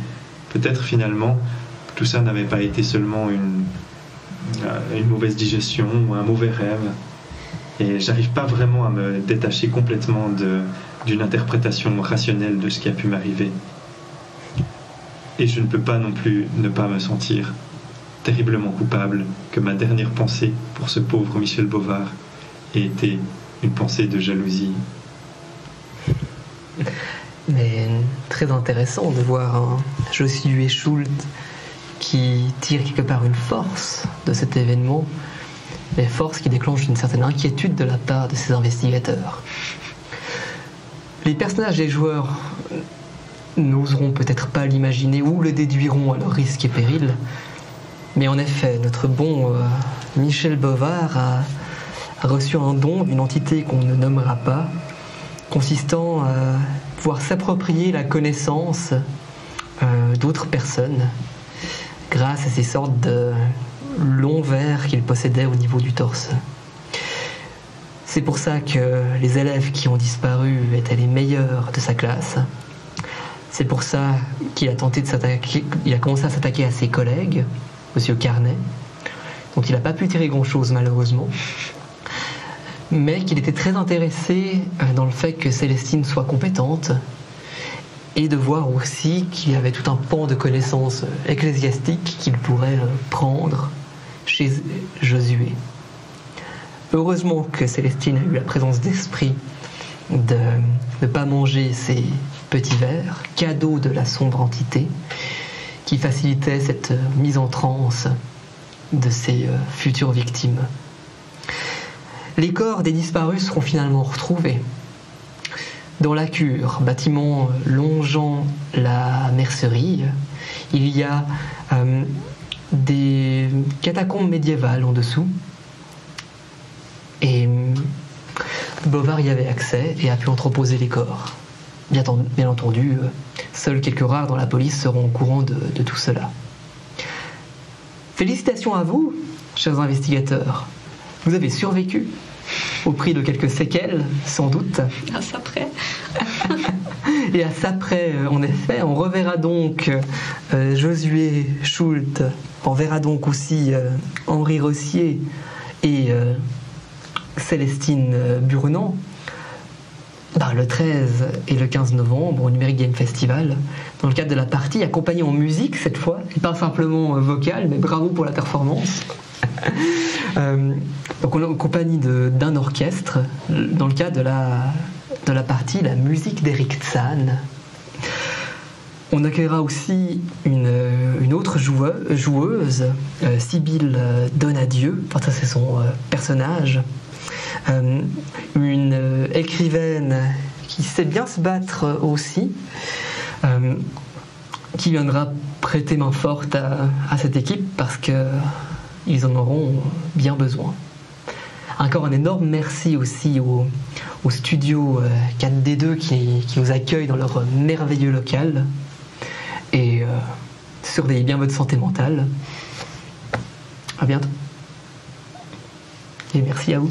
peut-être finalement tout ça n'avait pas été seulement une mauvaise digestion ou un mauvais rêve. Et j'arrive pas vraiment à me détacher complètement d'une interprétation rationnelle de ce qui a pu m'arriver. Et je ne peux pas non plus ne pas me sentir terriblement coupable que ma dernière pensée pour ce pauvre Michel Bovard ait été une pensée de jalousie. Mais très intéressant de voir un Josué Schultz qui tire quelque part une force de cet événement, mais force qui déclenche une certaine inquiétude de la part de ces investigateurs. Les personnages des joueurs n'oseront peut-être pas l'imaginer ou le déduiront à leur risque et péril, mais en effet, notre bon Michel Bovard a reçu un don d'une entité qu'on ne nommera pas, consistant à pouvoir s'approprier la connaissance d'autres personnes grâce à ces sortes de longs vers qu'il possédait au niveau du torse. C'est pour ça que les élèves qui ont disparu étaient les meilleurs de sa classe. C'est pour ça qu'il a commencé à s'attaquer à ses collègues, Monsieur Carnet, dont il n'a pas pu tirer grand-chose malheureusement, mais qu'il était très intéressé dans le fait que Célestine soit compétente et de voir aussi qu'il y avait tout un pan de connaissances ecclésiastiques qu'il pourrait prendre chez Josué. Heureusement que Célestine a eu la présence d'esprit de ne pas manger ces petits vers, cadeau de la sombre entité, qui facilitait cette mise en transe de ses futures victimes. Les corps des disparus seront finalement retrouvés dans la cure, bâtiment longeant la mercerie. Il y a des catacombes médiévales en dessous, et Bovard y avait accès et a pu entreposer les corps. Bien entendu, seuls quelques rares dans la police seront au courant de tout cela. Félicitations à vous, chers investigateurs. Vous avez survécu, au prix de quelques séquelles, sans doute. À ça près. Et à ça près, en effet, on reverra donc Josué Schultz, on verra donc aussi Henri Rossier et Célestine Burnand le 13 et le 15 novembre au Numérique Game Festival, dans le cadre de la partie accompagnée en musique cette fois, et pas simplement vocale, mais bravo pour la performance. Donc on est en compagnie d'un orchestre dans le cadre de la partie La musique d'Eric Tzahn. On accueillera aussi une autre joueuse, Sibylle Donadieu, enfin ça c'est son personnage, une écrivaine qui sait bien se battre aussi, qui viendra prêter main forte à cette équipe parce qu'ils en auront bien besoin. Encore un énorme merci aussi au studio 4D2 qui nous accueille dans leur merveilleux local, et surveillez bien votre santé mentale. À bientôt. Et merci à vous.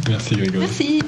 Merci Grégory. Merci.